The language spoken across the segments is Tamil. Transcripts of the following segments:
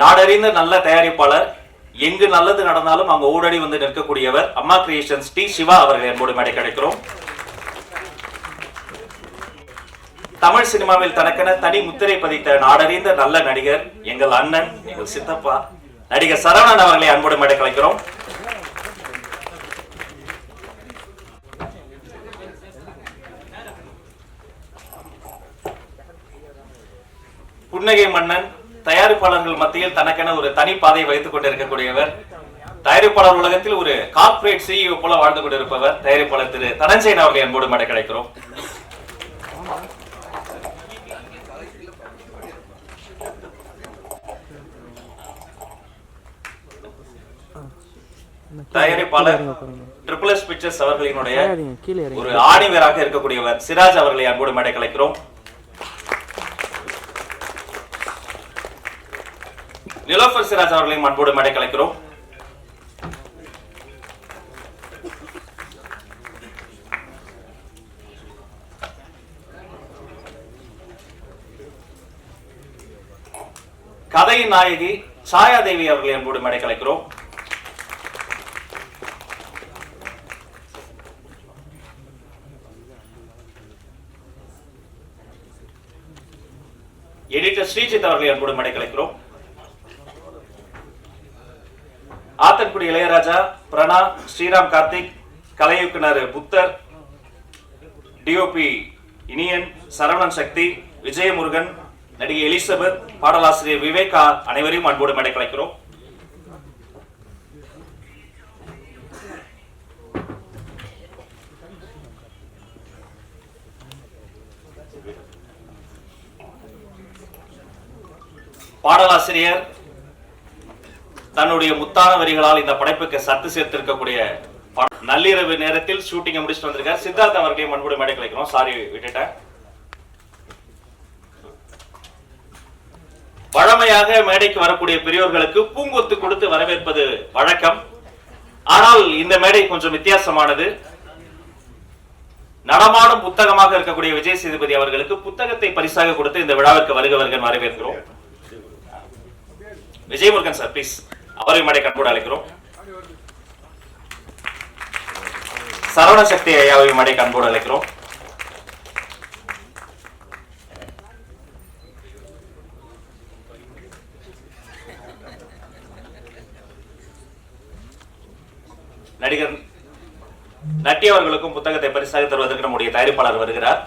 நாடறிந்த நல்ல தயாரிப்பாளர், எங்கு நல்லது நடந்தாலும் அங்க ஓடடி வந்து நிற்கக்கூடியவர் அம்மா கிரியேஷன்ஸ் டி சிவா அவர்கள் என்போடு மேடை கிடைக்கிறோம். தமிழ் சினிமாவில் தனக்கென தனி முத்திரை பதித்த நாடறிந்த நல்ல நடிகர், எங்கள் அண்ணன், எங்கள் சித்தப்பா நடிகர் சரவணன் அவர்களை அன்போடு மேடை கிடைக்கிறோம். புன்னகை மன்னன், தயாரிப்பாளர்கள் மத்தியில் தனக்கென ஒரு தனி பாதையை வைத்துக் கொண்டிருக்கக்கூடியவர், தயாரிப்பாளர் உலகத்தில் ஒரு கார்ப்பரேட் சிஇஓ போல வாழ்ந்து கொண்டிருப்பவர் தயாரிப்பாளர் திரு தனஞ்சயன் அவர்களை அன்போடு மேடை கிடைக்கிறோம். தயாரிப்பாளர் ட்ரிபிள் எஸ் பிக்சர்ஸ் அவர்களினுடைய ஒரு ஆணிவேராக இருக்கக்கூடியவர் சிராஜ் அவர்களை அன்போடு மேடை கிடைக்கிறோம். நிலோஃபர் சிராஜ் அவர்களையும் அன்போடு மேடை கலைக்கிறோம். கதையின் நாயகி சாயாதேவி அவர்களை அன்போடு மேடை கலைக்கிறோம். எடிட்டர் ஸ்ரீஜித் அவர்களை அன்போடு மேடை கலைக்கிறோம். ஆத்தன்குடி இளையராஜா, பிரணா, ஸ்ரீராம் கார்த்திக், கலை இயக்குனர் புத்தர், டிஓபி இனியன், சரவணன் சக்தி, விஜயமுருகன், நடிகை எலிசபெத், பாடலாசிரியர் விவேகா அனைவரையும் அன்போடு மேடை கலைக்கிறோம். பாடலாசிரியர் தன்னுடைய முத்தான வரிகளால் இந்த படைப்புக்கு சத்து சேர்த்திருக்கக்கூடிய நள்ளிரவு நேரத்தில் ஷூட்டிங்கை முடிச்சுட்டு வந்திருக்கார் சித்தார்த் அவர்களையும் அன்போடு மேடை கலைக்கிறோம். சாரி விட்டுட்டேன். வழமையாக மேடைக்கு வரக்கூடிய பெரியோர்களுக்கு பூங்கொத்து கொடுத்து வரவேற்பது வழக்கம். ஆனால் இந்த மேடை கொஞ்சம் வித்தியாசமானது. நடமாடும் புத்தகமாக இருக்கக்கூடிய விஜய் சேதுபதி அவர்களுக்கு புத்தகத்தை பரிசாக கொடுத்து இந்த விழாவிற்கு வருகவர்கள் வரவேற்கிறோம். விஜயமுருகன் சார் பிளீஸ், அவரை மேடை கண்போடு அழைக்கிறோம். சரவண சக்தி ஐயாவை மேடை கண்போடு அழைக்கிறோம். நடிகர் நட்டி அவர்களுக்கும் புத்தகத்தை பரிசாக தருவதற்கு நம்முடைய தயாரிப்பாளர் வருகிறார்.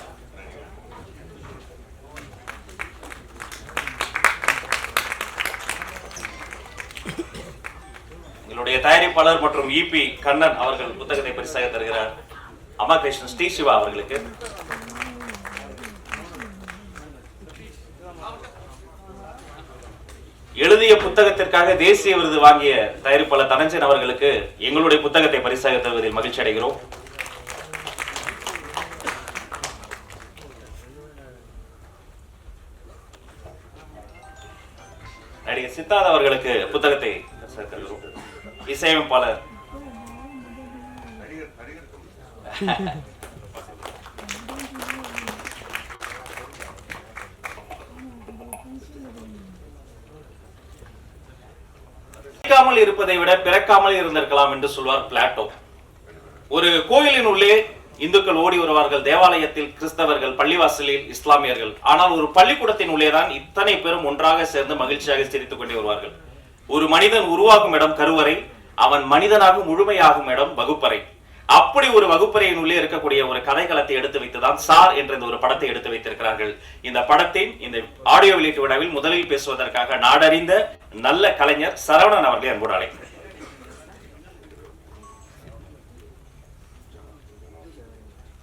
எங்களுடைய தயாரிப்பாளர் மற்றும் இபி கண்ணன் அவர்கள் புத்தகத்தை பரிசாக தருகிறார் அம்மா கிருஷ்ணன் ஸ்ரீ சிவா அவர்களுக்கு. எழுதிய புத்தகத்திற்காக தேசிய விருது வாங்கிய தயாரிப்பாளர் தனஞ்சன் அவர்களுக்கு எங்களுடைய புத்தகத்தை பரிசாக தருவதில் மகிழ்ச்சி அடைகிறோம். நடிகர் சித்தார்த் அவர்களுக்கு புத்தகத்தை தருகிறோம். இசையமைப்பாளர் பிறக்காமல் இருப்பதை விட பிறக்காமல் இருந்திருக்கலாம் என்று சொல்வார் பிளாட்டோ. ஒரு கோயிலின் உள்ளே இந்துக்கள் ஓடி வருவார்கள், தேவாலயத்தில் கிறிஸ்தவர்கள், பள்ளிவாசலில் இஸ்லாமியர்கள். ஆனால் ஒரு பள்ளிக்கூடத்தின் உள்ளேதான் இத்தனை பேரும் ஒன்றாக சேர்ந்து மகிழ்ச்சியாக சிரித்துக் கொண்டே வருவார்கள். ஒரு மனிதன் உருவாகும் இடம் கருவறை, அவன் மனிதனாக முழுமையாகும் இடம் வகுப்பறை. அப்படி ஒரு வகுப்பறையின் உள்ளே இருக்கக்கூடிய ஒரு கதைக்களத்தை எடுத்து வைத்துதான் சார் என்ற இந்த ஒரு படத்தை எடுத்து வைத்திருக்கிறார்கள். இந்த படத்தின் இந்த ஆடியோ வெளியீட்டு விழாவில் முதலில் பேசுவதற்காக நாடறிந்த நல்ல கலைஞர் சரவணன் அவர்களை அன்போடு அழைக்கிறேன்.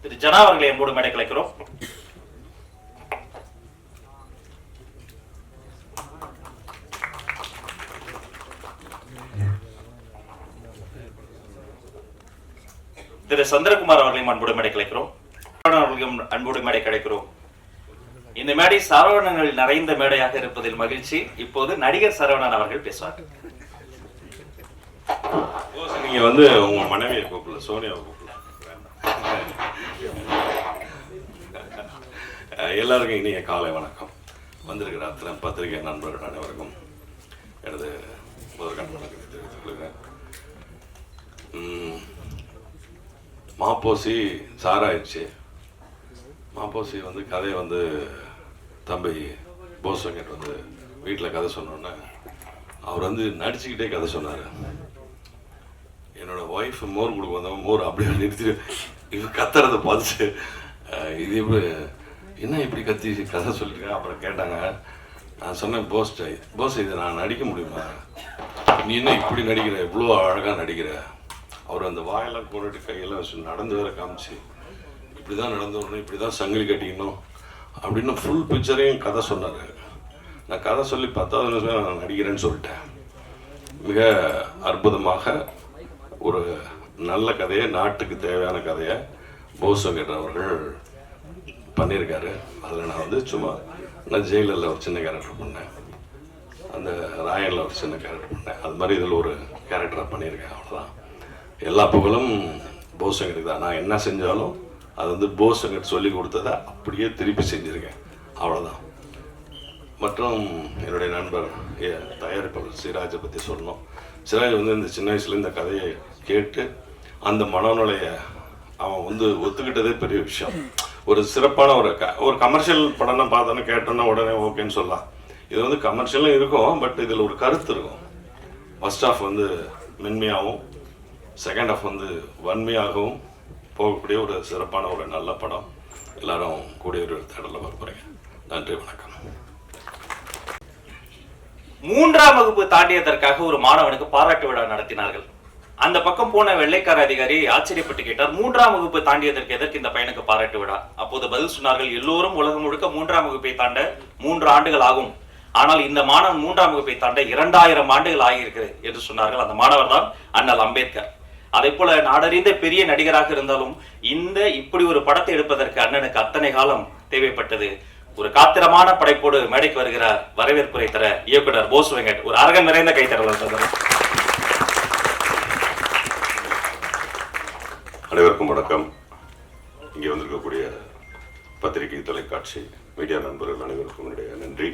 திரு ஜனா அவர்களை அன்போடு மேடை கலைக்கிறோம். திரு சந்திரகுமார் அவர்களையும் அன்போடு மேடை கிடைக்கிறோம். அன்போடு மேடை கிடைக்கிறோம். இந்த மேடை சரவணங்கள் நிறைந்த மேடையாக இருப்பதில் மகிழ்ச்சி. இப்போது நடிகர் சரவணன் அவர்கள் பேசுவார். நீங்க வந்து உங்க மனைவியை கூப்பிடல, சோனியாவை கூப்பிடல. எல்லாருக்கும் இனிய காலை வணக்கம். வந்திருக்கிற அத்தனை பத்திரிகை நண்பர்கள் அனைவருக்கும் எனது முதற்கண் வணக்கத்தை தெரிவித்துக் கொள்கிறேன். மாப்போசி சாராயிடுச்சு. மாப்போசி வந்து கதையை வந்து தம்பி போஸ்வங்கட் வந்து வீட்டில் கதை சொன்னோன்னே அவர் வந்து நடிச்சுக்கிட்டே கதை சொன்னார். என்னோட ஒய்ஃப் மோர் கொடுக்க வந்தவங்க மோர் அப்படியே நிறுத்திட்டு இவ கத்துறதை பார்த்துட்டு இது எப்படி என்ன இப்படி கத்தி கதை சொல்லியிருக்கேன். அப்புறம் கேட்டாங்க. நான் சொன்னேன் போஸ் இதை நான் நடிக்க முடியுமா, நீ என்ன இப்படி நடிக்கிற, இவ்வளோ அழகாக நடிக்கிற. அவர் அந்த வாயெல்லாம் போட்டுட்டு கையெல்லாம் வச்சு நடந்து வேற காமிச்சு இப்படி தான் நடந்து வரணும், இப்படி தான் சங்கிலி கட்டிக்கணும் அப்படின்னு ஃபுல் பிக்சரையும் கதை சொன்னார். நான் கதை சொல்லி 10வது நிமிஷம் நான் நடிக்கிறேன்னு சொல்லிட்டேன். மிக அற்புதமாக ஒரு நல்ல கதையை, நாட்டுக்கு தேவையான கதையை போஸ்வங்கட் அவர்கள் பண்ணியிருக்காரு. அதில் நான் வந்து சும்மா நான் ஜெயிலில் ஒரு சின்ன கேரக்டர் பண்ணேன், அந்த ராயனில் ஒரு சின்ன கேரக்டர் பண்ணேன். அது மாதிரி இதில் ஒரு கேரக்டராக பண்ணியிருக்கேன். அவ்வளோதான். எல்லா புகழும் போஸ்வங்கட்டுக்கு தான். நான் என்ன செஞ்சாலும் அது வந்து போஸ்வங்கட் சொல்லி கொடுத்ததை அப்படியே திருப்பி செஞ்சுருக்கேன். அவ்வளோதான். மற்றும் என்னுடைய நண்பர் தயாரிப்பாளர் சிராஜை பற்றி சொல்லணும். சிராஜ் வந்து இந்த சின்ன வயசுல இந்த கதையை கேட்டு அந்த மனநிலையை அவன் வந்து ஒத்துக்கிட்டதே பெரிய விஷயம். ஒரு சிறப்பான ஒரு கமர்ஷியல் படம்னா பார்த்தோன்னா கேட்டோன்னா உடனே ஓகேன்னு சொல்லலாம். இது வந்து கமர்ஷியலும் இருக்கும், பட் இதில் ஒரு கருத்து இருக்கும். ஃபர்ஸ்ட் ஹாஃப் வந்து மென்மையாகவும் செகண்ட் ஹாஃப் வந்து வன்மையாகவும் போகக்கூடிய ஒரு சிறப்பான ஒரு நல்ல படம். எல்லாரும் கூடிய ஒரு தேடலில் வர போகிறீங்க. நன்றி, வணக்கம். 3ஆம் வகுப்பு தாண்டியதற்காக ஒரு மாணவனுக்கு பாராட்டு விழா நடத்தினார்கள். அந்த பக்கம் போன வெள்ளைக்கார அதிகாரி ஆச்சரியப்பட்டு கேட்டார், 3ஆம் வகுப்பு தாண்டியதற்கு எதற்கு இந்த பையனுக்கு பாராட்டு விழா? அப்போது பதில் சொன்னார்கள், எல்லோரும் உலகம் முழுக்க 3ஆம் வகுப்பை தாண்ட 3 ஆண்டுகள் ஆகும், ஆனால் இந்த மாணவன் 3ஆம் வகுப்பை தாண்ட 2000 ஆண்டுகள் ஆகியிருக்கிறது என்று சொன்னார்கள். அந்த மாணவர் தான் அண்ணல் அம்பேத்கர். அதே போல நாடறிந்த பெரிய நடிகராக இருந்தாலும் இப்படி ஒரு படத்தை எடுப்பதற்கு அண்ணனுக்கு அத்தனை காலம் தேவைப்பட்டது. ஒரு காத்திரமான படைப்போடு மேடைக்கு வருகிறார் வரவேற்புரை தர இயக்குனர் போஸ்வங்கட். ஒரு அரங்கம் நிறைந்த கைத்தறல். அனைவருக்கும் வணக்கம். இங்கே வந்திருக்கக்கூடிய பத்திரிகை, தொலைக்காட்சி, மீடியா நண்பர்கள் அனைவருக்கும் என்னுடைய நன்றி.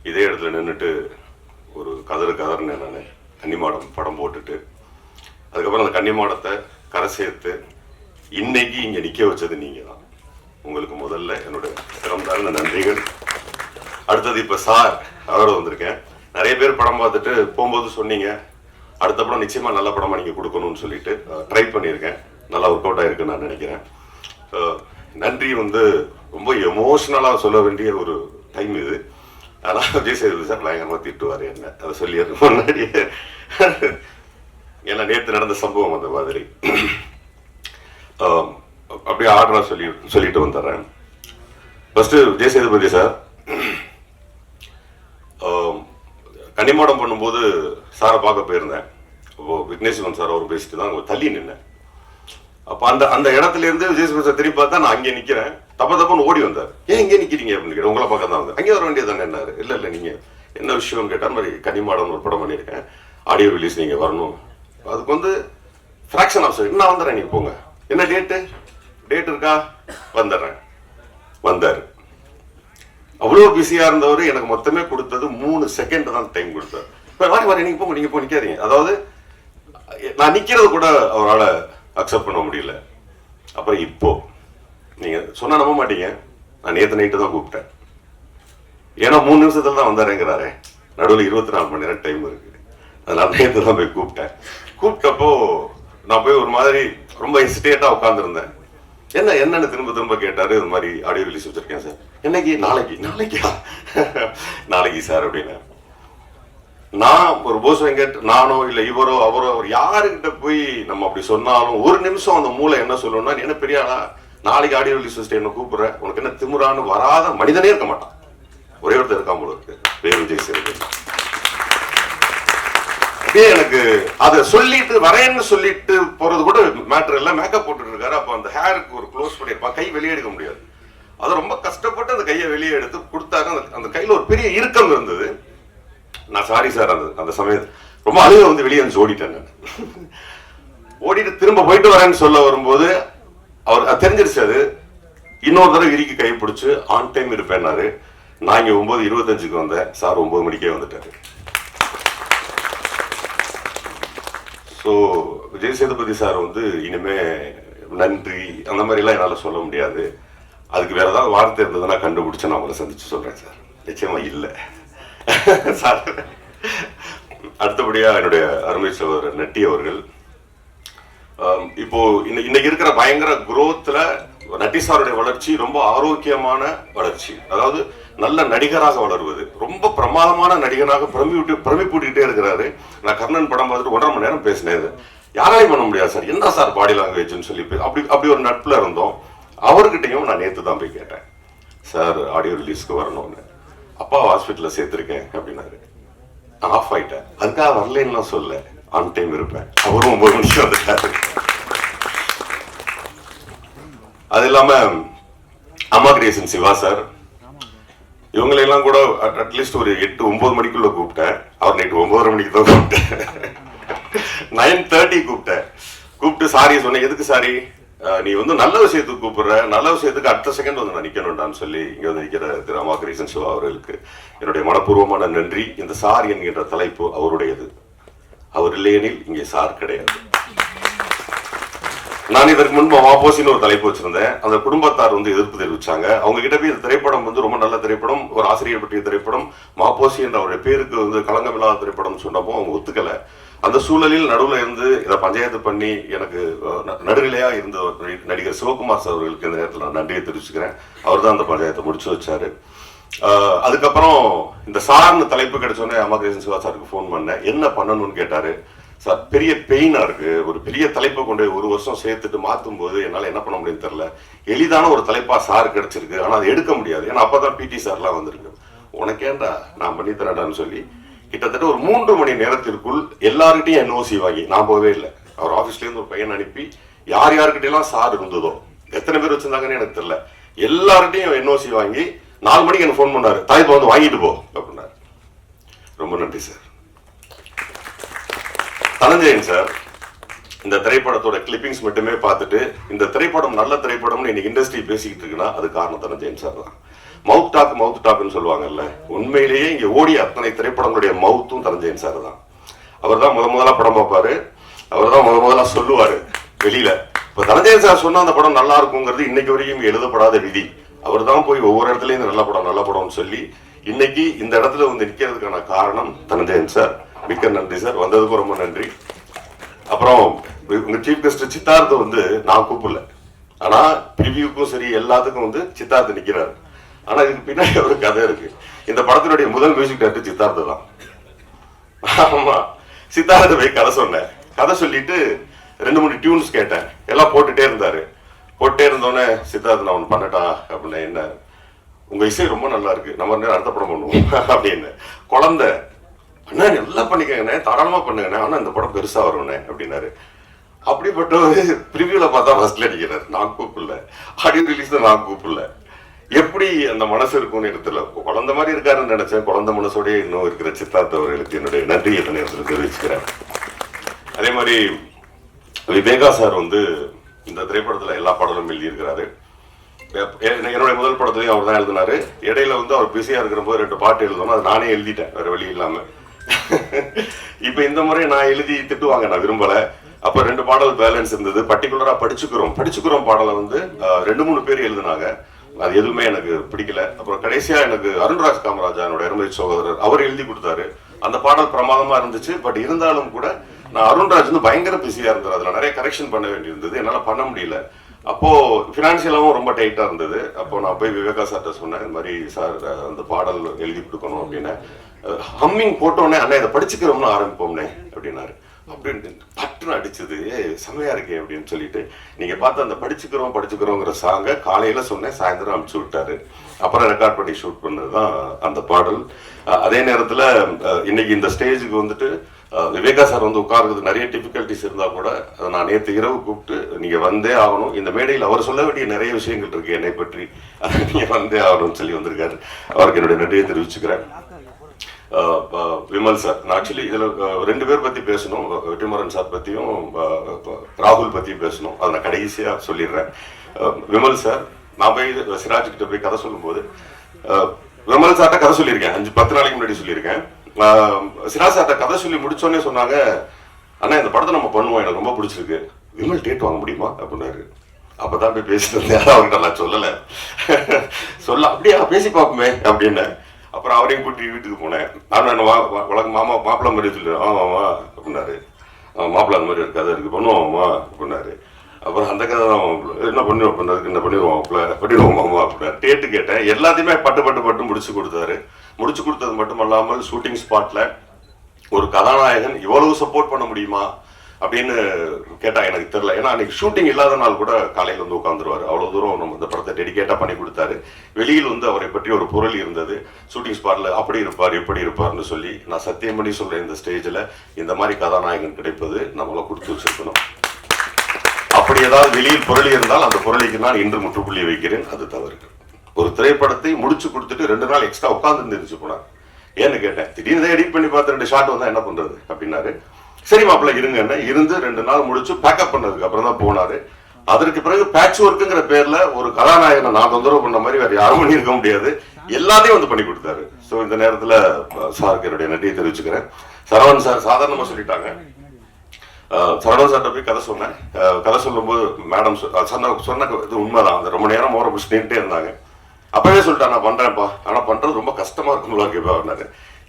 இதே இடத்துல நின்றுட்டு ஒரு கதறுன்னு நான் கன்னிமாடம் படம் போட்டுட்டு அதுக்கப்புறம் அந்த கன்னிமாடத்தை கரை சேர்த்து இன்னைக்கு இங்கே நிற்க வச்சது நீங்கள் தான். உங்களுக்கு முதல்ல என்னோட சிறந்தார்ந்த நன்றிகள். அடுத்தது இப்போ சார் அவரோட வந்திருக்கேன். நிறைய பேர் படம் பார்த்துட்டு போகும்போது சொன்னீங்க அடுத்த படம் நிச்சயமா நல்ல படமா நீங்க கொடுக்கணும்னு சொல்லிட்டு ட்ரை பண்ணியிருக்கேன். நல்லா ஒர்க் அவுட் ஆயிருக்குன்னு நான் நினைக்கிறேன். நன்றி வந்து ரொம்ப எமோஷனலா சொல்ல வேண்டிய ஒரு டைம் இது. ஆனால் விஜய் சேதுபதி சார் பயங்கரமா திட்டுவார் என்ன, அதை சொல்லி முன்னாடியே. ஏன்னா நேற்று நடந்த சம்பவம் அந்த மாதிரி அப்படியே ஆர்டரா சொல்லிட்டு வந்துடுறேன். ஃபர்ஸ்ட் விஜய் சேதுபதி சார் கன்னிமாடம் பண்ணும்போது சாரை பார்க்க போயிருந்தேன். விக்னேஸ்வரன் சார் அவர் பேசிட்டு தான் தள்ளி நின்னேன். அப்போ அந்த இடத்துல இருந்து விஜய் சேதுபதி சார் திரும்பி பார்த்தா நான் அங்கே நிற்கிறேன். தப்புன்னு ஓடி வந்தார். ஏன் இங்கே நிற்கிறீங்க அப்படின்னு கேட்டேன். உங்களை பார்க்க தான் வந்தேன். அங்கே வர வேண்டியதானே என்னாரு. இல்லை நீங்கள் என்ன விஷயம்னு கேட்டால் மாதிரி கன்னிமாடம் ஒரு படம் பண்ணியிருக்கேன், ஆடியோ ரிலீஸ் நீங்கள் வரணும், அதுக்கு வந்து ஃப்ராக்ஷன் ஆஃப் செகண்ட் நான் வந்துடுறேன், நீங்கள் போங்க. என்ன டேட் இருக்கா, வந்துடுறேன். வந்தார். அவ்வளோ பிஸியாக இருந்தவர் எனக்கு மொத்தமே கொடுத்தது 3 செகண்ட் தான் டைம் கொடுத்தார். வர நீங்கள் போங்க, நீங்கள் நிற்காதீங்க. அதாவது நான் நிற்கிறது கூட அவரால் அக்செப்ட் பண்ண முடியல. அப்புறம் இப்போ நீங்கள் சொன்னால் நம்ப மாட்டீங்க, நான் நேற்று நைட்டு தான் கூப்பிட்டேன். ஏன்னா 3 நிமிஷத்துல தான் வந்தாருங்கிறாரே, நடுவில் 24 மணி நேரம் டைம் இருக்கு. அதனால நேற்று தான் போய் கூப்பிட்டேன். கூப்பிட்டப்போ நான் போய் ஒரு மாதிரி ரொம்ப ஹெசிடேட்டாக உட்காந்துருந்தேன். என்னன்னு திரும்ப கேட்டாரு. இது மாதிரி ஆடியோ ரிலீஸ் வச்சிருக்கேன் சார். என்னைக்கு? நாளைக்கா? நாளைக்கு சார் அப்படின்னு. நான் ஒரு போஸ்வங்கட், நானோ இல்லை இவரோ அவரோ அவர் யாருக்கிட்ட போய் நம்ம அப்படி சொன்னாலும் ஒரு நிமிஷம் அந்த மூளை என்ன சொல்லணும்னா, நீ என்ன பெரிய ஆளா, நாளைக்கு ஆடியோ ரிலீஸ் வச்சுட்டு என்ன கூப்பிடுற, உனக்கு என்ன திமுறான்னு வராத மனிதனே இருக்க மாட்டான். ஒரே ஒருத்தர் இருக்காம போல இருக்கு, பேர் விஜய் சேதுபதி. எனக்கு அதை சொல்லிட்டு வரேன்னு சொல்லிட்டு போறது கூட மேட்டர் இல்லை. மேக்கப் போட்டுட்டு இருக்காரு. அப்போ அந்த ஹேருக்கு ஒரு க்ளோஸ் பண்ணியிருப்பான், கை வெளியே எடுக்க முடியாது. அதை ரொம்ப கஷ்டப்பட்டு அந்த கையை வெளியே எடுத்து கொடுத்தாரு. அந்த கையில ஒரு பெரிய இறுக்கம் இருந்தது. நான் சாரி சார், அந்த சமயத்து ரொம்ப அழுக வந்து வெளியே வந்து ஓடிட்டேன். நான் ஓடிட்டு திரும்ப போயிட்டு வரேன்னு சொல்ல வரும்போது அவர் தெரிஞ்சிருச்சு. அது இன்னொரு தடவை இறுக்கி கை பிடிச்சு ஆன் டைம் இருப்பேன்னாரு. நான் இங்கே 9:25 வந்தேன், சார் 9 மணிக்கே வந்துட்டாரு. ஸோ விஜய் சேதுபதி சார் வந்து இனிமே நன்றி அந்த மாதிரிலாம் என்னால் சொல்ல முடியாது. அதுக்கு வேற ஏதாவது வார்த்தை இருந்ததுன்னா கண்டுபிடிச்சு நான் உங்களை சந்திச்சு சொல்றேன் சார். நிச்சயமா இல்லை சார். அடுத்தபடியா என்னுடைய அருமை சகோதரர் நட்டி அவர்கள், இப்போ இன்னைக்கு இருக்கிற பயங்கர குரோத்ல நட்டி சாருடைய வளர்ச்சி ரொம்ப ஆரோக்கியமான வளர்ச்சி. அதாவது நல்ல நடிகராக வளர்வது, ரொம்ப பிரமாதமான நடிகராக பிரமிப்பூட்டிகிட்டே இருக்கிறாரு. நான் கர்ணன் படம் பார்த்துட்டு 1.5 மணி நேரம் பேசினேன். யாராலையும் பண்ண முடியாது சார், என்ன சார் பாடி லாங்குவேஜ்னு சொல்லி அப்படி ஒரு நட்புல இருந்தோம். அவர்கிட்டையும் நான் நேற்று தான் போய் கேட்டேன், சார் ஆடியோ ரிலீஸ்க்கு வரணும்னு. அப்பா ஹாஸ்பிட்டலில் சேர்த்துருக்கேன் அப்படின்னாரு. நான் ஆஃப் ஆயிட்டேன். அதுக்காக வரலன்னு சொல்ல, ஆன் டைம் இருப்பேன். அவரும் 9 மணிக்கு வந்துட்டாரு. அது இல்லாம அம்மா கிரியேஷன் சிவா சார், இவங்களெல்லாம் கூட அட்லீஸ்ட் ஒரு 8-9 மணிக்குள்ள கூப்பிட்டேன். அவர் நைட்டு 9:30 மணிக்கு தான் கூப்பிட்டேன். 9:30 கூப்பிட்டு சாரி சொன்னேன். எதுக்கு சாரி, நீ வந்து நல்ல விஷயத்துக்கு கூப்பிடுற, நல்ல விஷயத்துக்கு அடுத்த செகண்ட் வந்து நான் நிக்கணும்டான்னு சொல்லி இங்க வந்து நிக்கிற திரு அம்மா கிரியேஷன் சிவா அவர்களுக்கு என்னுடைய மனப்பூர்வமான நன்றி. இந்த சார் என்கின்ற தலைப்பு அவருடையது. அவர் இல்லையெனில் இங்கே சார் கிடையாது. நான் இதற்கு முன்பு மாப்போசின்னு ஒரு தலைப்பு வச்சிருந்தேன். அந்த குடும்பத்தார் வந்து எதிர்ப்பு தெரிவிச்சாங்க. அவங்க கிட்ட போய் இந்த திரைப்படம் வந்து ரொம்ப நல்ல திரைப்படம், ஒரு ஆசிரியர் பற்றிய திரைப்படம், மாப்போசி என்ற அவருடைய பேருக்கு வந்து களங்கமில்லாத திரைப்படம் சொன்னப்போ அவங்க ஒத்துக்கல. அந்த சூழலில் நடுவில் இருந்து இதை பஞ்சாயத்து பண்ணி எனக்கு நடுநிலையா இருந்த நடிகர் சிவகுமார் சார் அவர்களுக்கு இந்த நேரத்தில் நான் நன்றியை தெரிவிச்சுக்கிறேன். அவர் தான் அந்த பஞ்சாயத்தை முடிச்சு வச்சாரு. அதுக்கப்புறம் இந்த சார்னு தலைப்பு கிடைச்சோன்னே அம்மா கிருஷ்ணன் சிவா சாருக்கு ஃபோன் பண்ணேன். என்ன பண்ணணும்னு கேட்டாரு. சார் பெரிய பெயினா இருக்கு, ஒரு பெரிய தலைப்பை கொண்டு 1 வருஷம் சேர்த்துட்டு மாற்றும் போது என்னால் என்ன பண்ண முடியும்னு தெரியல. எளிதான ஒரு தலைப்பா சார் கிடைச்சிருக்கு, ஆனால் அதை எடுக்க முடியாது. ஏன்னா அப்பதான் பிடி சார்லாம் வந்திருக்கு. உனக்கேண்டா நான் பண்ணி தரேன்டான்னு சொல்லி கிட்டத்தட்ட ஒரு 3 மணி நேரத்திற்குள் எல்லார்கிட்டையும் என்ஓசி வாங்கி, நான் போகவே இல்லை, அவர் ஆஃபீஸ்லேருந்து ஒரு பையன் அனுப்பி யார் யாருக்கிட்டையெல்லாம் சார் இருந்ததோ, எத்தனை பேர் வச்சிருந்தாங்கன்னு எனக்கு தெரியல, எல்லார்கிட்டையும் என்ஓசி வாங்கி 4 மணிக்கு எனக்கு ஃபோன் பண்ணாரு, தலைப்பை வந்து வாங்கிட்டு போ அப்படின்னாரு. ரொம்ப நன்றி சார். தனஞ்சயன் சார் இந்த திரைப்படத்தோட கிளிப்பிங்ஸ் மட்டுமே பார்த்துட்டு இந்த திரைப்படம் நல்ல திரைப்படம்னு இன்னைக்கு இண்டஸ்ட்ரி பேசிக்கிட்டு இருக்குன்னா அது காரணம் தனஞ்சயன் சார் தான். மவுத் டாக்னு சொல்லுவாங்கல்ல, உண்மையிலேயே இங்க ஓடிய அத்தனை திரைப்படங்களுடைய மவுத்தும் தனஞ்சயன் சார் தான். அவர் தான் முதலா படம் பார்ப்பாரு, அவர் தான் முதலா சொல்லுவாரு வெளியில. இப்ப தனஞ்சயன் சார் சொன்னா அந்த படம் நல்லா இருக்குங்கிறது இன்னைக்கு வரைக்கும் எழுதப்படாத விதி. அவர் தான் போய் ஒவ்வொரு இடத்துலயும் நல்ல படம்னு சொல்லி இன்னைக்கு இந்த இடத்துல வந்து நிக்கிறதுக்கான காரணம் தனஞ்சயன் சார். மிக்க நன்றி சார், வந்ததுக்கு ரொம்ப நன்றி. அப்புறம் உங்க சீஃப் கெஸ்ட் சித்தார்த்த வந்து நான் கூப்பிடல, ஆனா ப்ரிவியூக்கும் சரி எல்லாத்துக்கும் வந்து சித்தார்த்த நிக்கிறாரு. ஆனா இதுக்கு பின்னாடி ஒரு கதை இருக்கு. இந்த படத்தினுடைய முதல் மியூசிக் டைரக்டர் சித்தார்த்த தான். ஆமா, சித்தார்த்த போய் கதை சொன்னேன். கதை சொல்லிட்டு 2-3 டியூன்ஸ் கேட்டேன், எல்லாம் போட்டுட்டே இருந்தாரு. போட்டே இருந்தோடனே சித்தார்த்த நான் ஒன்று பண்ணட்டா அப்படின்னு, என்ன உங்க இசை ரொம்ப நல்லா இருக்கு, நம்ம அடுத்த படம் பண்ணுவோம் அப்படின்னு. குழந்தை அண்ணா எல்லாம் பண்ணிக்கங்கண்ணே, தாராளமா பண்ணுங்கண்ணே, ஆனா இந்த படம் பெருசா வரும்ண்ணே அப்படின்னாரு. அப்படிப்பட்ட ஒரு ப்ரிவியூல பார்த்தா ஃபர்ஸ்ட்ல அடிக்கிறார். நான் கூப்பிடல, ஆடியோ ரிலீஸ்ல நான் கூப்பிடல. எப்படி அந்த மனசு இருக்கும்னு இடத்துல குழந்தை மாதிரி இருக்காருன்னு நினைச்சேன். குழந்தை மனசோடய இன்னும் இருக்கிற சித்தார்த்த அவர்களுக்கு என்னுடைய நன்றியை நேரத்தில் தெரிவிச்சுக்கிறேன். அதே மாதிரி விவேகா சார் வந்து இந்த திரைப்படத்துல எல்லா பாடலும் எழுதியிருக்கிறாரு. என்னுடைய முதல் படத்துலையும் அவர் தான் எழுதினாரு. இடையில வந்து அவர் பிஸியா இருக்கிற போது 2 பாட்டு எழுதணும், அது நானே எழுதிட்டேன் வேற வழி இல்லாம. இப்ப இந்த முறை நான் எழுதி திட்டுவாங்க, நான் விரும்பல. அப்ப 2 பாடல் பேலன்ஸ் இருந்தது. பர்டிகுலரா படிச்சுக்கிறோம் பாடலை வந்து 2-3 பேர் எழுதினாங்க. அது எதுவுமே எனக்கு பிடிக்கல. அப்புறம் கடைசியா எனக்கு அருண்ராஜ் காமராஜா என்னோட அருமை சகோதரர் அவர் எழுதி கொடுத்தாரு. அந்த பாடல் பிரமாதமா இருந்துச்சு. பட் இருந்தாலும் கூட நான் அருண்ராஜ் வந்து பயங்கர பிஸியா இருந்தார், அதுல நிறைய கரெக்ஷன் பண்ண வேண்டி இருந்தது, என்னால பண்ண முடியல. அப்போ பினான்சியலாவும் ரொம்ப டைட்டா இருந்தது. அப்போ நான் போய் விவேகா சார்ட்ட சொன்னேன், இந்த மாதிரி சார் அந்த பாடல் எழுதி கொடுக்கணும் அப்படின்னு. ஹம்மிங் போட்டோன்னே அண்ணா இதை படிச்சுக்கிறோம்னு ஆரம்பிப்போம்னே அப்படின்னாரு. அப்படின்னு பட்டுன்னு அடிச்சது, செமையா இருக்கே அப்படின்னு சொல்லிட்டு நீங்க பார்த்து அந்த படிச்சுக்கிறோங்கிற சாங்க காலையில சொன்னேன், சாயந்தரம் அனுப்பிச்சு விட்டாரு. அப்புறம் ரெக்கார்ட் பண்ணி ஷூட் பண்ணதுதான் அந்த பாடல். அதே நேரத்துல இன்னைக்கு இந்த ஸ்டேஜுக்கு வந்துட்டு விவேகா சார் வந்து உட்கார்றது நிறைய டிஃபிகல்டிஸ் இருந்தா கூட நான் நேற்று இரவு கூப்பிட்டு நீங்க வந்தே ஆகணும், இந்த மேடையில் அவர் சொல்ல வேண்டிய நிறைய விஷயங்கள் இருக்கு என்னை பற்றி, நீங்க வந்தே ஆகணும்னு சொல்லி வந்திருக்காரு. அவருக்கு என்னுடைய நன்றியை தெரிவிச்சுக்கிறேன். விமல் சார், நான் ஆக்சுவலி இதுல 2 பேர் பத்தி பேசணும், வெற்றிமாறன் சார் பத்தியும் ராகுல் பத்தியும் பேசணும். அதை நான் கடைசியா சொல்லிடுறேன். விமல் சார், நான் போய் சிராஜ் கிட்ட போய் கதை சொல்லும் போது விமல் சார்ட்ட கதை சொல்லியிருக்கேன், 5-10 நாளைக்கு முன்னாடி சொல்லியிருக்கேன். சிராஜ் சார்ட்ட கதை சொல்லி முடிச்சோடனே சொன்னாங்க, அண்ணா இந்த படத்தை நம்ம பண்ணுவோம், எனக்கு ரொம்ப பிடிச்சிருக்கு, விமல் டேட் வாங்க முடியுமா அப்படின்னாரு. அப்பதான் போய் பேசிட்டு இருந்தேன், அவர்கிட்ட நான் சொல்லலை. சொல்ல அப்படியா பேசி பார்ப்போமே அப்படின்னு. அப்புறம் அவரையும் கூட்டி வீட்டுக்கு போனேன். நான் மாப்பிள்ளை மாதிரி சொல்லி ஆமாம்மா அப்படின்னாரு. மாப்பிள்ளை அந்த மாதிரி ஒரு கதை இருக்கு, பண்ணுவோம்மா அப்படின்னாரு. அப்புறம் அந்த கதை தான் என்ன பண்ணுவோம் பண்ணதுக்கு என்ன பண்ணிடுவோமா அப்படின்னா டேட்டு கேட்டேன். எல்லாத்தையுமே பட்டு முடிச்சு கொடுத்தாரு. முடிச்சு கொடுத்தது மட்டும் இல்லாமல் ஷூட்டிங் ஸ்பாட்ல ஒரு கதாநாயகன் இவ்வளவு சப்போர்ட் பண்ண முடியுமா அப்படின்னு கேட்டா எனக்கு தெரியல. ஏன்னா அன்னைக்கு ஷூட்டிங் இல்லாத நாள் கூட காலையில் வந்து உட்காந்துருவாரு. அவ்வளவு தூரம் நம்ம இந்த படத்தை டெடிகேட்டா பண்ணி கொடுத்தாரு. வெளியில் வந்து அவரை பற்றி ஒரு பொருள் இருந்தது. ஷூட்டிங் ஸ்பாட்ல அப்படி இருப்பார் இப்படி இருப்பார்னு சொல்லி நான் சத்தியம் பண்ணி சொல்றேன், இந்த ஸ்டேஜ்ல இந்த மாதிரி கதாநாயகன் கிடைப்பது நம்மள கொடுத்து வச்சிருக்கணும். அப்படி ஏதாவது வெளியில் பொருள் இருந்தால் அந்த பொருளைக்கு நான் இன்று முற்றுப்புள்ளி வைக்கிறேன், அது தவறு. ஒரு திரைப்படத்தை முடிச்சு கொடுத்துட்டு 2 நாள் எக்ஸ்ட்ரா உட்கார்ந்து இருந்துச்சு போனார். ஏன்னு கேட்டேன். திடீர்னு எடிட் பண்ணி பார்த்து 2 ஷாட் வந்தா என்ன பண்றது அப்படின்னாரு. சரி மாப்பிள்ள இருங்க, இருந்து 2 நாள் முடிச்சு பேக்கப் பண்ணதுக்கு அப்புறம் தான் போனாரு. அதற்கு பிறகு பேட்ச் ஒர்க்குங்கிற பேர்ல ஒரு கதாநாயகனை நான் தொந்தரவு பண்ண மாதிரி வேற யாரும் பண்ணி இருக்க முடியாது, எல்லாத்தையும் வந்து பண்ணி கொடுத்தாரு. ஸோ இந்த நேரத்துல சாருக்கு என்னுடைய நன்றியை தெரிவிச்சுக்கிறேன். சரவணன் சார் சாதாரணமா சொல்லிட்டாங்க. சரவணன் சார்ட்ட போய் கதை சொன்னேன். கதை சொல்லும்போது மேடம் சொன்ன இது உண்மைதான். அந்த ரொம்ப நேரம் ஓர புஷ்ணிட்டே இருந்தாங்க. அப்பவே சொல்லிட்டேன், நான் பண்றேன்ப்பா, ஆனா பண்றது ரொம்ப கஷ்டமா இருக்குங்களா கேட்பாரு.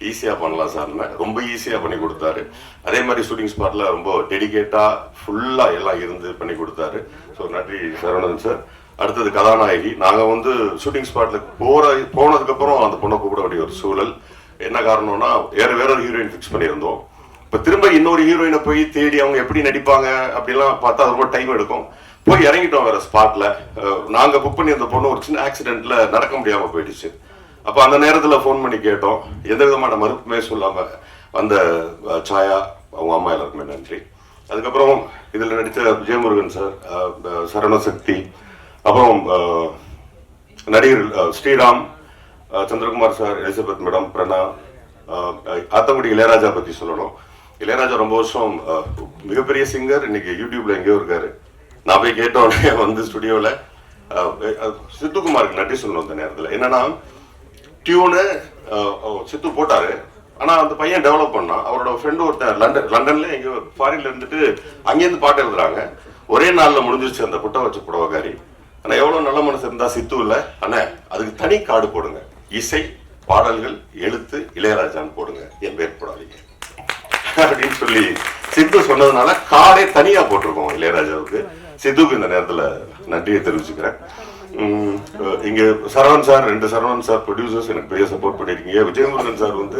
ஈஸியா பண்ணலாம் சார்னு ரொம்ப ஈஸியா பண்ணி கொடுத்தாரு. அதே மாதிரி ஷூட்டிங் ஸ்பாட்ல ரொம்ப டெடிகேட்டா ஃபுல்லா எல்லாம் இருந்து பண்ணி கொடுத்தாரு. ஸோ நன்றி சரவணன் சார். அடுத்தது கதாநாயகி. நாங்க வந்து ஷூட்டிங் ஸ்பாட்ல போனதுக்கு அப்புறம் அந்த பொண்ணை கூப்பிட வேண்டிய ஒரு சூழல். என்ன காரணம்னா வேற ஒரு ஹீரோயின் ஃபிக்ஸ் பண்ணியிருந்தோம். இப்ப திரும்ப இன்னொரு ஹீரோயினை போய் தேடி அவங்க எப்படி நடிப்பாங்க அப்படிலாம் பார்த்தா ரொம்ப டைம் எடுக்கும். போய் இறங்கிட்டோம் வேற ஸ்பாட்ல. நாங்க புக் பண்ணி அந்த பொண்ணு ஒரு சின்ன ஆக்சிடென்ட்ல நடக்க முடியாம போயிடுச்சு. அப்ப அந்த நேரத்துல போன் பண்ணி கேட்டோம். எந்த விதமான மறுப்புமே சொல்லாம அந்த சாயா அவங்க அம்மா எல்லாருக்குமே நன்றி. அதுக்கப்புறம் இதுல நடித்த விஜயமுருகன் சார், சரணசக்தி, அப்புறம் நடிகர் Sriram, Chandrakumar sir, Elizabeth madam, Prana, Athangudi Ilaiyaraaja பத்தி சொல்லணும். இளையராஜா ரொம்ப வருஷம் மிகப்பெரிய சிங்கர். இன்னைக்கு யூடியூப்ல எங்கேயோ இருக்காரு. நான் போய் கேட்டோடனே வந்து ஸ்டுடியோல சித்துக்குமாருக்கு நன்றி சொல்லணும். அந்த நேரத்தில் என்னன்னா டியூனு சித்து போட்டாரு. ஆனா அந்த பையன் டெவலப் பண்ணா. அவரோட ஃப்ரெண்டு ஒருத்தர் லண்டன்ல எங்க ஃபாரின்ல இருந்துட்டு அங்கேருந்து பாட்டு எழுதுறாங்க. ஒரே நாள்ல முடிஞ்சிருச்சு அந்த புட்டை வச்ச புடவைக்காரி. ஆனா எவ்வளவு நல்ல மனசு இருந்தா சித்து இல்ல, அண்ணா அதுக்கு தனி கார்டு போடுங்க, இசை பாடல்கள் எழுத்து இளையராஜான்னு போடுங்க, என் பேர் போடாதீங்க அப்படின்னு சொல்லி சித்து சொன்னதுனால கார்டே தனியா போட்டிருக்கோம் இளையராஜாவுக்கு. சித்துக்கு இந்த நேரத்துல நன்றியை தெரிவிச்சுக்கிறேன். இங்க Saravanan sir, 2 Saravanan sir producers எனக்கு பெரிய சப்போர்ட் பண்ணிருக்கீங்க. விஜயமுருகன் சார் வந்து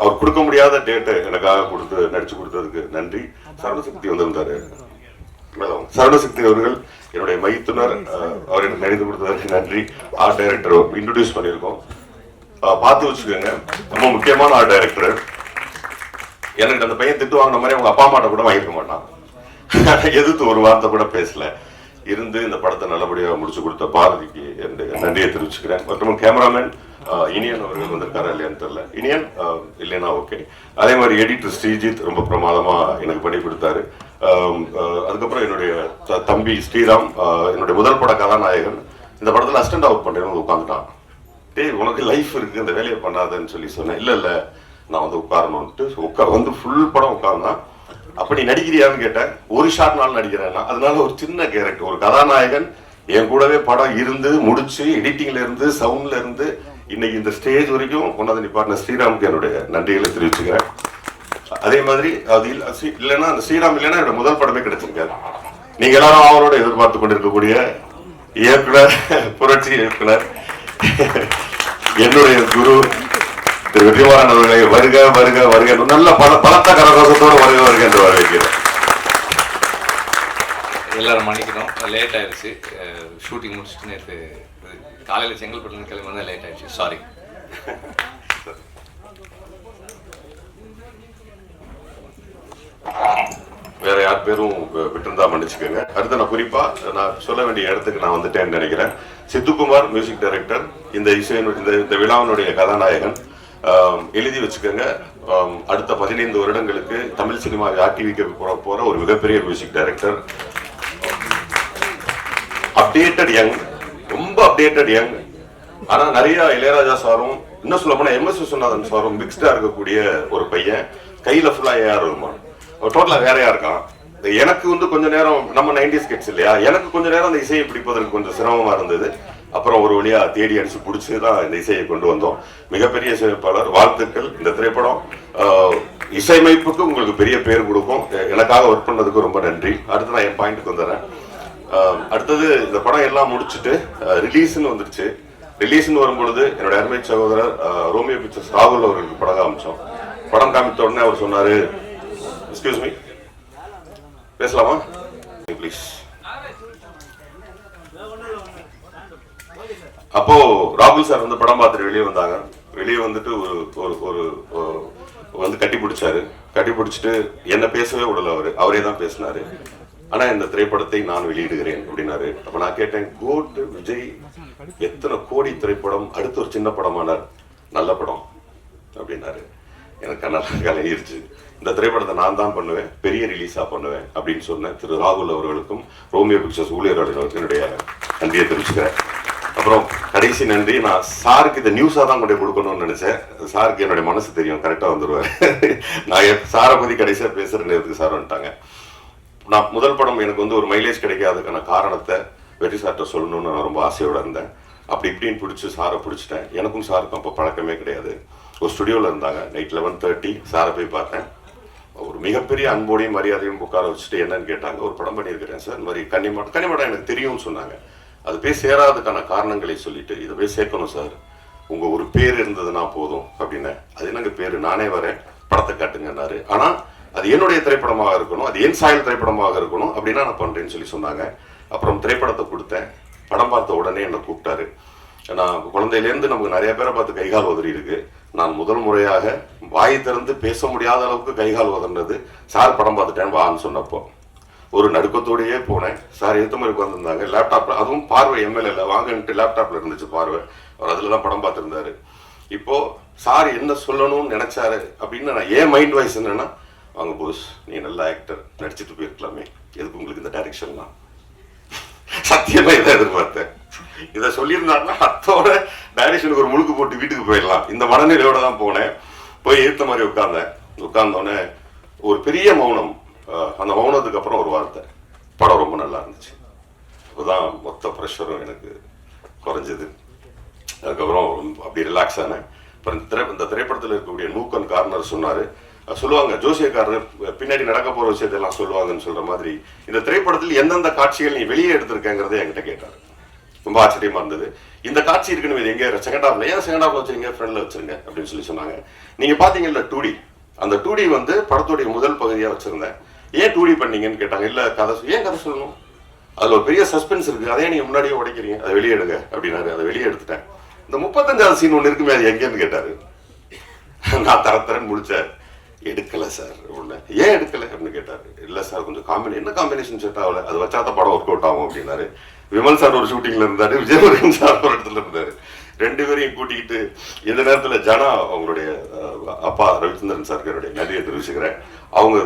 அவர் கொடுக்க முடியாத டேட்டை எனக்காக கொடுத்து நடிச்சு கொடுத்ததுக்கு நன்றி. சரணசக்தி வந்திருந்தாரு. சரணசக்தி அவர்கள் என்னுடைய மைத்துனர், அவர் எனக்கு நடித்து கொடுத்ததற்கு நன்றி. ஆர்ட் டைரக்டர் இன்ட்ரோடியூஸ் பண்ணியிருக்கோம், பார்த்து வச்சுக்கோங்க. ரொம்ப முக்கியமான ஆர்ட் டைரக்டர். எனக்கு அந்த பையன் திட்டு வாங்கின மாதிரி அவங்க அப்பா அம்மாட்ட கூட வாங்கிக்க மாட்டான். எதிர்த்து ஒரு வார்த்தை கூட பேசல இருந்து இந்த படத்தை நல்லபடியாக முடிச்சு கொடுத்த பாரதிக்கு நன்றியை தெரிவிச்சுக்கிறேன். மற்றும் கேமராமேன் இனியன் அவர்கள் வந்திருக்காரு இல்லையான்னு தெரியல. இனியன் இல்லைன்னா ஓகே. அதே மாதிரி எடிட்டர் ஸ்ரீஜித் ரொம்ப பிரமாதமா எனக்கு பண்ணி கொடுத்தாரு. அதுக்கப்புறம் என்னுடைய தம்பி ஸ்ரீராம், என்னுடைய முதல் பட கதாநாயகன். இந்த படத்துல அசிஸ்டன்ட் அவுட் பண்றேன்னு உட்காந்துட்டான். டேய் உனக்கு லைஃப் இருக்கு, இந்த வேலையை பண்ணாதன்னு சொல்லி சொன்னேன். இல்ல நான் வந்து உட்காரணும்ட்டு வந்து ஃபுல் படம் உட்கார்ந்தான். அப்படி நடிக்கிறியான்னு கேட்டேன். ஒரு ஷாட் நாள் நடிக்கிறேன். அதனால ஒரு சின்ன கேரக்டர், ஒரு கதாநாயகன் என் கூடவே படம் இருந்து முடிச்சு எடிட்டிங்ல இருந்து சவுண்ட்ல இருந்து இன்னைக்கு இந்த ஸ்டேஜ் வரைக்கும் கொண்டாந்து நிப்பாட்டின ஸ்ரீராமுக்கு என்னுடைய நன்றிகளை தெரிவிச்சுக்கிறேன். அதே மாதிரி அது இல்லைன்னா அந்த ஸ்ரீராம் இல்லைன்னா என்னோட முதல் படமே கிடைச்சிருக்காரு. நீங்க எல்லாரும் அவரோட எதிர்பார்த்து கொண்டிருக்கக்கூடிய இயக்குனர், புரட்சி இயக்குனர், என்னுடைய குரு திரு வெற்றிமாறன் அவர்களை வருக வருக வருக நல்ல பலத்த கரகோஷத்தோடு வருக வருக என்று வரவேற்கிறேன். எல்லாரும் மன்னிக்கணும், லேட் ஆயிடுச்சு. ஷூட்டிங் முடிச்சுட்டு நேற்று காலையில் செங்கல்பட்டு கிளம்பி வந்தால் லேட் ஆயிடுச்சு, சாரி. வேற யார் பேரும் விட்டுருந்தா மன்னிச்சுக்கோங்க. அடுத்து நான் குறிப்பா நான் சொல்ல வேண்டிய இடத்துக்கு நான் வந்துட்டேன்னு நினைக்கிறேன். சித்துக்குமார் மியூசிக் டைரக்டர், இந்த விழாவினுடைய கதாநாயகன். எழுதி வச்சுக்கோங்க, அடுத்த 15 வருடங்களுக்கு தமிழ் சினிமாவை ஆட்டி வைக்க போற ஒரு மிகப்பெரிய மியூசிக் டைரக்டர். அப்டேட்டட் யங், ரொம்ப அப்டேட்டட் யங். ஆனா நிறைய இளையராஜா சாரும், இன்னும் சொல்ல போனா எம்.எஸ். விஸ்வநாதன் சாரும் மிக்ஸ்டா இருக்கக்கூடிய ஒரு பையன். கையில ஃபுல்லா ஏஆர் ரஹ்மான், டோட்டலா வேறையா இருக்கான். எனக்கு வந்து கொஞ்ச நேரம், நம்ம 90s கிட்ஸ் இல்லையா, எனக்கு கொஞ்ச நேரம் அந்த இசையை பிடிப்பதற்கு கொஞ்சம் சிரமமா இருந்தது. அப்புறம் ஒரு வழியா தேடி அடிச்சு பிடிச்சுதான் இந்த இசையை கொண்டு வந்தோம். மிகப்பெரிய இசையமைப்பாளர், வாழ்த்துக்கள். இந்த திரைப்படம் இசையமைப்புக்கு உங்களுக்கு பெரிய பேர் கொடுக்கும். எனக்காக ஒர்க் பண்ணதுக்கு ரொம்ப நன்றி. அடுத்து நான் என் பாயிண்ட்டுக்கு வந்துடுறேன். அடுத்தது இந்த படம் எல்லாம் முடிச்சுட்டு ரிலீஸ்ன்னு வந்துருச்சு. ரிலீஸ்ன்னு வரும்பொழுது என்னோட அருமை சகோதரர் ரோமியோ பிக்சர்ஸ் ராகுல் அவர்களுக்கு படம் காமிச்சோம். படம் காமித்த உடனே அவர் சொன்னாரு, எக்ஸ்கியூஸ் மீ, பேசலாமா ப்ளீஸ். அப்போ ராகுல் சார் வந்து படம் பார்த்துட்டு வெளியே வந்தாங்க. வெளியே வந்துட்டு ஒரு வந்து கட்டி பிடிச்சாரு. கட்டி பிடிச்சிட்டு என்ன பேசவே விடல, அவரே தான் பேசினாரு. ஆனா இந்த திரைப்படத்தை நான் வெளியிடுகிறேன் அப்படின்னாரு. அப்ப நான் கேட்டேன், கோட் விஜய் எத்தனை கோடி திரைப்படம், அடுத்து ஒரு சின்ன படமானார், நல்ல படம் அப்படின்னாரு. எனக்கு கண்ணெல்லாம் கலங்கிருச்சு. இந்த திரைப்படத்தை நான் தான் பண்ணுவேன், பெரிய ரிலீஸா பண்ணுவேன் அப்படின்னு சொன்ன திரு ராகுல் அவர்களுக்கும் ரோமியோ பிக்சர்ஸ் ஊழியர்களுக்கும் என்னுடைய நன்றியை தெரிவிச்சுக்கிறேன். அப்புறம் கடைசி நன்றி, நான் சாருக்கு இந்த நியூஸா தான் கொண்டு கொடுக்கணும்னு நினைச்சேன். சாருக்கு என்னுடைய மனசு தெரியும், கரெக்டா வந்துருவாரு. நான் சாரை பத்தி கடைசியா பேசுற நேரத்துக்கு சார் வந்துட்டாங்க. நான் முதல் படம் எனக்கு வந்து ஒரு மைலேஜ் கிடைக்காதுக்கான காரணத்தை வெற்றி சார்ட்ட சொல்லணும்னு நான் ரொம்ப ஆசையோட இருந்தேன். அப்படி இப்படின்னு பிடிச்சி சாரை பிடிச்சிட்டேன். எனக்கும் சாருக்கும் அப்போ பழக்கமே கிடையாது. ஒரு ஸ்டுடியோவில் இருந்தாங்க. நைட் 11:30 சாரை போய் பார்த்தேன். ஒரு மிகப்பெரிய அன்போடையும் மரியாதையும் உட்கார வச்சுட்டு என்னன்னு கேட்டாங்க. ஒரு படம் பண்ணியிருக்கிறேன் சார், இந்த மாதிரி கன்னிமாடம் எனக்கு தெரியும்னு சொன்னாங்க. அது போய் சேராததுக்கான காரணங்களை சொல்லிட்டு, இதை போய் சேர்க்கணும் சார், உங்க ஒரு பேர் இருந்ததுன்னா போதும் அப்படின்னு. அது என்னங்க பேரு, நானே வரேன், படத்தை காட்டுங்கன்னாரு. ஆனா அது என்னுடைய திரைப்படமாக இருக்கணும், அது என் சாயல் திரைப்படமாக இருக்கணும் அப்படின்னா நான் பண்றேன்னு சொல்லி சொன்னாங்க. அப்புறம் திரைப்படத்தை கொடுத்தேன். படம் பார்த்த உடனே என்னை கூப்பிட்டாரு. நான் குழந்தையிலேருந்து நமக்கு நிறைய பேரை பார்த்து கைகால் உதறி இருக்கு. நான் முதல் முறையாக வாய் திறந்து பேச முடியாத அளவுக்கு கைகால் உதறினது சார் படம் பார்த்துட்டேன் வான்னு சொன்னப்போ. ஒரு நடுக்கத்தோடையே போனேன். சார் எடுத்த மாதிரி உட்காந்துருந்தாங்க. லேப்டாப்ல, அதுவும் பார்வை எம்எல்ஏல வாங்கன்ட்டு லேப்டாப்ல இருந்துச்சு பார்வை. அவர் அதுலதான் படம் பார்த்துருந்தாரு. இப்போ சார் என்ன சொல்லணும்னு நினைச்சாரு அப்படின்னு நான் ஏன் மைண்ட் வாய்ஸ் என்னன்னா, வாங்க போஸ், நீ நல்ல ஆக்டர், நடிச்சுட்டு போயிருக்கலாமே, எதுக்கு உங்களுக்கு இந்த டைரக்ஷன்லாம், சத்தியமா இதை எதிர்பார்த்தேன். இதை சொல்லியிருந்தாருன்னா அத்தோட டைரக்ஷனுக்கு ஒரு முழுக்கு போட்டு வீட்டுக்கு போயிடலாம், இந்த மனநிலையோட தான் போனேன். போய் ஏற்ற மாதிரி உட்கார்ந்தோடனே ஒரு பெரிய மௌனம். அந்த மௌனத்துக்கு அப்புறம் ஒரு வார்த்தை, படம் ரொம்ப நல்லா இருந்துச்சு. அப்போதான் மொத்த ப்ரெஷரும் எனக்கு குறைஞ்சது. அதுக்கப்புறம் அப்படி ரிலாக்ஸ் ஆனேன். அப்புறம் இந்த திரைப்படத்தில் இருக்கக்கூடிய நூக்கன் கார்னர் சொன்னாரு, சொல்லுவாங்க ஜோசியக்காரர் பின்னாடி நடக்க போற விஷயத்தெல்லாம் சொல்லுவாங்கன்னு சொல்ற மாதிரி, இந்த திரைப்படத்தில் எந்தெந்த காட்சிகள் நீ வெளியே எடுத்திருக்கேங்கிறத என்கிட்ட கேட்டாரு. ரொம்ப ஆச்சரியமா இருந்தது. இந்த காட்சி இருக்குன்னு இது எங்க செகண்ட் ஹாஃப்ல, ஏன் செகண்ட் ஹாஃப்ல வச்சிருங்க, ஃப்ரண்ட்ல வச்சிருங்க அப்படின்னு சொல்லி சொன்னாங்க. நீங்க பாத்தீங்கல்ல 2D, அந்த 2D வந்து படத்துடைய முதல் பகுதியா வச்சிருந்தேன். ஏன் 2D பண்ணீங்கன்னு கேட்டாங்க. இல்ல கதை, ஏன் கதை சொல்லணும், அதுல ஒரு பெரிய சஸ்பென்ஸ் இருக்கு, அதே நீங்க முன்னாடியே உடைக்கிறீங்க, அதை வெளியே எடுங்க அப்படின்னாரு. அதை வெளியே எடுத்துட்டேன். இந்த 35வது சீன் ஒண்ணு இருக்குமே, அது எங்கேன்னு கேட்டாரு. நான் தரத்தரன்னு முடிச்சேன். எடுக்கல சார் அப்படின்னா. ஏன் எடுக்கல அப்படின்னு கேட்டாரு. இல்ல சார் கொஞ்சம் என்ன காம்பினேஷன் செட் ஆகல, அது வச்சாதான் படம் ஒர்க் அவுட் ஆகும் அப்படின்னாரு. விமல் சார் ஒரு ஷூட்டிங்ல இருந்தாரு, விஜயமுருகன் சார் ஒரு இடத்துல இருந்தாரு. ரெண்டு பேரையும் கூட்டிக்கிட்டு இந்த நேரத்துல ஜனா அவங்களுடைய அப்பா ரவிச்சந்திரன் சாருக்கு என்னுடைய நன்றியை தெரிவிச்சுக்கிறேன். அவங்க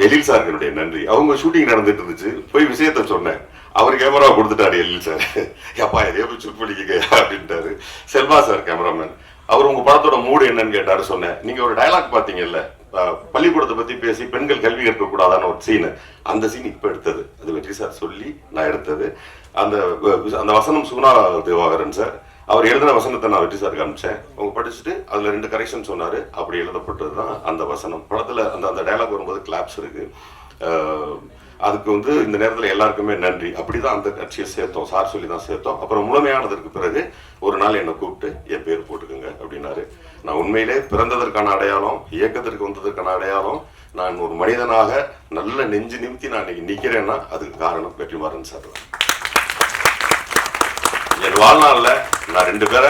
எழில் சாருக்கு என்னுடைய நன்றி. அவங்க ஷூட்டிங் நடந்துட்டு இருந்துச்சு, போய் விஷயத்த சொன்னேன். அவர் கேமரா கொடுத்துட்டாரு எழில் சார். அப்பா எதையோ போய் ஷூட் பண்ணிக்க அப்படின்ட்டாரு. செல்வா சார் கேமராமேன், அவர் உங்க படத்தோட மூடு என்னன்னு கேட்டாரு. சொன்னேன், நீங்க ஒரு டயலாக் பாத்தீங்கல்ல, பள்ளிக்கூடத்தை பத்தி பேசி பெண்கள் கல்வி கற்க கூடாதான்னு ஒரு சீனு, அந்த சீன் இப்ப எடுத்தது, அது வெற்றி சார் சொல்லி நான் எடுத்தது. அந்த வசனம் சுகுணா திவாகரன் சார், அவர் எழுதின வசனத்தை நான் வெற்றி சாருக்கு அனுப்பிச்சேன். அவங்க படிச்சுட்டு அதுல 2 கரெக்ஷன் சொன்னாரு. அப்படி எழுதப்பட்டதுதான் அந்த வசனம். படத்துல அந்த டயலாக் வரும்போது கிளாப்ஸ் இருக்கு. அதுக்கு வந்து இந்த நேரத்துல எல்லாருக்குமே நன்றி. அப்படிதான் அந்த கட்சியை சேர்த்தோம், சார் சொல்லி தான் சேர்த்தோம். அப்புறம் முழுமையானதற்கு பிறகு ஒரு நாள் என்னை கூப்பிட்டு என் பேர் போட்டுக்குங்க அப்படின்னாரு. நான் உண்மையிலே பிறந்ததற்கான அடையாளம், இயக்கத்திற்கு வந்ததற்கான அடையாளம், நான் ஒரு மனிதனாக நல்ல நெஞ்சு நிமித்தி நான் இன்னைக்கு நிக்கிறேன்னா அதுக்கு காரணம் வெற்றிமாறன் சார் தான். என் வாழ்நாள்ல நான் 2 பேரை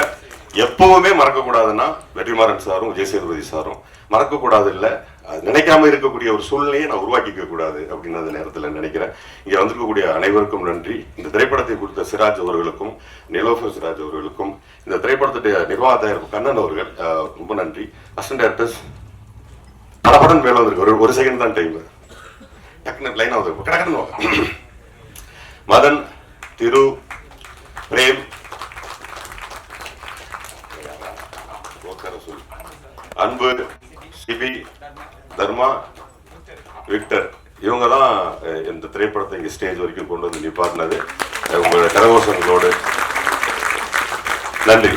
எப்பவுமே மறக்க கூடாதுன்னா வெற்றிமாறன் சாரும் விஜய் சேதுபதி சாரும். மறக்க கூடாது இல்ல, அது நினைக்காம இருக்கக்கூடிய ஒரு சூழ்நிலையை நான் உருவாக்கிக்க கூடாது அப்படின்னு அந்த நேரத்தில் நினைக்கிறேன். இங்க வந்திருக்கக்கூடிய அனைவருக்கும் நன்றி. இந்த திரைப்படத்தை கொடுத்த சிராஜ் அவர்களுக்கும், நிலோஃபர் சிராஜ் அவர்களுக்கும், இந்த திரைப்படத்துடைய நிர்வாக தயாரிப்பு கண்ணன் அவர்கள் ரொம்ப நன்றி. அசிஸ்டன்ட் டைரக்டர்ஸ் படப்படம் மேல வந்திருக்கு, ஒரு செகண்ட் தான் டைம், டக்குனு லைனா வந்து கடக்கணும். மதன், திரு, பிரேம், ரசூல். அன்பு, சிவி, தர்மா, விக்டர் இவங்க தான் இந்த திரைப்படத்தை இங்கே ஸ்டேஜ் வரைக்கும் கொண்டு வந்து நிப்பாட்டினது. உங்களோட கரகோஷங்களோடு நன்றி.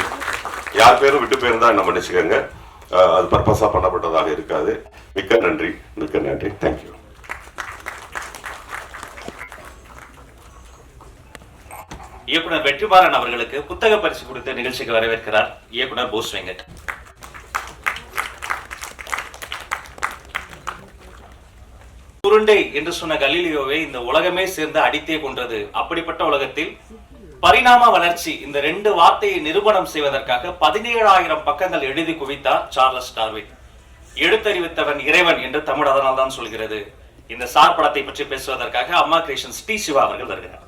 யார் பேரும் விட்டு போயிருந்தா என்ன மன்னிச்சுக்கோங்க, அது பர்பஸா பண்ணப்பட்டதாக இருக்காது. மிக்க நன்றி, மிக்க நன்றி. தேங்க்யூ. இயக்குனர் வெற்றிமாறன் அவர்களுக்கு புத்தக பரிசு கொடுத்து நிகழ்ச்சிக்கு வரவேற்கிறார் இயக்குனர் போஸ் வெங்கட். உருண்டை என்று சொன்ன கலீலியோவை இந்த உலகமே சேர்ந்து அடித்தே கொன்றது. அப்படிப்பட்ட உலகத்தில் பரிணாம வளர்ச்சி இந்த 2 வார்த்தையை நிரூபணம் செய்வதற்காக 17,000 பக்கங்கள் எழுதி குவித்தார் சார்லஸ் டார்வின். எழுத்தறிவித்தவன் இறைவன் என்று தமிழ் அதனால் தான் சொல்கிறது. இந்த சார் படத்தை பற்றி பேசுவதற்காக அம்மா கிரியேஷன்ஸ் டி. சிவா அவர்கள் வருகிறார்.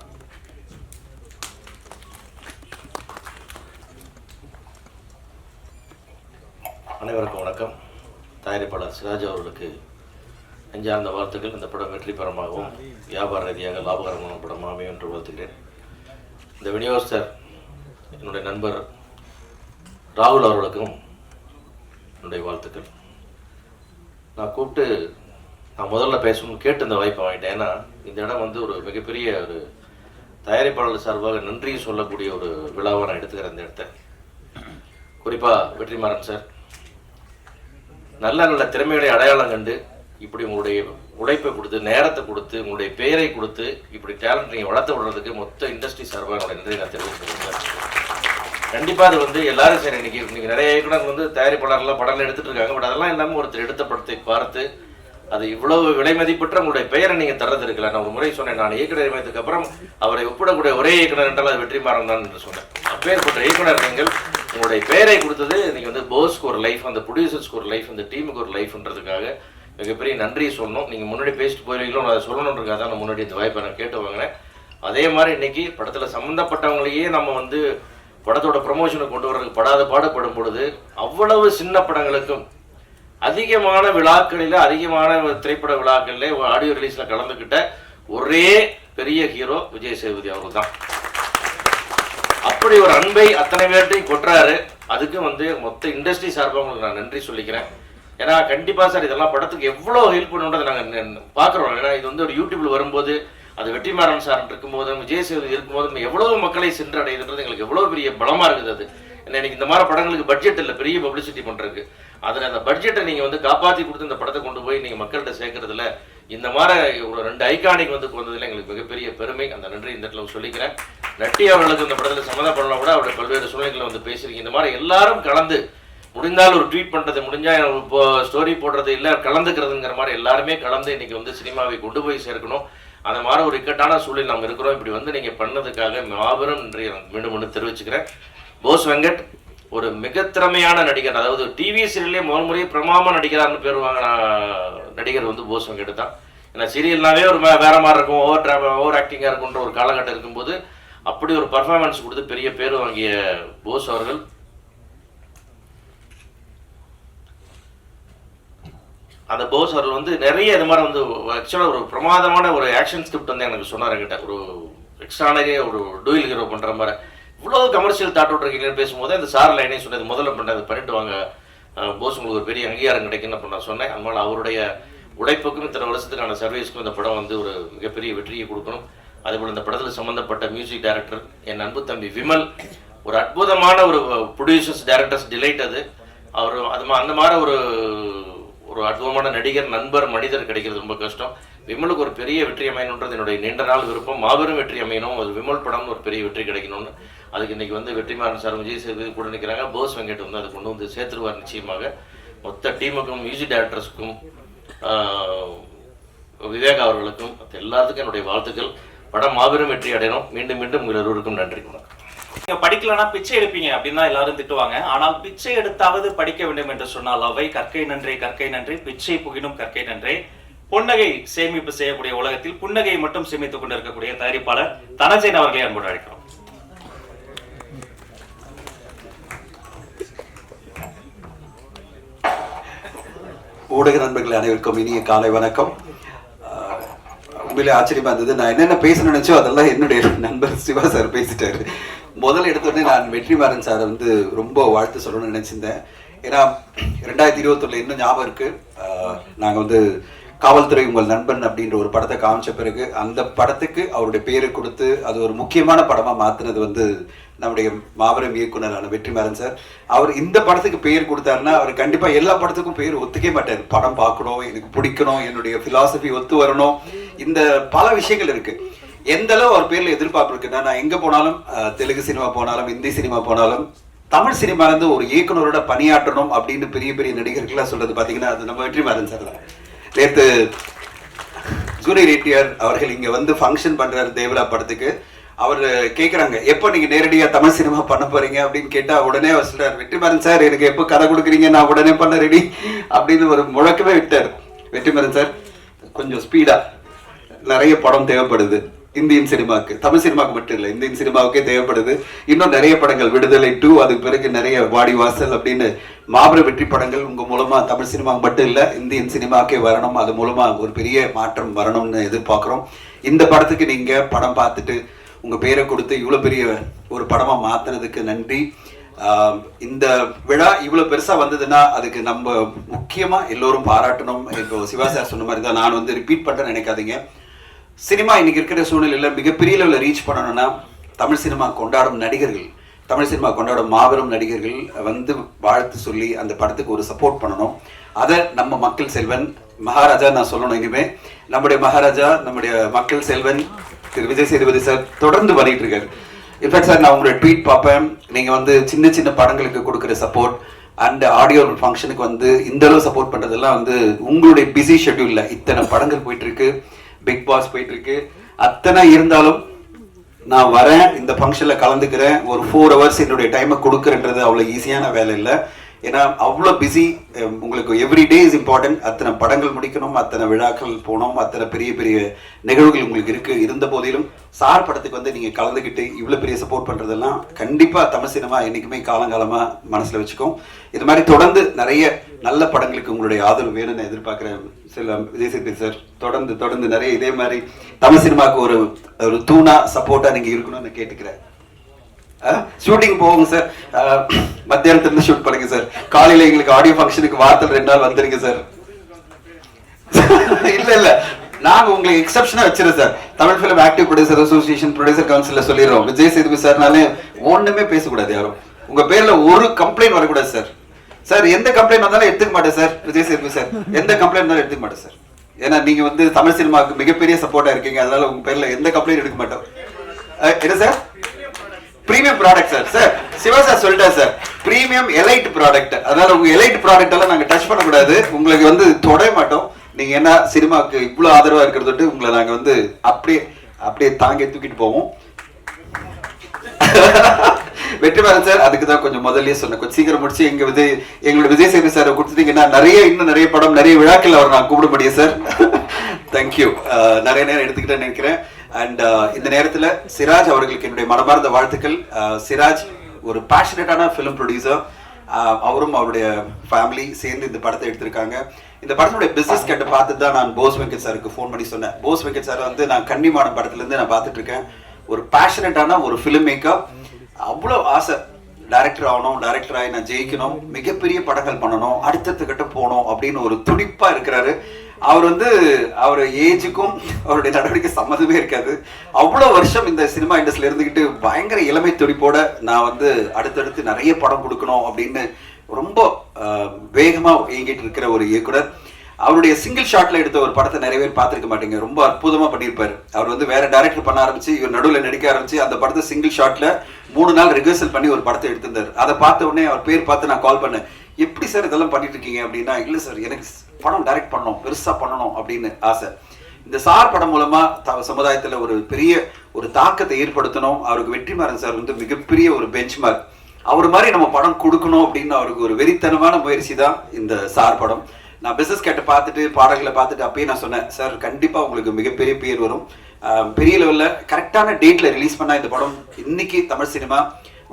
அனைவருக்கும் வணக்கம். தயாரிப்பாளர் சிராஜ் அவர்களுக்கு நெஞ்சார்ந்த வாழ்த்துக்கள். இந்த படம் வெற்றி பெறமாகவும் வியாபார ரீதியாக லாபகரமான படமாக அமையும் என்று வாழ்த்துக்கிறேன். இந்த விநியோகஸ்தர் என்னுடைய நண்பர் ராகுல் அவர்களுக்கும் என்னுடைய வாழ்த்துக்கள். நான் கூப்பிட்டு நான் முதல்ல பேசணும்னு கேட்டு இந்த வாய்ப்பை வாங்கிட்டேன். ஏன்னா இந்த இடம் வந்து ஒரு மிகப்பெரிய ஒரு தயாரிப்பாளர் சார்பாக நன்றி சொல்லக்கூடிய ஒரு விழாவை நான் எடுத்துக்கிறேன் இந்த இடத்த. குறிப்பாக வெற்றிமாறன் சார் நல்ல நல்ல திறமைகளை அடையாளம் கண்டு இப்படி உங்களுடைய உழைப்பை கொடுத்து நேரத்தை கொடுத்து உங்களுடைய பெயரை கொடுத்து இப்படி டேலண்ட் நீங்கள் வளர்த்து விடுறதுக்கு மொத்த இண்டஸ்ட்ரி சார்பாக என்னுடைய நன்றி நான் தெரிவிச்சுக்கிறேன். கண்டிப்பாக அது வந்து எல்லாரும் சரி இன்னைக்கு நிறைய இயக்குனர் வந்து தயாரிப்பாளர்லாம் படம் எடுத்துட்டு இருக்காங்க. பட் அதெல்லாம் இல்லாமல் ஒருத்தர் எடுத்த படத்தை பார்த்து அது இவ்வளவு விலை மதிப்பற்ற உங்களுடைய பெயரை நீங்கள் தர்றது இருக்கல. நான் ஒரு முறை சொன்னேன், நான் இயக்குனர் நியமனத்துக்கு அப்புறம் அவரை ஒப்பிடக்கூடிய ஒரே இயக்குனர் என்றால் அது வெற்றிமாறன் தான் என்று சொன்னேன். அப்பேற்பட்ட இயக்குனர் நீங்கள் உங்களுடைய பெயரை கொடுத்தது இன்னைக்கு வந்து போஸ்க்கு ஒரு லைஃப், அந்த ப்ரொடியூசர்ஸ்க்கு ஒரு லைஃப், அந்த டீமுக்கு ஒரு லைஃப்ன்றதுக்காக மிகப்பெரிய நன்றி சொல்லணும். நீங்கள் முன்னாடி பேசிட்டு போயிருக்கீங்களோ அதை சொல்லணுன்றதுக்காக தான் நான் முன்னாடி இந்த வாய்ப்பை நான் கேட்டு வாங்கினேன். அதே மாதிரி இன்னைக்கு படத்தில் சம்மந்தப்பட்டவங்களையே நம்ம வந்து படத்தோட ப்ரமோஷனை கொண்டு வர்றதுக்கு படாத பாடுபடும் பொழுது அவ்வளவு சின்ன படங்களுக்கும் அதிகமான விழாக்களில் அதிகமான திரைப்பட விழாக்களில் ஆடியோ ரிலீஸில் கலந்துக்கிட்ட ஒரே பெரிய ஹீரோ விஜய் சேதுபதி அவர்கள் தான். அப்படி ஒரு அன்பை அத்தனை பேர்ட்டையும் கொட்டுறாரு. அதுக்கு வந்து மொத்த இண்டஸ்ட்ரி சார்பாக உங்களுக்கு நான் நன்றி சொல்லிக்கிறேன். ஏன்னா கண்டிப்பாக சார் இதெல்லாம் படத்துக்கு எவ்வளோ ஹெல்ப் பண்ணுன்றதை நாங்கள் பார்க்குறோம். ஏன்னா இது வந்து ஒரு யூடியூப்ல வரும்போது அது வெற்றிமாறன் சார் இருக்கும்போதும் விஜய் சேதுபதி இருக்கும்போதும் எவ்வளவு மக்களை சென்றடையுதுன்றது எங்களுக்கு எவ்வளோ பெரிய பலமாக இருக்குது. அது ஏன்னா எனக்கு இந்த மாதிரி படங்களுக்கு பட்ஜெட் இல்லை பெரிய பப்ளிசிட்டி பண்ணுறதுக்கு. அதில் அந்த பட்ஜெட்டை நீங்கள் வந்து காப்பாற்றி கொடுத்து இந்த படத்தை கொண்டு போய் நீங்கள் மக்கள்கிட்ட சேர்க்கறதுல இந்த மாதிரி ஒரு 2 ஐகானிக் வந்து வந்ததில் எங்களுக்கு மிகப்பெரிய பெருமை. அந்த நன்றி இந்த இடத்துல சொல்லிக்கிறேன். நட்டி அவர்களுக்கு இந்த படத்தில் சம்மந்தப்படலாம் கூட அவருடைய பல்வேறு சூழ்நிலைகளை வந்து பேசியிருக்கீங்க. இந்த மாதிரி எல்லாரும் கலந்து முடிந்தால் ஒரு ட்வீட் பண்ணுறது, முடிஞ்சால் இப்போ ஸ்டோரி போடுறது இல்லை கலந்துக்கிறதுங்கிற மாதிரி எல்லாருமே கலந்து இன்னைக்கு வந்து சினிமாவை கொண்டு போய் சேர்க்கணும். அந்த மாதிரி ஒரு இக்கட்டான சூழல் நம்ம இருக்கிறோம். இப்படி வந்து நீங்கள் பண்ணதுக்காக மாபெரும் நன்றி மீண்டும் ஒன்று தெரிவிச்சுக்கிறேன். போஸ் வெங்கட் ஒரு மிக திறமையான நடிகர். அதாவது டிவி சீரியல்லே முதல் முறையே பிரமாம நடிகரான்னு பேர் வாங்கின நடிகர் வந்து போஸ் வெங்கட் தான். ஏன்னா சீரியல்னாவே ஒரு வேற மாதிரி இருக்கும், ஓவர் ஆக்டிங்காக இருக்குன்ற ஒரு காலகட்டம் இருக்கும்போது அப்படி ஒரு பர்ஃபார்மன்ஸ் கொடுத்து பெரிய பேர் வாங்கிய போஸ் அவர்கள் அந்த போஸ் அவர்கள் வந்து நிறைய இது மாதிரி வந்து ஆக்சுவலாக ஒரு பிரமாதமான ஒரு ஆக்ஷன் ஸ்கிரிப்ட் வந்து எனக்கு சொன்னார். என்கிட்ட ஒரு எக்ஸ்ட்ரானரியே ஒரு டூயல் ஹீரோ பண்ணுற மாதிரி இவ்வளோ கமர்ஷியல் தாட் விட்ருக்கீங்கன்னு பேசும்போது அந்த சார் லைனே சொன்னது முதல்ல பண்ண அது பண்ணிட்டு வாங்க போஸ் உங்களுக்கு ஒரு பெரிய அங்கீகாரம் கிடைக்குன்னு அப்போ நான் சொன்னேன். அதனால அவருடைய உழைப்புக்கும் இத்தனை வருஷத்துக்கான சர்வீஸ்க்கும் இந்த படம் வந்து ஒரு மிகப்பெரிய வெற்றியை கொடுக்கணும். அதேபோல் இந்த படத்தில் சம்மந்தப்பட்ட மியூசிக் டைரக்டர் என் அன்பு தம்பி விமல் ஒரு அற்புதமான ஒரு ப்ரொடியூசர்ஸ் டைரக்டர்ஸ் டிலைட். அது அவர் அது அந்த மாதிரி ஒரு அற்புதமான நடிகர் நண்பர் மனிதர் கிடைக்கிறது ரொம்ப கஷ்டம். விமலுக்கு ஒரு பெரிய வெற்றி அமையணுன்றது என்னுடைய நீண்ட நாள் விருப்பம். மாபெரும் வெற்றி அமையணும், ஒரு விமல் படம்னு ஒரு பெரிய வெற்றி கிடைக்கணும்னு. அதுக்கு இன்னைக்கு வந்து வெற்றிமாறன் சார் விஜய் சேதுபதி கூட நிற்கிறாங்க. போஸ் வெங்கட் வந்து அதை கொண்டு வந்து சேர்த்துருவார் நிச்சயமாக. மொத்த டீமுக்கும் மியூசிக் டைரக்டர்ஸுக்கும் விவேக் அவர்களுக்கும் எல்லாத்துக்கும் என்னுடைய வாழ்த்துக்கள். படம் மாபெரும் வெற்றி அடையணும். மீண்டும் மீண்டும் உங்கள் எல்லோருக்கும் நன்றி. நீங்க படிக்கலன்னா பிச்சை எடுப்பீங்க அப்படின்னு எல்லாரும் திட்டுவாங்க. ஆனால் பிச்சை எடுத்தாவது படிக்க வேண்டும் என்று சொன்னால் அவை கற்கை நன்றே கற்கை நன்றே பிச்சை புகினும் கற்கை நன்றே. புன்னகை சேமிப்பு செய்யக்கூடிய உலகத்தில் புன்னகையை மட்டும் சேமித்துக் கொண்டிருக்கக்கூடிய தயாரிப்பாளர் தனஞ்சயன் அவர்களை அன்போடு அழைக்கிறோம். ஊடக நண்பர்கள் அனைவருக்கும் இனிய காலை வணக்கம். உண்மையிலே ஆச்சரியமா இருந்தது. நான் என்னென்ன பேச நினைச்சோ அதெல்லாம் என்னுடைய நண்பர் சிவா சார் பேசிட்டாரு. முதல்ல எடுத்தோடனே நான் வெற்றிமாறன் சாரை வந்து ரொம்ப வாழ்த்து சொல்லணும்னு நினைச்சிருந்தேன். ஏன்னா 2021 இன்னும் ஞாபகம் இருக்கு, நாங்கள் வந்து காவல்துறை உங்கள் நண்பன் அப்படின்ற ஒரு படத்தை காமிச்ச பிறகு அந்த படத்துக்கு அவருடைய பேரை கொடுத்து அது ஒரு முக்கியமான படமாக மாற்றினது வந்து நம்முடைய மாபெரும் இயக்குனரான வெற்றிமாறன் சார். அவர் இந்த படத்துக்கு பேர் கொடுத்தாருன்னா அவர் கண்டிப்பாக எல்லா படத்துக்கும் பேர் ஒத்துக்கவே மாட்டார். படம் பார்க்கணும், எனக்கு பிடிக்கணும், என்னுடைய ஃபிலாசபி ஒத்து வரணும், இந்த பல விஷயங்கள் இருக்கு. எந்த அளவு அவர் பேர்ல எதிர்பார்ப்பு இருக்குன்னா, நான் எங்க போனாலும், தெலுங்கு சினிமா போனாலும், ஹிந்தி சினிமா போனாலும், தமிழ் சினிமால இருந்து ஒரு இயக்குனரோட பணியாற்றணும் அப்படின்னு பெரிய பெரிய நடிகர்கள்லாம் சொல்றது பாத்தீங்கன்னா அது நம்ம வெற்றிமாறன் சார் தான். நேற்று ஜூனியர் என்டிஆர் அவர்கள் இங்க வந்து ஃபங்க்ஷன் பண்றாரு தேவரா படத்துக்கு. அவர் கேட்குறாங்க, எப்போ நீங்க நேரடியா தமிழ் சினிமா பண்ண போறீங்க அப்படின்னு கேட்டா உடனே அவர் சொல்றாரு, வெற்றிமாறன் சார் எனக்கு எப்போ கதை கொடுக்குறீங்க, நான் உடனே பண்ண ரெடி அப்படின்னு ஒரு முழக்கமே விட்டார். வெற்றிமாறன் சார் கொஞ்சம் ஸ்பீடா, நிறைய படம் தேவைப்படுது இந்தியன் சினிமாவுக்கு, தமிழ் சினிமாவுக்கு மட்டும் இல்லை, இந்தியன் சினிமாவுக்கே தேவைப்படுது. இன்னும் நிறைய படங்கள், விடுதலை 2, அதுக்கு பிறகு நிறைய வாடி வாசல் அப்படின்னு மாபெரும் வெற்றி படங்கள் உங்க மூலமா தமிழ் சினிமாவுக்கு மட்டும் இல்லை இந்தியன் சினிமாவுக்கே வரணும். அது மூலமா ஒரு பெரிய மாற்றம் வரணும்னு எதிர்பார்க்கிறோம். இந்த படத்துக்கு நீங்க படம் பார்த்துட்டு உங்க பேரை கொடுத்து இவ்வளவு பெரிய ஒரு படமா மாத்தினதுக்கு நன்றி. இந்த விழா இவ்வளவு பெருசா வந்ததுன்னா அதுக்கு நம்ம முக்கியமா எல்லோரும் பாராட்டணும். இப்போ சிவா சார் சொன்ன மாதிரி தான், நான் வந்து ரிப்பீட் பண்றேன்னு நினைக்காதீங்க. சினிமா இன்னைக்கு இருக்கிற சூழ்நிலையில் மிகப்பெரிய லெவலில் ரீச் பண்ணணும்னா தமிழ் சினிமா கொண்டாடும் நடிகர்கள், தமிழ் சினிமா கொண்டாடும் மாபெரும் நடிகர்கள் வந்து வாழ்த்து சொல்லி அந்த படத்துக்கு ஒரு சப்போர்ட் பண்ணணும். அதை நம்ம மக்கள் செல்வன் மகாராஜா நான் சொல்லணும். இனிமே நம்முடைய மகாராஜா, நம்முடைய மக்கள் செல்வன் திரு விஜய் சேதுபதி சார் தொடர்ந்து பண்ணிட்டு இருக்காரு. இன்ஃபேக்ட் சார் நான் உங்களுடைய ட்வீட் பார்ப்பேன், நீங்க வந்து சின்ன சின்ன படங்களுக்கு கொடுக்குற சப்போர்ட் அண்ட் ஆடியோ ஃபங்க்ஷனுக்கு வந்து இந்த அளவு சப்போர்ட் பண்றதெல்லாம் வந்து உங்களுடைய பிஸி ஷெட்யூல்ல இத்தனை படங்கள் போயிட்டு இருக்கு, பிக் பாஸ் போயிட்டு இருக்கு, அத்தனை இருந்தாலும் நான் வரேன், இந்த ஃபங்க்ஷன்ல கலந்துக்கிறேன், ஒரு 4 hours என்னுடைய டைமை கொடுக்குறன்றது அவ்வளோ ஈஸியான வேலை இல்லை. ஏன்னா அவ்வளோ பிஸி, உங்களுக்கு எவ்ரி டே இஸ் இம்பார்ட்டன்ட். அத்தனை படங்கள் முடிக்கணும், அத்தனை விழாக்கள் போகணும், அத்தனை பெரிய பெரிய நிகழ்வுகள் உங்களுக்கு இருக்கு. இருந்த போதிலும் சார் படத்துக்கு வந்து நீங்க கலந்துக்கிட்டு இவ்வளோ பெரிய சப்போர்ட் பண்றதெல்லாம் கண்டிப்பா தமிழ் சினிமா என்னைக்குமே காலங்காலமா மனசுல வச்சுக்கோம். இது மாதிரி தொடர்ந்து நிறைய நல்ல படங்களுக்கு உங்களுடைய ஆதரவு வேணும்னு எதிர்பார்க்கிறேன். சில விஜய் சேதுபதி சார் தொடர்ந்து தொடர்ந்து நிறைய இதே மாதிரி தமிழ் சினிமாவுக்கு ஒரு தூணா சப்போர்ட்டா நீங்க இருக்கணும்னு கேட்டுக்கிறேன். ஷூட்டிங் போவோங்க சார், மத்தியானத்துல ஷூட் பண்ணுங்க சார், காலையில எங்களுக்கு ஆடியோ ஃபங்க்ஷனுக்கு வாரத்தில் 2 நாள் வந்துருங்க சார். இல்ல இல்ல, நாங்க உங்களுக்கு எக்ஸப்ஷனா வச்சிருக்கோம் sir. Tamil film active producer association producer கவுன்சில்ல சொல்லிடுறோம், விஜய் சேதுபதி சார்னாலே ஒண்ணுமே பேசக்கூடாது, யாரும் உங்க பேர்ல ஒரு கம்ப்ளைண்ட் வரக்கூடாது சார். சார் எந்த கம்ப்ளைண்ட் வந்தாலும் எடுத்துக்க மாட்டேன் சார். விஜய் சேதுபதி சார் எந்த கம்ப்ளைண்ட் வந்தாலும் எடுத்துக்க மாட்டேன் சார். ஏன்னா நீங்க வந்து தமிழ் சினிமாவுக்கு மிகப்பெரிய சப்போர்ட்டா இருக்கீங்க, அதனால உங்க பேர்ல எந்த கம்ப்ளைண்ட் எடுக்க மாட்டோம். என்ன sir? Premium product sir. Sir Siva sir சொல்லிட்டார் சார், பிரீமியம் எலைட் ப்ராடக்ட், அதனால உங்க எலைட் ப்ராடக்ட் எல்லாம் நாங்க டச் பண்ணக்கூடாது, உங்களுக்கு வந்து தொட மாட்டோம். நீங்க என்ன சினிமாவுக்கு இவ்வளவு ஆதரவா இருக்கிறது உங்களை நாங்க வந்து அப்படியே அப்படியே தாங்கி தூக்கிட்டு போவோம். வெற்றிமாறன் சார் அதுக்கு தான் கொஞ்சம் முதல்லயே சொன்னேன், கொஞ்சம் சீக்கிரம் முடிச்சு எங்களோட விஜய் சேதுபதி சார் கொடுத்துட்டீங்கன்னா இன்னும் நிறைய படம் நிறைய விழாக்கள் அவர் நான் கூப்பிட முடியும் சார். தேங்க்யூ. நிறைய நேரம் எடுத்துக்கிட்டேன்னு நினைக்கிறேன். அண்ட் இந்த நேரத்தில் சிராஜ் அவர்களுக்கு என்னுடைய மனமார்ந்த வாழ்த்துக்கள். சிராஜ் ஒரு பேஷனேட்டான ஃபிலிம் ப்ரொடியூசர், அவரும் அவருடைய ஃபேமிலி சேர்ந்து இந்த படத்தை எடுத்திருக்காங்க. இந்த படத்துடைய பிசினஸ் கேட்ட பார்த்து தான் நான் போஸ் வெங்கட் சாருக்கு ஃபோன் பண்ணி சொன்னேன். போஸ் வெங்கட் சார் வந்து நான் கன்னிமாடம் படத்துலேருந்து நான் பார்த்துட்டு இருக்கேன், ஒரு பேஷனேட்டான ஒரு ஃபிலிம் மேக்கர், அவ்வளோ ஆசை டைரக்டர் ஆகணும், டைரக்டர் ஆகி நான் ஜெயிக்கணும், மிகப்பெரிய படங்கள் பண்ணணும், அடுத்தடுத்த கிட்ட போகணும் அப்படின்னு ஒரு துடிப்பா இருக்கிறாரு. அவர் வந்து அவர் ஏஜுக்கும் அவருடைய நடவடிக்கை சம்மந்தமே இருக்காது. அவ்வளோ வருஷம் இந்த சினிமா இண்டஸ்ட்ரியில இருந்துக்கிட்டு பயங்கர இளமை துடிப்போட நான் வந்து அடுத்தடுத்து நிறைய படம் கொடுக்கணும் அப்படின்னு ரொம்ப வேகமா இயங்கிட்டு இருக்கிற ஒரு இயக்குனர். அவருடைய சிங்கிள் ஷாட்ல எடுத்த ஒரு படத்தை நிறைய பேர் பார்த்திருக்க மாட்டீங்க, ரொம்ப அற்புதமா பண்ணியிருப்பாரு. அவர் வந்து வேற டைரக்டர் பண்ண ஆரம்பிச்சு இவர் நடுவில் நடிக்க ஆரம்பிச்சு அந்த படத்தை சிங்கிள் ஷாட்ல 3 நாள் ரிஹர்சல் பண்ணி ஒரு படத்தை எடுத்திருந்தார். அதை பார்த்த உடனே அவர் பேர் பார்த்து நான் கால் பண்ணேன், எப்படி சார் இதெல்லாம் பண்ணிட்டு இருக்கீங்க அப்படின்னா, இல்லை சார் எனக்கு படம் டைரக்ட் பண்ணணும், பெருசா பண்ணணும் அப்படின்னு ஆசை. இந்த சார் படம் மூலமா சமுதாயத்துல ஒரு பெரிய ஒரு தாக்கத்தை ஏற்படுத்தணும். அவருக்கு வெற்றிமாறன் சார் வந்து மிகப்பெரிய ஒரு பெஞ்ச்மார்க். அவர் மாதிரி நம்ம படம் கொடுக்கணும் அப்படின்னு அவருக்கு ஒரு வெறித்தனமான முயற்சி தான் இந்த சார் படம். நான் பிசினஸ் கேட்ட பார்த்துட்டு பாடல்களை பார்த்துட்டு அப்பயே நான் சொன்னேன், சார் கண்டிப்பா உங்களுக்கு மிகப்பெரிய பேர் வரும், பெரிய லெவல்ல கரெக்டான டேட்ல ரிலீஸ் பண்ணா இந்த படம் இன்னைக்கு தமிழ் சினிமா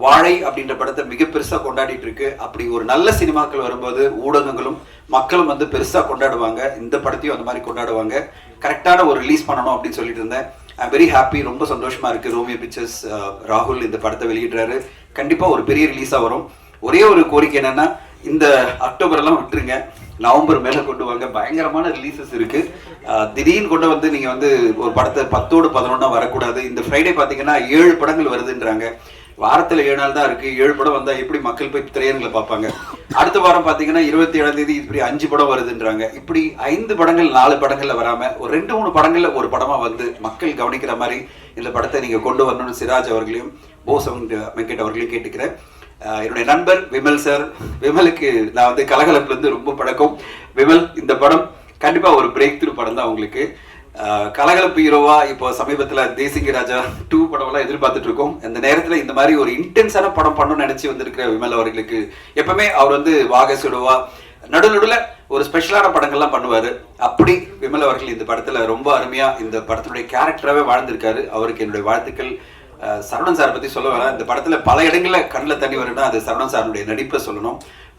வாழை அப்படின்ற படத்தை மிக பெருசா கொண்டாடிட்டு இருக்கு. அப்படி ஒரு நல்ல சினிமாக்கள் வரும்போது ஊடகங்களும் மக்களும் வந்து பெருசா கொண்டாடுவாங்க, இந்த படத்தையும் அந்த மாதிரி கொண்டாடுவாங்க. கரெக்டான ஒரு ரிலீஸ் பண்ணணும் அப்படின்னு சொல்லிட்டு இருந்தேன். ஐம் வெரி ஹாப்பி, ரொம்ப சந்தோஷமா இருக்கு. ரோமியோ பிக்சர்ஸ் ராகுல் இந்த படத்தை வெளியிடுறாரு, கண்டிப்பா ஒரு பெரிய ரிலீஸா வரும். ஒரே ஒரு கோரிக்கை என்னன்னா, இந்த அக்டோபர்லாம் விட்டுருங்க, நவம்பர் மேலே கொண்டு வாங்க. பயங்கரமான ரிலீசஸ் இருக்கு. திடீர்னு கொண்டு வந்து நீங்கள் வந்து ஒரு படத்தை 10ஓடு 11 வரக்கூடாது. இந்த ஃப்ரைடே பார்த்தீங்கன்னா 7 படங்கள் வருதுன்றாங்க. வாரத்தில் 7 நாள் தான் இருக்கு. 7 படம் வந்தால் எப்படி மக்கள் போய் திரையரங்களை பார்ப்பாங்க? அடுத்த வாரம் பார்த்தீங்கன்னா 27ஆம் தேதி இப்படி 5 படம் வருதுன்றாங்க. இப்படி 5 படங்கள் 4 படங்கள்ல வராம ஒரு 2-3 படங்கள்ல ஒரு படமா வந்து மக்கள் கவனிக்கிற மாதிரி இந்த படத்தை நீங்க கொண்டு வரணும்னு சிராஜ் அவர்களையும் போஸ் வெங்கட் அவர்களையும் கேட்டுக்கிறேன். என்னுடைய நண்பர் விமல் சார், விமலுக்கு நான் வந்து கலகலப்புல இருந்து ரொம்ப பழக்கம். விமல், இந்த படம் கண்டிப்பா ஒரு பிரேக் த்ரூ படம் தான் உங்களுக்கு. கலகலப்பு ஹீரோவா இப்போ சமீபத்தில் தேசிங்க ராஜா 2 படம்லாம் எதிர்பார்த்துட்டு இருக்கோம். அந்த நேரத்தில் இந்த மாதிரி ஒரு இன்டென்ஸான படம் பண்ணணும்னு நினைச்சு வந்திருக்கிற விமல் அவர்களுக்கு எப்பவுமே அவர் வந்து வாக சுடுவா நடுநடுல ஒரு ஸ்பெஷலான படங்கள்லாம் பண்ணுவாரு. அப்படி விமல் அவர்கள் இந்த படத்துல ரொம்ப அருமையா இந்த படத்தினுடைய கேரக்டராகவே வாழ்ந்திருக்காரு. அவருக்கு என்னுடைய வாழ்த்துக்கள். சரவணன் சார் பத்தி சொல்ல வேணாம். இந்த படத்துல பல இடங்கள்ல கண்ணில் தண்ணி வரும்னா அது சரவணன் சாருடைய நடிப்பை சொல்லணும்.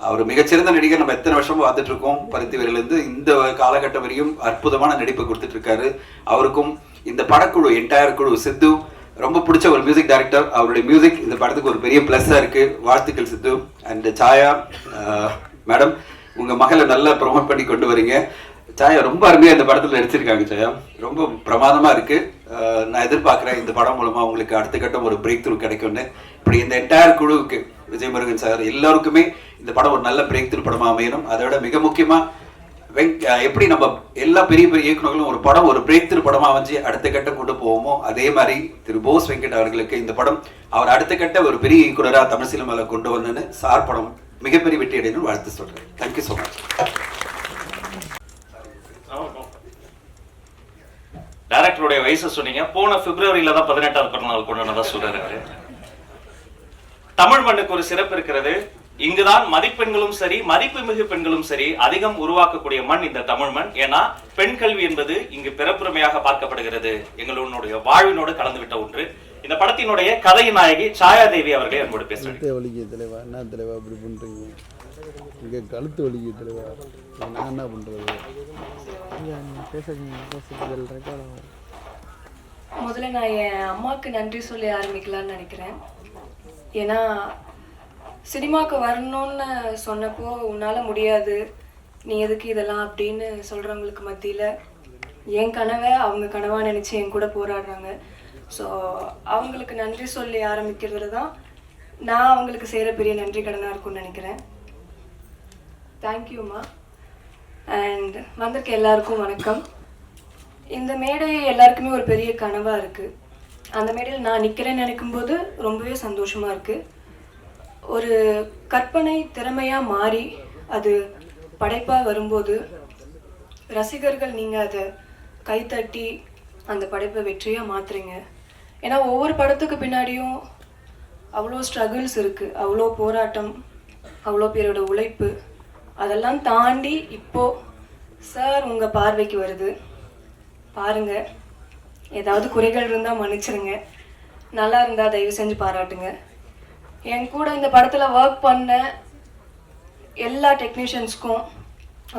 அவர் மிகச்சிறந்த நடிகர். நம்ம எத்தனை வருஷமும் பார்த்துட்டு இருக்கோம். பருத்திவரிலிருந்து இந்த காலகட்டம் வரையும் அற்புதமான நடிப்பை கொடுத்துட்டு இருக்காரு. அவருக்கும் இந்த படக்குழு என்டையர் குழு சித்து ரொம்ப பிடிச்ச ஒரு மியூசிக் டைரக்டர். அவருடைய மியூசிக் இந்த படத்துக்கு ஒரு பெரிய பிளஸ்ஸா இருக்கு. வாழ்த்துக்கள் சித்து. அண்ட் சாயா மேடம், உங்க மகளை நல்லா ப்ரொமோட் பண்ணி கொண்டு வரீங்க. சாயா ரொம்ப அருமையா இந்த படத்துல நடிச்சிருக்காங்க. சாயா ரொம்ப பிரமாதமா இருக்கு. நான் எதிர்பார்க்கிறேன் இந்த படம் மூலமா உங்களுக்கு அடுத்த கட்டம் ஒரு பிரேக் த்ரூ கிடைக்கும்னு. இப்படி இந்த என்டையர் குழுவுக்கு விஜய் முருகன் சார் எல்லாருக்குமே இந்த படம் ஒரு நல்ல பிரேக் த்ரூ படமா அமையணும். அதோட மிக முக்கியமா எப்படி நம்ம எல்லா பெரிய பெரிய இயக்குநர்களும் ஒரு படம் ஒரு பிரேக் த்ரூ படமா அமைஞ்சு அடுத்த கட்டம் கொண்டு போவோமோ அதே மாதிரி திரு போஸ் வெங்கட் அவர்களுக்கு இந்த படம் அவர் அடுத்த கட்ட ஒரு பெரிய இயக்குனரா தமிழ் சினிமால கொண்டு வந்தேன்னு சார் படம் மிகப்பெரிய வெற்றி அடையணும் வாழ்த்து சொல்றேன். Thank you so much. டைரக்டருடைய வயசு சொன்னீங்க. போன பிப்ரவரியில தான் 18ஆவது பிறந்தநாள் கொண்டாடுறதா சொல்றாரு. தமிழ் மண்ணுக்கு ஒரு சிறப்பு இருக்கிறது. இங்குதான் மதிப்பெண்களும் சரி மதிப்பு மிகு பெண்களும் சரி அதிகம் உருவாக்கக்கூடிய மண் இந்த தமிழ் மண். ஏன்னா பெண் கல்வி என்பது இங்கு பிறப்புரிமையாக பார்க்கப்படுகிறது. எங்களுடைய வாழ்வினோடு கலந்துவிட்ட ஒன்று. இந்த படத்தினுடைய கதையின் நாயகி சாயாதேவி அவர்களே அன்போடு பேசுறேன். கழுத்து வலிக்கு தலைவா, நான் என்ன பண்றது? முதல்ல நான் என் அம்மாவுக்கு நன்றி சொல்லி ஆரம்பிக்கலான்னு நினைக்கிறேன். ஏன்னா சினிமாவுக்கு வரணும்னு சொன்னப்போ உன்னால் முடியாது, நீ எதுக்கு இதெல்லாம் அப்படின்னு சொல்கிறவங்களுக்கு மத்தியில் என் கனவை அவங்க கனவாக நினச்சி என் கூட போராடுறாங்க. ஸோ அவங்களுக்கு நன்றி சொல்லி ஆரம்பிக்கிறது தான் நான் அவங்களுக்கு செய்கிற பெரிய நன்றி கடனாக இருக்கும்னு நினைக்கிறேன். தேங்க்யூம்மா. அண்ட் வந்திருக்க எல்லாருக்கும் வணக்கம். இந்த மேடை எல்லாருக்குமே ஒரு பெரிய கனவாக இருக்குது. அந்த மேடையில் நான் நிற்கிறேன்னு நினைக்கும்போது ரொம்பவே சந்தோஷமாக இருக்குது. ஒரு கற்பனை திறமையாக மாறி அது படைப்பாக வரும்போது ரசிகர்கள் நீங்கள் அதை கைத்தட்டி அந்த படைப்பை வெற்றியாக மாற்றுறீங்க. ஏன்னா ஒவ்வொரு படத்துக்கு பின்னாடியும் அவ்வளோ ஸ்ட்ரகிள்ஸ் இருக்குது, அவ்வளோ போராட்டம், அவ்வளோ பேரோட உழைப்பு. அதெல்லாம் தாண்டி இப்போது சார் உங்கள் பார்வைக்கு வருது. பாருங்கள், ஏதாவது குறைகள் இருந்தால் மன்னிச்சிருங்க, நல்லா இருந்தால் தயவு செஞ்சு பாராட்டுங்க. என் கூட இந்த படத்தில் ஒர்க் பண்ண எல்லா டெக்னீஷியன்ஸ்க்கும்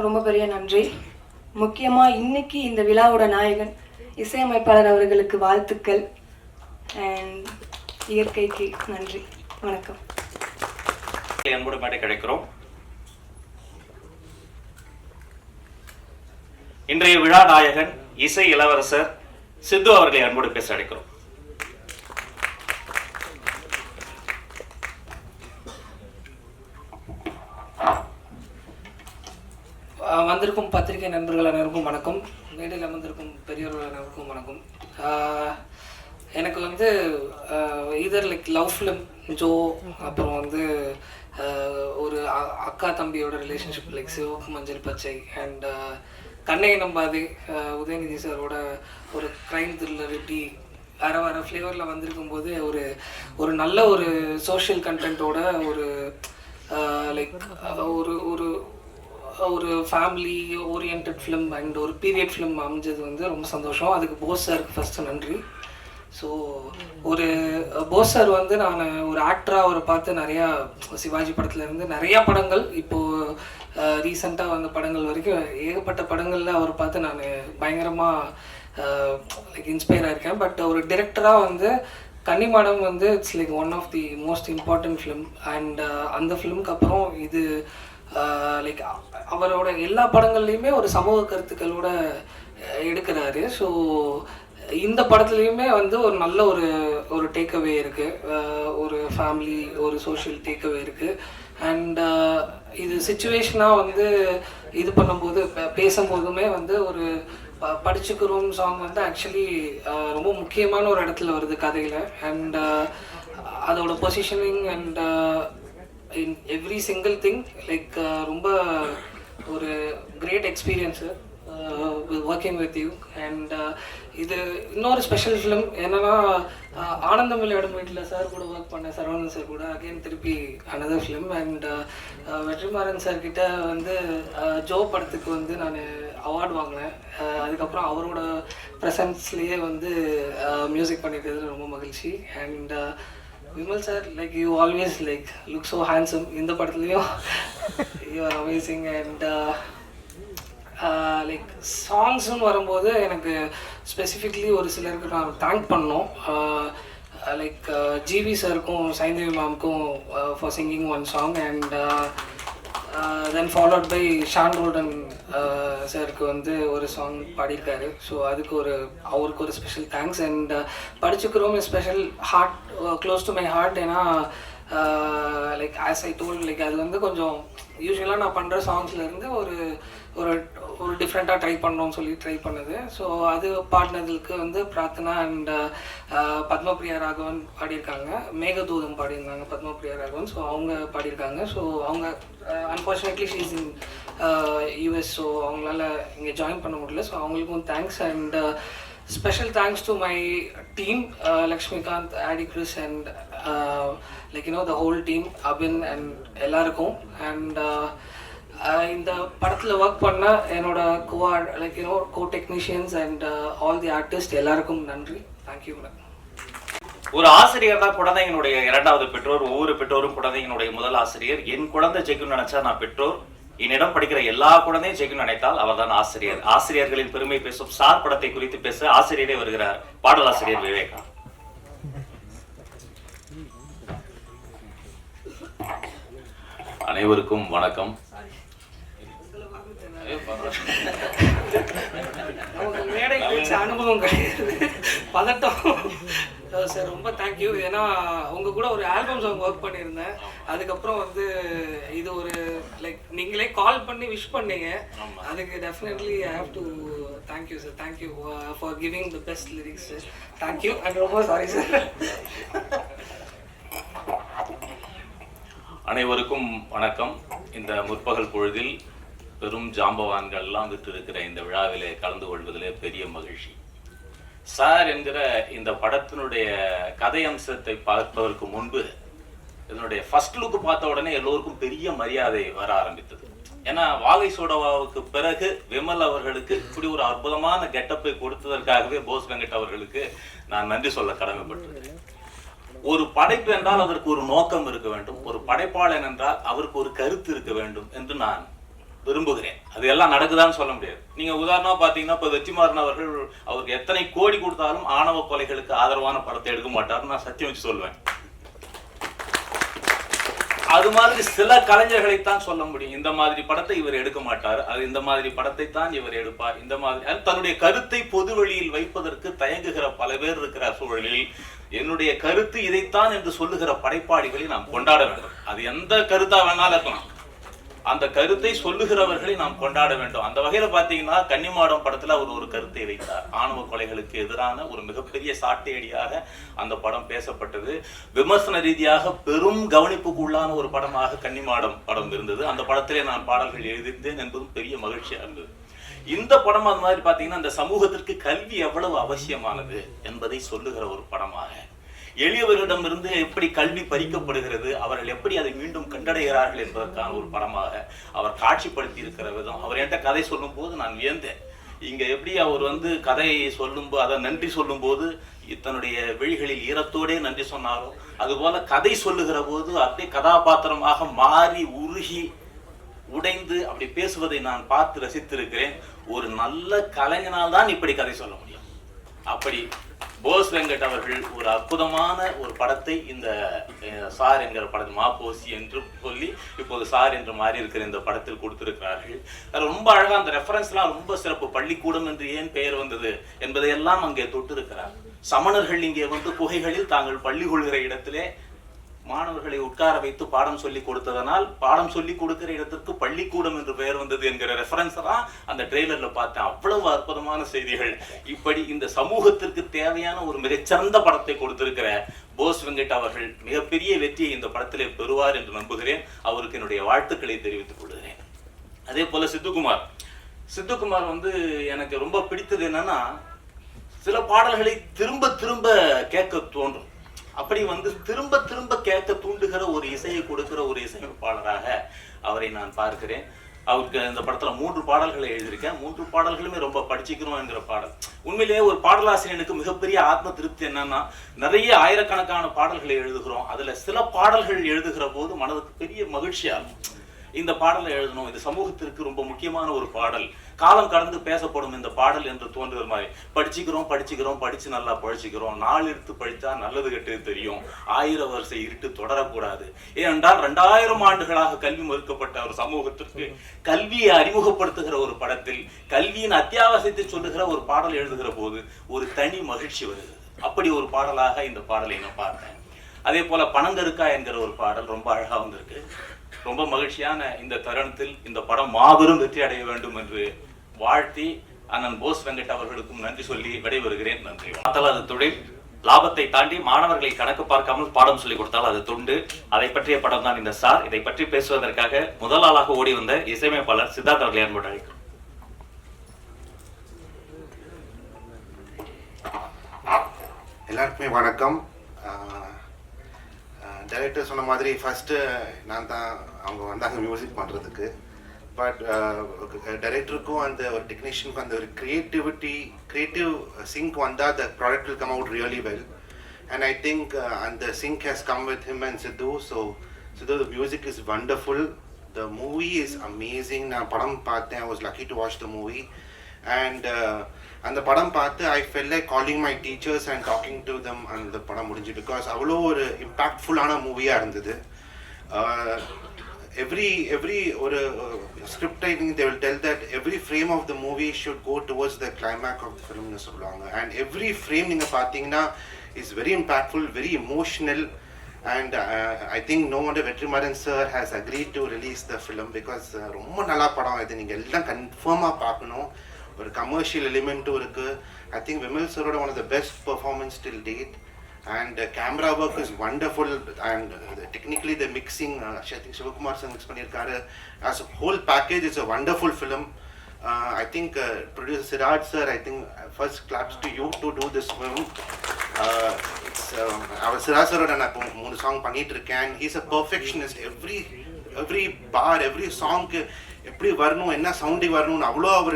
ரொம்ப பெரிய நன்றி. முக்கியமாக இன்னைக்கு இந்த விழாவோட நாயகன் இசையமைப்பாளர் அவர்களுக்கு வாழ்த்துக்கள். அண்ட் இயற்கைக்கு நன்றி. வணக்கம். அன்போடு மேடை கிடைக்கிறோம். இன்றைய விழா நாயகன் இசை இளவரசர் சித்து அவர்களை அன்போடு பேச அழைக்கிறோம். வந்திருக்கும் பத்திரிகை நண்பர்கள் அனைவருக்கும் வணக்கம். மேடையில் அமர்ந்திருக்கும் பெரியவர்கள் அனைவருக்கும் வணக்கம். எனக்கு வந்து இதர் லைக் லவ் ஃபிலிம் ஜோ, அப்புறம் வந்து ஒரு அக்கா தம்பியோட ரிலேஷன்ஷிப் லைக் சிவப்பு மஞ்சள் பச்சை அண்ட் கண்ணையை நம்பாதே உதயநிதி சாரோட ஒரு க்ரைம் த்ரில்லர் இப்படி வேறு வேறு ஃப்ளேவரில் வந்திருக்கும் போது ஒரு நல்ல ஒரு சோஷியல் கண்டென்ட்டோட ஒரு லைக் ஒரு ஒரு ஒரு ஃபேமிலி ஓரியன்ட் ஃபிலிம் அண்ட் ஒரு பீரியட் ஃபிலிம் அமைஞ்சது வந்து ரொம்ப சந்தோஷம். அதுக்கு போஸ் சாருக்கு ஃபஸ்ட்டு நன்றி. ஸோ ஒரு போஸ் சார் வந்து நான் ஒரு ஆக்டராக அவரை பார்த்து நிறையா சிவாஜி படத்துலேருந்து நிறையா படங்கள் இப்போது ரீசெண்டாக வந்த படங்கள் வரைக்கும் ஏகப்பட்ட படங்களில் அவரை பார்த்து நான் பயங்கரமாக லைக் இன்ஸ்பயர் ஆகிருக்கேன். பட் ஒரு டிரெக்டராக வந்து கன்னிமாடம் வந்து it's like one of the most important film. And அந்த ஃபிலிமுக்கு அப்புறம் இது லைக் அவரோட எல்லா படங்கள்லையுமே ஒரு சமூக கருத்துக்களோட எடுக்கிறாரு. ஸோ இந்த படத்துலையுமே வந்து ஒரு நல்ல ஒரு டேக்அவே இருக்குது, ஒரு ஃபேமிலி ஒரு சோஷியல் டேக்அவே இருக்குது. அண்ட் இது சுச்சுவேஷனாக வந்து இது பண்ணும்போது பேசும்போதுமே வந்து ஒரு படிச்சுக்கிறோம் சாங் வந்து ஆக்சுவலி ரொம்ப முக்கியமான ஒரு இடத்துல வருது கதையில். அண்ட் அதோட positioning and in every single thing like ரொம்ப ஒரு great experience working with you. And இது இன்னொரு ஸ்பெஷல் ஃபிலிம் என்னன்னா, ஆனந்தம் விளையாடும் வீட்டில் சார் கூட ஒர்க் பண்ணேன், சரவணன் சார் கூட, அகெயின் திருப்பி அனதர் ஃபிலிம். அண்ட் வெற்றிமாறன் சார்கிட்ட வந்து ஜோ படத்துக்கு வந்து நான் அவார்டு வாங்கினேன். அதுக்கப்புறம் அவரோட ப்ரெசன்ஸ்லேயே வந்து மியூசிக் பண்ணிட்டது ரொம்ப மகிழ்ச்சி. And Vimal sir, like you always like look so handsome. இந்த படத்துலையும் you are amazing. And like சாங்ஸ்ன்னு வரும்போது எனக்கு ஸ்பெசிஃபிக்லி ஒரு சிலருக்கு நான் தேங்க் பண்ணோம். லைக் ஜிவி சாருக்கும் சைந்தவி மேம்க்கும் for singing one song. And then followed by Shan Rolden சாருக்கு வந்து ஒரு சாங் பாடியிருக்காரு. ஸோ அதுக்கு அவருக்கு ஒரு ஸ்பெஷல் தேங்க்ஸ். அண்ட் படிச்சுக்கிறோம் special heart, close to my heart. ஏன்னா like as I told, like அது வந்து கொஞ்சம் யூஸ்வலாக நான் பண்ணுற சாங்ஸ்லேருந்து ஒரு ஒரு டிஃப்ரெண்ட்டாக ட்ரை பண்ணோன்னு சொல்லி ட்ரை பண்ணுது. ஸோ அது பாடினதுக்கு வந்து பிரார்த்தனா அண்ட் பத்மபிரியா ராகவன் பாடியிருக்காங்க, மேகதூதம் பாடியிருந்தாங்க பத்மபிரியா ராகவன். ஸோ அவங்க பாடியிருக்காங்க. ஸோ அவங்க unfortunately she's in US, so அவங்களால இங்கே ஜாயின் பண்ண முடியல. ஸோ அவங்களுக்கும் thanks. And special thanks to my team, Lakshmikanth, Aadi Chris and like you know the whole team, Abin and எல்லாருக்கும். அண்ட் இந்த படத்தில் ஒர்க் பண்ண என்னோட like you know co technicians and all the artist எல்லாருக்கும் நன்றி. தேங்க்யூ. ஒரு ஆசிரியர் தான் குழந்தைங்களுடைய இரண்டாவது பெற்றோர். ஒவ்வொரு பெற்றோரும் குழந்தைங்களுடைய முதல் ஆசிரியர். என் குழந்தை ஜெயிக்கணும்னு நினைச்சா நான் பெற்றோர், என்னிடம் படிக்கிற எல்லா குழந்தையும் ஜெயிக்கணும்னு நினைத்தால் அவர் தான் ஆசிரியர். ஆசிரியர்களின் பெருமை பேசும் சார் படத்தை குறித்து பேச ஆசிரியரே வருகிறார், பாடலாசிரியர் விவேகா. அனைவருக்கும் வணக்கம். நமக்கு மேடை வச்ச அனுபவம் கிடையாது, பதட்டம் சார். ரொம்ப தேங்க்யூ. ஏன்னா உங்கள் கூட ஒரு ஆல்பம் சாங் ஒர்க் பண்ணியிருந்தேன். அதுக்கப்புறம் வந்து இது ஒரு லைக் நீங்களே கால் பண்ணி விஷ் பண்ணீங்க. அதுக்கு definitely I have to thank you sir. Thank you for giving the best lyrics. Thank you. And ரொம்ப சாரி சார். அனைவருக்கும் வணக்கம். இந்த முற்பகல் பொழுதில் பெரும் ஜாம்பவான்கள் எல்லாம் விட்டிருக்கிற இந்த விழாவிலே கலந்து கொள்வதிலே பெரிய மகிழ்ச்சி. சார் என்கிற இந்த படத்தினுடைய கதை அம்சத்தை பார்ப்பதற்கு முன்பு இதனுடைய ஃபர்ஸ்ட் லுக் பார்த்த உடனே எல்லோருக்கும் பெரிய மரியாதை வர ஆரம்பித்தது. ஏன்னா வாகை சோடவாவுக்கு பிறகு விமல் அவர்களுக்கு இப்படி ஒரு அற்புதமான கெட்டப்பை கொடுத்ததற்காகவே போஸ் வெங்கட் அவர்களுக்கு நான் நன்றி சொல்ல கடமைப்பட்டிருக்கிறேன். ஒரு படைப்பு என்றால் அதற்கு ஒரு நோக்கம் இருக்க வேண்டும், ஒரு படைப்பாளன் என்றால் அவருக்கு ஒரு கருத்து இருக்க வேண்டும் என்று நான் விரும்புகிறேன். அது எல்லாம் நடக்குதான்னு சொல்ல முடியாது. நீங்க உதாரணமா பாத்தீங்கன்னா இப்ப வெற்றிமாறன் அவர்கள் அவருக்கு எத்தனை கோடி கொடுத்தாலும் ஆணவ கொலைகளுக்கு ஆதரவான படத்தை எடுக்க மாட்டார்னு நான் சத்தியம் வச்சு சொல்லுவேன். அது மாதிரி சில கலைஞர்களைத்தான் சொல்ல முடியும், இந்த மாதிரி படத்தை இவர் எடுக்க மாட்டார், அது இந்த மாதிரி படத்தை தான் இவர் எடுப்பார். இந்த மாதிரி தன்னுடைய கருத்தை பொது வெளியில் வைப்பதற்கு தயங்குகிற பல பேர் இருக்கிற சூழலில் என்னுடைய கருத்து இதைத்தான் என்று சொல்லுகிற படைப்பாளிகளை நாம் கொண்டாட வேண்டும். அது எந்த கருத்தா வேணாலும் இருக்கலாம், அந்த கருத்தை சொல்லுகிறவர்களை நாம் கொண்டாட வேண்டும். அந்த வகையில பாத்தீங்கன்னா கன்னிமாடம் படத்துல அவர் ஒரு கருத்தை வைத்தார். ஆணவ கொலைகளுக்கு எதிரான ஒரு மிகப்பெரிய சாட்டையடியாக அந்த படம் பேசப்பட்டது. விமர்சன ரீதியாக பெரும் கவனிப்புக்கு உள்ளான ஒரு படமாக கன்னிமாடம் படம் இருந்தது. அந்த படத்திலே நான் பாடல்கள் எழுதியிருந்தேன் என்பதும் பெரிய மகிழ்ச்சியா இருந்தது. இந்த படம் அது மாதிரி பாத்தீங்கன்னா இந்த சமூகத்திற்கு கல்வி எவ்வளவு அவசியமானது என்பதை சொல்லுகிற ஒரு படமாக, எளியவர்களிடமிருந்து எப்படி கல்வி பறிக்கப்படுகிறது, அவர்கள் எப்படி அதை மீண்டும் கண்டடைகிறார்கள் என்பதற்கான ஒரு படமாக அவர் காட்சிப்படுத்தி இருக்கிற விதம். அவர் என்கிட்ட கதை சொல்லும் போது நான் வியந்தேன். இங்க எப்படி அவர் கதையை சொல்லும்போது அதை நன்றி சொல்லும் போது தன்னுடைய விழிகளில் ஈரத்தோடே நன்றி சொன்னாரோ, அதுபோல கதை சொல்லுகிற போது அப்படியே கதாபாத்திரமாக மாறி உருகி உடைந்து அப்படி பேசுவதை நான் பார்த்து ரசித்திருக்கிறேன். ஒரு நல்ல கலைஞனால் தான் இப்படி கதை சொல்ல முடியும். அப்படி போஸ் வெங்கட் அவர்கள் ஒரு அற்புதமான ஒரு படத்தை இந்த சார் என்கிற படத்தில் மாப்போசி என்று சொல்லி இப்போது சார் என்று மாறி இருக்கிற இந்த படத்தில் கொடுத்திருக்கிறார்கள். அது ரொம்ப அழகா அந்த ரெஃபரன்ஸ்லாம் ரொம்ப சிறப்பு. பள்ளிக்கூடம் என்று ஏன் பெயர் வந்தது என்பதையெல்லாம் அங்கே தொட்டிருக்கிறார். சமணர்கள் இங்கே வந்து குகைகளில் தாங்கள் பள்ளி கொள்கிற இடத்திலே மாணவர்களை உட்கார வைத்து பாடம் சொல்லி கொடுத்ததனால் பாடம் சொல்லி கொடுக்கிற இடத்திற்கு பள்ளிக்கூடம் என்று பெயர் வந்தது என்கிற ரெஃபரன்ஸ் தான் அந்த ட்ரெய்லர்ல பார்த்தேன். அவ்வளவு அற்புதமான செய்திகள். இப்படி இந்த சமூகத்திற்கு தேவையான ஒரு மிகச்சிறந்த படத்தை கொடுத்திருக்கிற போஸ் வெங்கட் அவர்கள் மிகப்பெரிய வெற்றியை இந்த படத்திலே பெறுவார் என்று நம்புகிறேன். அவருக்கு என்னுடைய வாழ்த்துக்களை தெரிவித்துக் கொள்கிறேன். அதே போல சித்துக்குமார் வந்து எனக்கு ரொம்ப பிடித்தது என்னன்னா, சில பாடல்களை திரும்ப திரும்ப கேட்க தோன்றும். அப்படி வந்து திரும்ப திரும்ப கேட்க தூண்டுகிற ஒரு இசையை கொடுக்கிற ஒரு இசையமைப்பாளராக அவரை நான் பார்க்கிறேன். அவருக்கு இந்த படத்துல 3 பாடல்களை எழுதியிருக்கேன். 3 பாடல்களுமே ரொம்ப படிச்சுக்கிறோம் என்கிற பாடல். உண்மையிலேயே ஒரு பாடலாசிரியனுக்கு மிகப்பெரிய ஆத்ம திருப்தி என்னன்னா, நிறைய ஆயிரக்கணக்கான பாடல்களை எழுதுகிறோம். அதுல சில பாடல்கள் எழுதுகிற போது மனதுக்கு பெரிய மகிழ்ச்சியாகும். இந்த பாடலை எழுதணும், இந்த சமூகத்திற்கு ரொம்ப முக்கியமான ஒரு பாடல், காலம் கடந்து பேசப்படும் இந்த பாடல் என்று தோன்றுகிற மாதிரி. படிச்சுக்கிறோம் படிச்சு நல்லா பழிச்சுக்கிறோம். 4 எடுத்து படித்தா நல்லது கெட்டது தெரியும். 1000 வருஷ இருட்டு தொடரக்கூடாது. ஏனென்றால் 2000 ஆண்டுகளாக கல்வி மறுக்கப்பட்ட ஒரு சமூகத்திற்கு கல்வியை அறிமுகப்படுத்துகிற ஒரு படத்தில் கல்வியின் அத்தியாவசியத்தை சொல்லுகிற ஒரு பாடல் எழுதுகிற போது ஒரு தனி மகிழ்ச்சி வருது. அப்படி ஒரு பாடலாக இந்த பாடலை நான் பார்த்தேன். அதே போல பனங்கருக்கா என்கிற ஒரு பாடல் ரொம்ப அழகா வந்திருக்கு. ரொம்ப மகிழ்ச்சியான இந்த தருணத்தில் இந்த படம் மாபெரும் வெற்றி அடைய வேண்டும் என்று வாழ்த்தி அண்ணன் போஸ் வெங்கட் அவர்களுக்கும் நன்றி சொல்லி விடைபெறுகிறேன். நன்றி. பார்த்தால் அது தொழில், லாபத்தை தாண்டி மாணவர்களை கணக்கு பார்க்காமல் பாடம் சொல்லி கொடுத்தால் அது தொண்டு. அதை பற்றிய படம் தான் இந்த சார். இதை பற்றி பேசுவதற்காக முதல் ஆளாக ஓடி வந்த இசையமைப்பாளர் சித்தார்த் அவர்களை அன்போடு அழைக்கிறோம். எல்லாருக்குமே வணக்கம். டைரக்டர் சொன்ன மாதிரி ஃபஸ்ட்டு நான் தான் அவங்க வந்தாங்க மியூசிக் பண்ணுறதுக்கு. பட் டைரக்டருக்கும் அந்த ஒரு டெக்னீஷியனுக்கும் அந்த ஒரு கிரியேட்டிவ் சிங்க் வந்தால் the product will come out really well. And I think அந்த sync has come with him and Sidhu. So Sidhu, the music is wonderful, the movie is amazing. நான் படம் பார்த்தேன். I was lucky to watch the movie. And அந்த படம் பார்த்து I fell like calling my teachers and talking to them. அந்த படம் முடிஞ்சு பிகாஸ் அவ்வளோ ஒரு இம்பேக்ட்ஃபுல்லான மூவியாக இருந்தது. every ஒரு script writing they will tell that every frame of the movie should go towards the climax of the film னு சொல்லுவாங்க. and every frame நீங்கள் பார்த்தீங்கன்னா is very impactful, very emotional. and I think no wonder Vetrimaran sir has agreed to release the film because ரொம்ப நல்லா படம் இது. நீங்கள் எல்லாம் கன்ஃபார்மாக பார்க்கணும். ஒரு கமர்ஷியல் எலிமெண்ட்டும் இருக்குது. ஐ திங்க் விமல் சரோட one of the best performance till date. and camera work is wonderful. and technically the mixing, I think Shivakumar sir mix பண்ணிருக்காரு. as a whole package it's a wonderful film. I think producer Siraj sir, I think first claps to you to do this film. It's our Siraj sir oda na 3 song பண்ணிட்டு இருக்கேன். he's a perfectionist. every bar, every song எப்படி வரணும், என்ன சவுண்டிங் வரணும்னு அவ்வளோ அவர்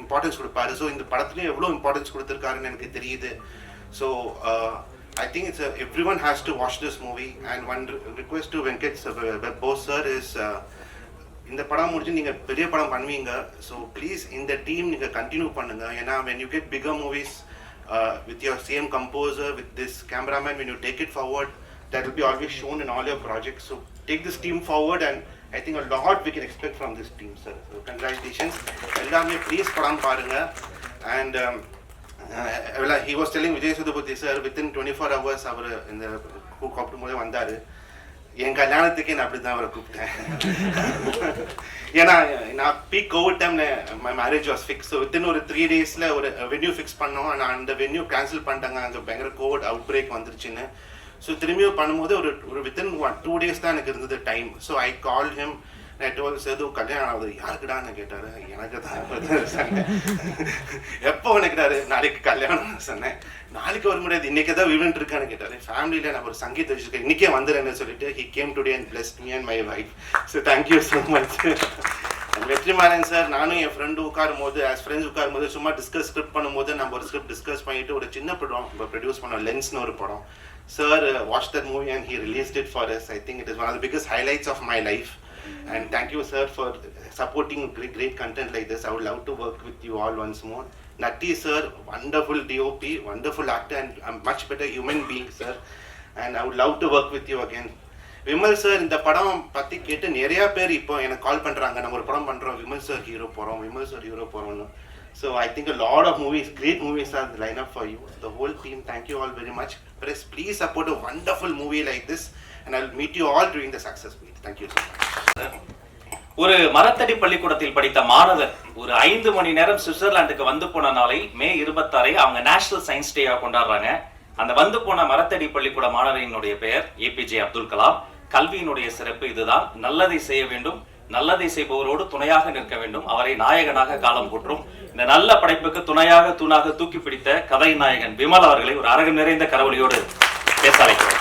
இம்பார்ட்டன்ஸ் கொடுப்பாரு. ஸோ இந்த படத்துலேயும் எவ்வளோ இம்பார்ட்டன்ஸ் கொடுத்துருக்காருன்னு எனக்கு தெரியுது. So I think it's everyone has to watch this movie. and one request to Venkat Bose sir is இந்த படம் முடிஞ்சு நீங்கள் பெரிய படம் பண்ணுவீங்க. ஸோ ப்ளீஸ் இந்த டீம் நீங்கள் கண்டினியூ பண்ணுங்க. ஏன்னா when you get bigger movies with your same composer, with this cameraman, when you take it forward, that will be always shown in all your projects. So take this team forward and I think a lot we can expect from this team, sir. So congratulations. எல்லாமே ப்ளீஸ் படம் பாருங்க. and he was telling Vijay Sethupathi sir within 24 hours அவர் இந்த கூப்பிடும் போதே வந்தார். என் கல்யாணத்துக்கே நான் அப்படி தான் அவரை கூப்பிட்டேன். ஏன்னா நான் peak Covid time my marriage was fix. So within ஒரு 3 daysல ஒரு வென்யூ ஃபிக்ஸ் பண்ணோம். நான் அந்த வென்யூ கேன்சல் பண்ணிட்டாங்க. அங்கே பயங்கர கோவிட் அவுட் பிரேக் வந்துருச்சுன்னு. ஸோ திரும்பியும் பண்ணும்போது ஒரு வித்தின் 2 days தான் எனக்கு இருந்தது time. So I call him. நான் டோல் சேது கல்யாணம் ஆகுது யாருக்குடான்னு கேட்டார். எனக்கு தான் சொன்னேன். எப்போ நினைக்கிறாரு நாளைக்கு கல்யாணம் சொன்னேன். நாளைக்கு வர முடியாது, இன்னைக்கு தான் ஈவெண்ட் இருக்கான்னு கேட்டார். ஃபேமிலியில் நான் ஒரு சங்கீத வச்சுருக்கேன், இன்னைக்கே வந்துடுறேன்னு சொல்லிட்டு he came today and blessed me and my wife. So thank you so much. Vetrimaaran sir, நானும் என் ஃப்ரெண்டு உட்காரும் போது ஃப்ரெண்ட்ஸ் உட்காரும் போது சும்மா ஸ்கிரிப்ட் பண்ணும்போது நம்ம ஒரு ஸ்கிரிப்ட் டிஸ்கஸ் பண்ணிட்டு ஒரு சின்ன படம் ப்ரொடியூஸ் பண்ணோம், லென்ஸ்னு ஒரு படம். Sir watch that movie and he released it for us. I think it is one of the biggest highlights of my life. And thank you sir for supporting great content like this. I would love to work with you all once more. Natti sir, wonderful DOP, wonderful actor and a much better human being sir, and I would love to work with you again. Vimal sir இந்த படம் பற்றி கேட்டு நிறைய பேர் இப்போ எனக்கு கால் பண்ணுறாங்க, நம்ம ஒரு படம் பண்ணுறோம், விமல் சார் ஹீரோ போகிறோம், விமல் சார் ஹீரோ போகிறோம்னு. So I think a lot of movies, great movies are line up for you. The whole team, thank you all very much. Please support a wonderful movie like this and I'll meet you all during the success meet. Thank you so much. ஒரு மரத்தடி பள்ளிக்கூடத்தில் படித்த மாணவர் ஒரு 5 மணி நேரம் சுவிட்சர்லாந்துக்கு வந்து போன நாளை மே 26 அவங்க நேஷனல் சயின்ஸ் டேயா கொண்டாடுறாங்க. அந்த வந்து போன மரத்தடி பள்ளிக்கூட மாணவரினுடைய பெயர் ஏபிஜே அப்துல் கலாம். கல்வியினுடைய சிறப்பு இதுதான். நல்லதை செய்ய வேண்டும், நல்லதை செய்பவரோடு துணையாக நிற்க வேண்டும். அவரை நாயகனாக காலம் போற்றும். இந்த நல்ல படைப்புக்கு துணையாக தூணாக தூக்கி பிடித்த கதை நாயகன் விமல் அவர்களை ஒரு அரங்கம் நிறைந்த கரவொலியோடு பேச அழைக்கிறோம்.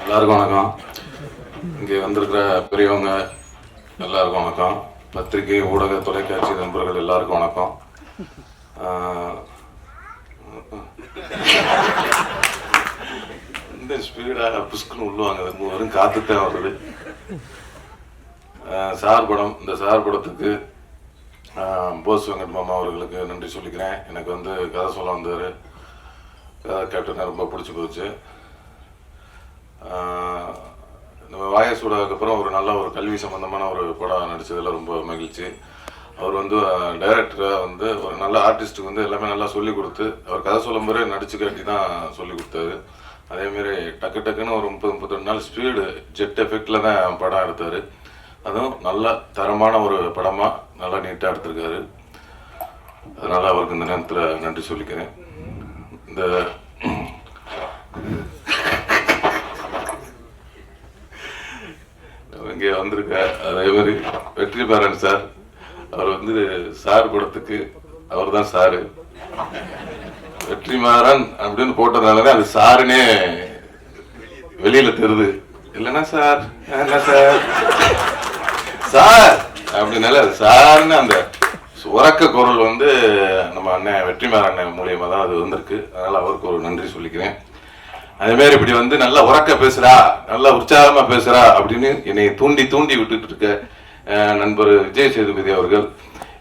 எல்லாருக்கும் வணக்கம். இங்கே வந்திருக்கிற பெரியவங்க எல்லாருக்கும் வணக்கம். பத்திரிகை, ஊடக, தொலைக்காட்சி நண்பர்கள் எல்லாருக்கும் வணக்கம். இந்த ஸ்பீடாக புஷ்குன்னு உள்ளுவாங்க, வரும் காத்துத்தான் வருது. சார் படம், இந்த சார் படத்துக்கு போஸ் வெங்கட் மாமா அவர்களுக்கு நன்றி சொல்லிக்கிறேன். எனக்கு வந்து கதை சொல்ல வந்தார், கேப்டனை ரொம்ப பிடிச்சி போச்சு. நம்ம வாயசூடாக்கு அப்புறம் ஒரு நல்ல ஒரு கல்வி சம்பந்தமான ஒரு படம் நடித்ததில் ரொம்ப மகிழ்ச்சி. அவர் வந்து டைரக்டராக வந்து ஒரு நல்ல ஆர்டிஸ்ட்டுக்கு வந்து எல்லாமே நல்லா சொல்லி கொடுத்து, அவர் கதை சொல்லும் போதே நடிச்சு காட்டி தான் சொல்லி கொடுத்தாரு. அதேமாரி டக்கு டக்குன்னு ஒரு 30-32 நாள் ஸ்பீடு ஜெட் எஃபெக்டில் தான் படம் எடுத்தார். அதுவும் நல்ல தரமான ஒரு படமாக நல்லா நீட்டாக எடுத்திருக்காரு. அதனால் அவருக்கு இந்த நேரத்தில் நன்றி சொல்லிக்கிறேன். இந்த இங்கே வந்திருக்க அதே மாதிரி வெற்றிமாறன் சார், அவர் வந்து சார் படத்துக்கு அவர் தான் சாரு. வெற்றிமாறன் அப்படின்னு போட்டதுனாலதான் அது சாருன்னே வெளியில தெரியுது. இல்லைன்னா சார் என்ன சார் சார் அப்படின்னால அது சாருன்னு அந்த உறக்க குரல் வந்து நம்ம அண்ணன் வெற்றிமாறன் மூலியமா தான் அது வந்திருக்கு. அதனால அவருக்கு ஒரு நன்றி சொல்லிக்கிறேன். அதே மாதிரி இப்படி வந்து நல்லா உறக்க பேசுறா, நல்லா உற்சாகமா பேசுறா அப்படின்னு என்னை தூண்டி தூண்டி விட்டுட்டு இருக்க நண்பர் விஜய் சேதுபதி அவர்கள்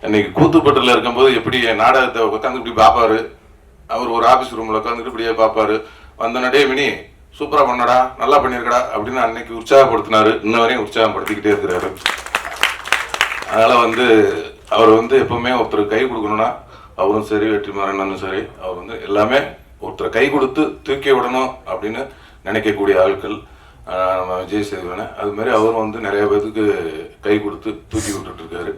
இன்னைக்கு கூத்துப்பட்டில் இருக்கும்போது எப்படி நாடகத்தை உட்காந்து இப்படி பார்ப்பாரு. அவர் ஒரு ஆபீஸ் ரூம்ல உட்காந்துட்டு இப்படியே பார்ப்பாரு. வந்த நடே மினி சூப்பரா பண்ணடா, நல்லா பண்ணிருக்கடா அப்படின்னு அன்னைக்கு உற்சாகப்படுத்தினாரு. இன்ன வரையும் உற்சாகப்படுத்திக்கிட்டே இருக்கிறாரு. அதனால வந்து அவர் வந்து எப்பவுமே ஒருத்தர் கை கொடுக்கணும்னா அவரும் சரி, வெற்றிமாறனும் சரி, அவர் வந்து எல்லாமே ஒருத்தரை கை கொடுத்து தூக்கி விடணும் அப்படின்னு நினைக்கக்கூடிய ஆட்கள் நம்ம விஜய் சேதுபதி. அது மாதிரி அவரும் வந்து நிறைய பேருக்கு கை கொடுத்து தூக்கி விட்டுட்டு இருக்காரு.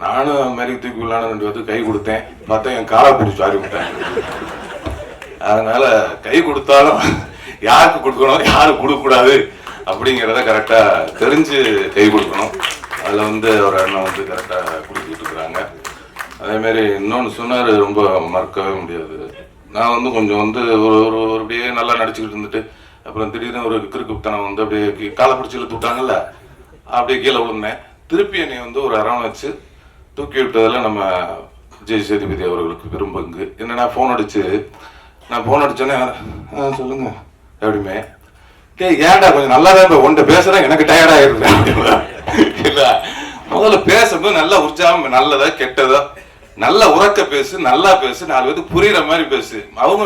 நானும் அது மாதிரி தூக்கி விடலான்னு 2 பேருக்கு கை கொடுத்தேன். பார்த்தா என் காலை பிடிச்சி ஆடி விட்டேன். அதனால கை கொடுத்தாலும் யாருக்கு கொடுக்கணும், யாருக்கு கொடுக்கக்கூடாது அப்படிங்கிறத கரெக்டா தெரிஞ்சு கை கொடுக்கணும். அதில் வந்து ஒரு அண்ணன் வந்து கரெக்டா கொடுத்துட்டு இருக்கிறாங்க. அதே மாதிரி இன்னொன்று சொன்னார், ரொம்ப மறக்கவே முடியாது. நான் வந்து கொஞ்சம் வந்து ஒரு அப்படியே நல்லா நடிச்சுக்கிட்டு இருந்துட்டு அப்புறம் திடீர்னு ஒரு கிறுக்குத்தனம் வந்து அப்படியே காலை பிடிச்சி இழுத்து விட்டாங்கல்ல, அப்படியே கீழே விழுந்தேன். திருப்பி என்னை வந்து ஒரு அறம் வச்சு தூக்கி விட்டதில் நம்ம விஜய் சேதுபதி அவர்களுக்கு பெரும் பங்கு. என்னன்னா ஃபோன் அடிச்சு, நான் ஃபோன் அடிச்சோன்னே சொல்லுங்க எப்படிமே ஏன்டா கொஞ்சம் நல்லா தான் இப்போ ஒன்றை பேசுகிறேன், எனக்கு டயர்டாகிடுறேன். இல்லை, முதல்ல பேசும்போது நல்லா உற்சாகம், நல்லதா கெட்டதா நல்லா உறக்க பேசு, நல்லா பேசு, 4 பேருக்கு புரியுற மாதிரி பேசு. அவங்க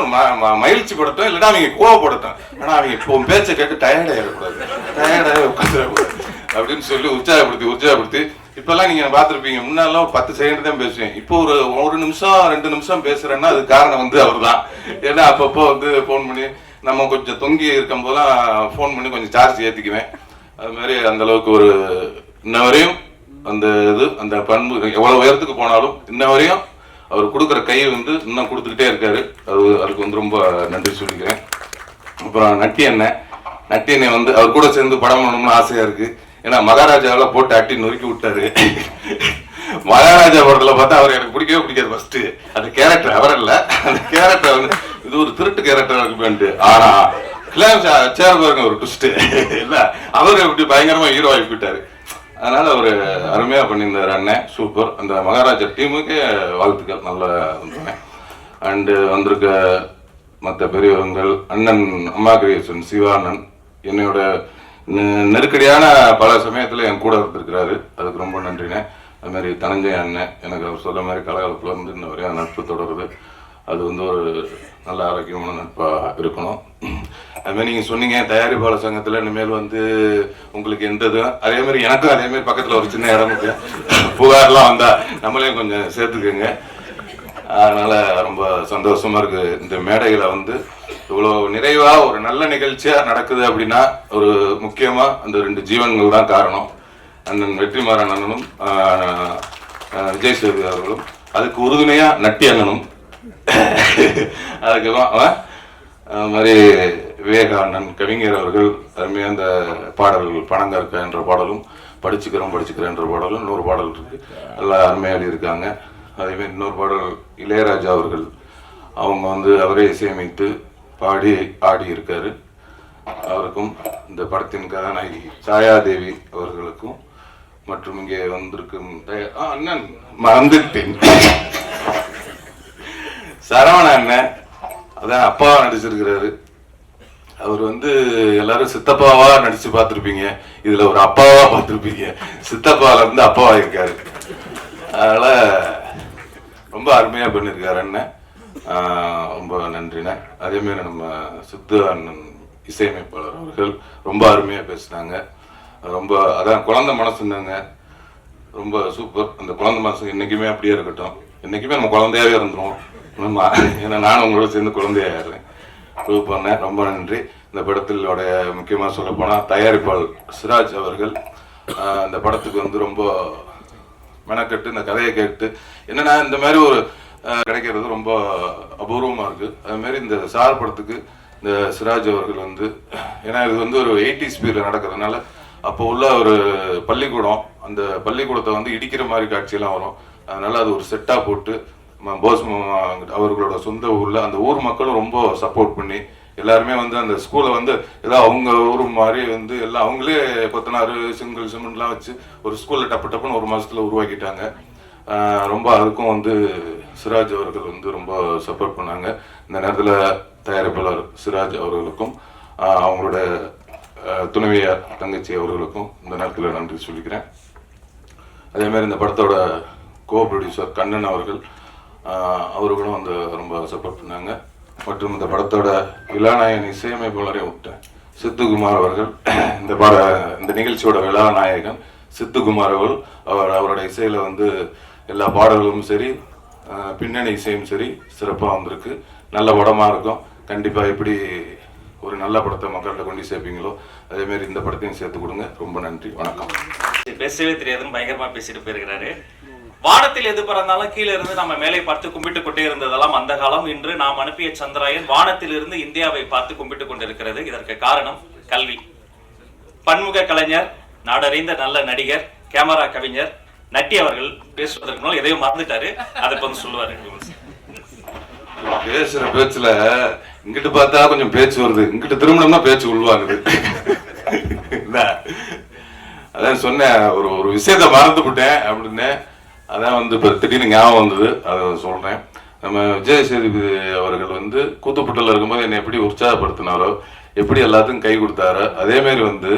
மகிழ்ச்சி படட்டும், இல்லைன்னா அவங்க கோவப்படட்டும். ஆனால் அவங்க இப்போ பேச்சை கேட்டு டயர்டாகிடக்கூடாது, டயர்டாக உட்காந்துடக்கூடாது அப்படின்னு சொல்லி உற்சாகப்படுத்தி இப்பெல்லாம் நீங்க பார்த்துருப்பீங்க. முன்னாலாம் 10 செகண்ட் தான் பேசுவேன். இப்போ ஒரு நிமிஷம் 2 நிமிஷம் பேசுறேன்னா அது காரணம் வந்து அவர் தான். ஏன்னா அப்பப்போ வந்து ஃபோன் பண்ணி நம்ம கொஞ்சம் தொங்கி இருக்கும் போதெல்லாம் ஃபோன் பண்ணி கொஞ்சம் சார்ஜ் ஏற்றிக்குவேன். அது மாதிரி அந்த அளவுக்கு ஒரு இன்ன வரையும் அந்த இது அந்த பண்பு எவ்வளவு உயரத்துக்கு போனாலும் இன்ன வரையும் அவர் கொடுக்குற கை வந்து இன்னும் கொடுத்துக்கிட்டே இருக்காரு. அதுக்கு வந்து ரொம்ப நன்றி சொல்லிக்கிறேன். அப்புறம் நட்டி அண்ணன் வந்து அவர் கூட சேர்ந்து படம் பண்ணணும்னு ஆசையா இருக்கு. ஏன்னா மகாராஜாவில் போட்டு அட்டி நொறுக்கி விட்டாரு. மகாராஜா படத்துல பார்த்தா அவர் எனக்கு பிடிக்கவே பிடிக்காது. ஃபர்ஸ்ட் அந்த கேரக்டர் அவர் இல்லை, அந்த கேரக்டர் வந்து இது ஒரு திருட்டு கேரக்டர் இருக்கு. ஆனா சேர் பாருங்க ஒரு ட்விஸ்ட் இல்ல, அவர் எப்படி பயங்கரமா ஹீரோ ஆகி போயிட்டாரு. அதனால ஒரு அருமையா பண்ணியிருந்தாரு அண்ணன், சூப்பர். அந்த மகாராஜா டீமுக்கே வாழ்த்துக்கள், நல்ல வந்தேன். அண்டு வந்திருக்க மற்ற பெரியவர்கள், அண்ணன் அம்மா கிரியேஷன் சிவானன், என்னோட நெருக்கடியான பல சமயத்தில் என் கூட இருந்திருக்கிறாரு. அதுக்கு ரொம்ப நன்றிண்ணே. அது மாதிரி தனஞ்சய அண்ணன் எனக்கு அவர் சொல்ல மாதிரி கலகலப்பில் இருந்து இன்ன வரையும் நட்பு தொடருது. அது வந்து ஒரு நல்ல ஆரோக்கியமான நட்பாக இருக்கணும். அதுமாதிரி நீங்கள் சொன்னீங்க தயாரிப்பாளர் சங்கத்தில் இனிமேல் வந்து உங்களுக்கு எந்த இதுவும் அதே மாதிரி எனக்கும் அதே மாதிரி பக்கத்தில் ஒரு சின்ன இடம் இருக்கு. புகார்லாம் வந்தால் நம்மளையும் கொஞ்சம் சேர்த்துக்குங்க. அதனால் ரொம்ப சந்தோஷமாக இருக்குது. இந்த மேடைகளை வந்து இவ்வளோ நிறைவாக ஒரு நல்ல நிகழ்ச்சியாக நடக்குது அப்படின்னா ஒரு முக்கியமாக அந்த 2 ஜீவன்கள் தான் காரணம். அண்ணன் வெற்றிமாறன் அண்ணனும் விஜய் சேதுபதி அவர்களும், அதுக்கு உறுதுணையாக நட்டி அண்ணனும், அதுக்கப்புறம் அது மாதிரி விவேகா அண்ணன் கவிஞர் அவர்கள் அருமையாக அந்த பாடல்கள் பணங்க இருக்க என்ற பாடலும் படிச்சுக்கிறேன் என்ற பாடலும் இன்னொரு பாடல் இருக்குது, எல்லாம் அருமையாக இருக்காங்க. அதேமாதிரி இன்னொரு பாடல் இளையராஜா அவர்கள் அவங்க வந்து அவரே இசையமைத்து பாடி ஆடி இருக்காரு. அவருக்கும் இந்த படத்தின் கதாநாயகி சாயாதேவி அவர்களுக்கும் மற்றும் இங்கே வந்திருக்கும் அண்ணன் மறந்துட்டேன் சரவண அண்ணன், அதான் அப்பாவா நடிச்சிருக்கிறாரு. அவர் வந்து எல்லாரும் சித்தப்பாவா நடிச்சு பார்த்துருப்பீங்க, இதுல ஒரு அப்பாவா பார்த்துருப்பீங்க. சித்தப்பால இருந்து அப்பாவா இருக்காரு. அதனால ரொம்ப அருமையா பண்ணியிருக்காரு அண்ணன். ரொம்ப நன்றிண்ணே. அதே மாதிரி நம்ம சித்து அண்ணன் இசையமைப்பாளர் அவர்கள் ரொம்ப அருமையா பேசினாங்க. ரொம்ப அதான் குழந்தை மனசுந்தாங்க, ரொம்ப சூப்பர். அந்த குழந்தை மனசு என்னைக்குமே அப்படியே இருக்கட்டும், என்னைக்குமே நம்ம குழந்தையாவே இருந்துரும். ஏன்னா நானும் உங்களோட சேர்ந்து குழந்தையாயிடுறேன். ப்ரூவ் பண்ணேன். ரொம்ப நன்றி. இந்த படத்திலோடைய முக்கியமாக சொல்ல போனால் தயாரிப்பாளர் சிராஜ் அவர்கள் இந்த படத்துக்கு வந்து ரொம்ப மெனக்கட்டு இந்த கதையை கேட்டு என்னன்னா இந்த மாதிரி ஒரு கிடைக்கிறது ரொம்ப அபூர்வமாக இருக்குது. அதுமாரி இந்த சார் படத்துக்கு இந்த சிராஜ் அவர்கள் வந்து ஏன்னா இது வந்து ஒரு 80s பீரியட் நடக்கிறதுனால அப்போ உள்ள ஒரு பள்ளிக்கூடம், அந்த பள்ளிக்கூடத்தை வந்து இடிக்கிற மாதிரி காட்சியெல்லாம் வரும். அதனால அது ஒரு செட்டாக போட்டு போஸ் அவர்களோட சொந்த ஊர்ல அந்த ஊர் மக்களும் ரொம்ப சப்போர்ட் பண்ணி எல்லாருமே வந்து அந்த ஸ்கூலை வந்து ஏதோ அவங்க ஊர் மாதிரி வந்து எல்லாம் அவங்களே கொத்தனாரு சிங்கிள் சிமெண்ட்லாம் வச்சு ஒரு ஸ்கூல்ல டப்புன்னு 1 மாசத்துல உருவாக்கிட்டாங்க. ரொம்ப அதுக்கும் வந்து சிராஜ் அவர்கள் வந்து ரொம்ப சப்போர்ட் பண்ணாங்க. இந்த நேரத்தில் தயாரிப்பாளர் சிராஜ் அவர்களுக்கும் அவங்களோட துணைவியார் தங்கச்சி அவர்களுக்கும் இந்த நேரத்தில் நன்றி சொல்லிக்கிறேன். அதே மாதிரி இந்த படத்தோட கோ ப்ரொடியூசர் கண்ணன் அவர்கள் அவர்களும் வந்து ரொம்ப சப்போர்ட் பண்ணாங்க. மற்றும் இந்த படத்தோட விழாநாயகன் இசையமைப்பாளரே விட்டேன் சித்துக்குமார் அவர்கள், இந்த நிகழ்ச்சியோட விழாநாயகன் சித்துக்குமார் அவர்கள் அவரோட இசையில வந்து எல்லா பாடல்களும் சரி பின்னணி இசையும் சரி சிறப்பாக வந்திருக்கு. நல்ல படமா இருக்கும். கண்டிப்பா எப்படி ஒரு நல்ல படத்தை மக்கள்கிட்ட கொண்டு சேர்ப்பீங்களோ அதே மாதிரி இந்த படத்தையும் சேர்த்து கொடுங்க. ரொம்ப நன்றி, வணக்கம். பேசவே தெரியாதுன்னு பயங்கரமா பேசிட்டு போயிருக்கிறாரு. வானத்தில் எது பிறந்தாலும் கீழே இருந்து நம்ம மேலே பார்த்து கும்பிட்டு கொண்டே இருந்ததெல்லாம் அந்த காலம். இன்று நாம் அனுப்பிய சந்திராயன் வானத்தில் இருந்து இந்தியாவை பார்த்து கும்பிட்டு கொண்டிருக்கிறது. இதற்கு காரணம் கல்வி. பன்முக கலைஞர், நாடறிந்த நல்ல நடிகர், கேமரா கவிஞர் நட்டி அவர்கள் பேசுவதற்கு முன்னால் எதையும் மறந்துட்டாரு. அதை வந்து சொல்லுவாரு. பேசுற பேச்சுல இங்கிட்டு பார்த்தா கொஞ்சம் பேச்சு வருது, இங்கிட்டு திரும்பினோம்னா பேச்சு உள்வாங்குது. அதான் சொன்னேன், ஒரு விஷயத்த மறந்து விட்டேன் அப்படின்னு. அதான் வந்து இப்போ திடீர்னு ஞாபகம் வந்தது, அதை சொல்றேன். நம்ம விஜய் சேதுபதி அவர்கள் வந்து கூத்துப்பட்டில் இருக்கும்போது என்னை எப்படி உற்சாகப்படுத்தினாரோ, எப்படி எல்லாத்துக்கும் கை கொடுத்தாரோ, அதே மாதிரி வந்து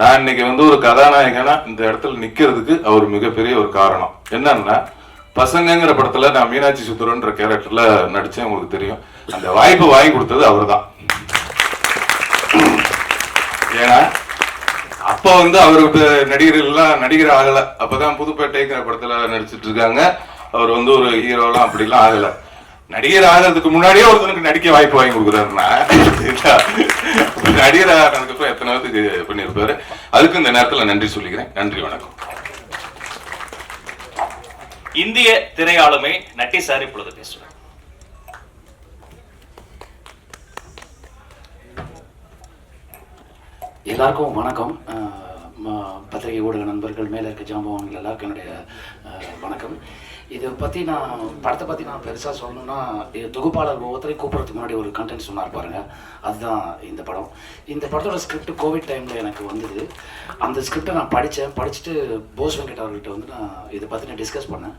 நான் இன்னைக்கு வந்து ஒரு கதாநாயகனா இந்த இடத்துல நிக்கிறதுக்கு அவர் மிகப்பெரிய ஒரு காரணம். என்னன்னா பசங்கங்கிற படத்துல நான் மீனாட்சி சுந்தரன்ற கேரக்டர்ல நடிச்சேன், உங்களுக்கு தெரியும். அந்த வாய்ப்பு வாங்கி கொடுத்தது அவர் தான். ஏன்னா அப்ப வந்து அவருக்கு நடிகர் ஆகல. அப்பதான் புதுப்பேட்டைங்கிற படத்துல நடிச்சிட்டு இருக்காங்க. அவர் வந்து ஒரு ஹீரோலாம் அப்படிலாம் ஆகல. நடிகர் ஆகிறதுக்கு முன்னாடியே ஒருத்தனுக்கு நடிக்க வாய்ப்பு வாங்கி கொடுக்குறாருன்னா நடிகர் ஆகிறதுக்கு எத்தனை பேருக்கு பண்ணியிருப்பாரு. அதுக்கு இந்த நேரத்துல நன்றி சொல்லிக்கிறேன். நன்றி, வணக்கம். இந்திய திரையாளுமை நட்டி சார் இப்பொழுது பேசுவார். எல்லாருக்கும் வணக்கம். பத்திரிகை ஊடக நண்பர்கள், மேலே இருக்க ஜாம்பவான்கள் எல்லாருக்கும் என்னுடைய வணக்கம். இதை பற்றி படத்தை பற்றி நான் பெருசாக சொல்லணும்னா, தொகுப்பாளர் ஒவ்வொருத்தரையும் கூப்பிட்றதுக்கு முன்னாடி ஒரு கண்டென்ட் சொன்னார் பாருங்க, அதுதான் இந்த படம். இந்த படத்தோட ஸ்கிரிப்ட் கோவிட் டைமில் எனக்கு வந்தது. அந்த ஸ்கிரிப்டை நான் படிச்சுட்டு போஸ் வெங்கட் அவர்கிட்ட வந்து நான் இதை பற்றி நான் டிஸ்கஸ் பண்ணேன்.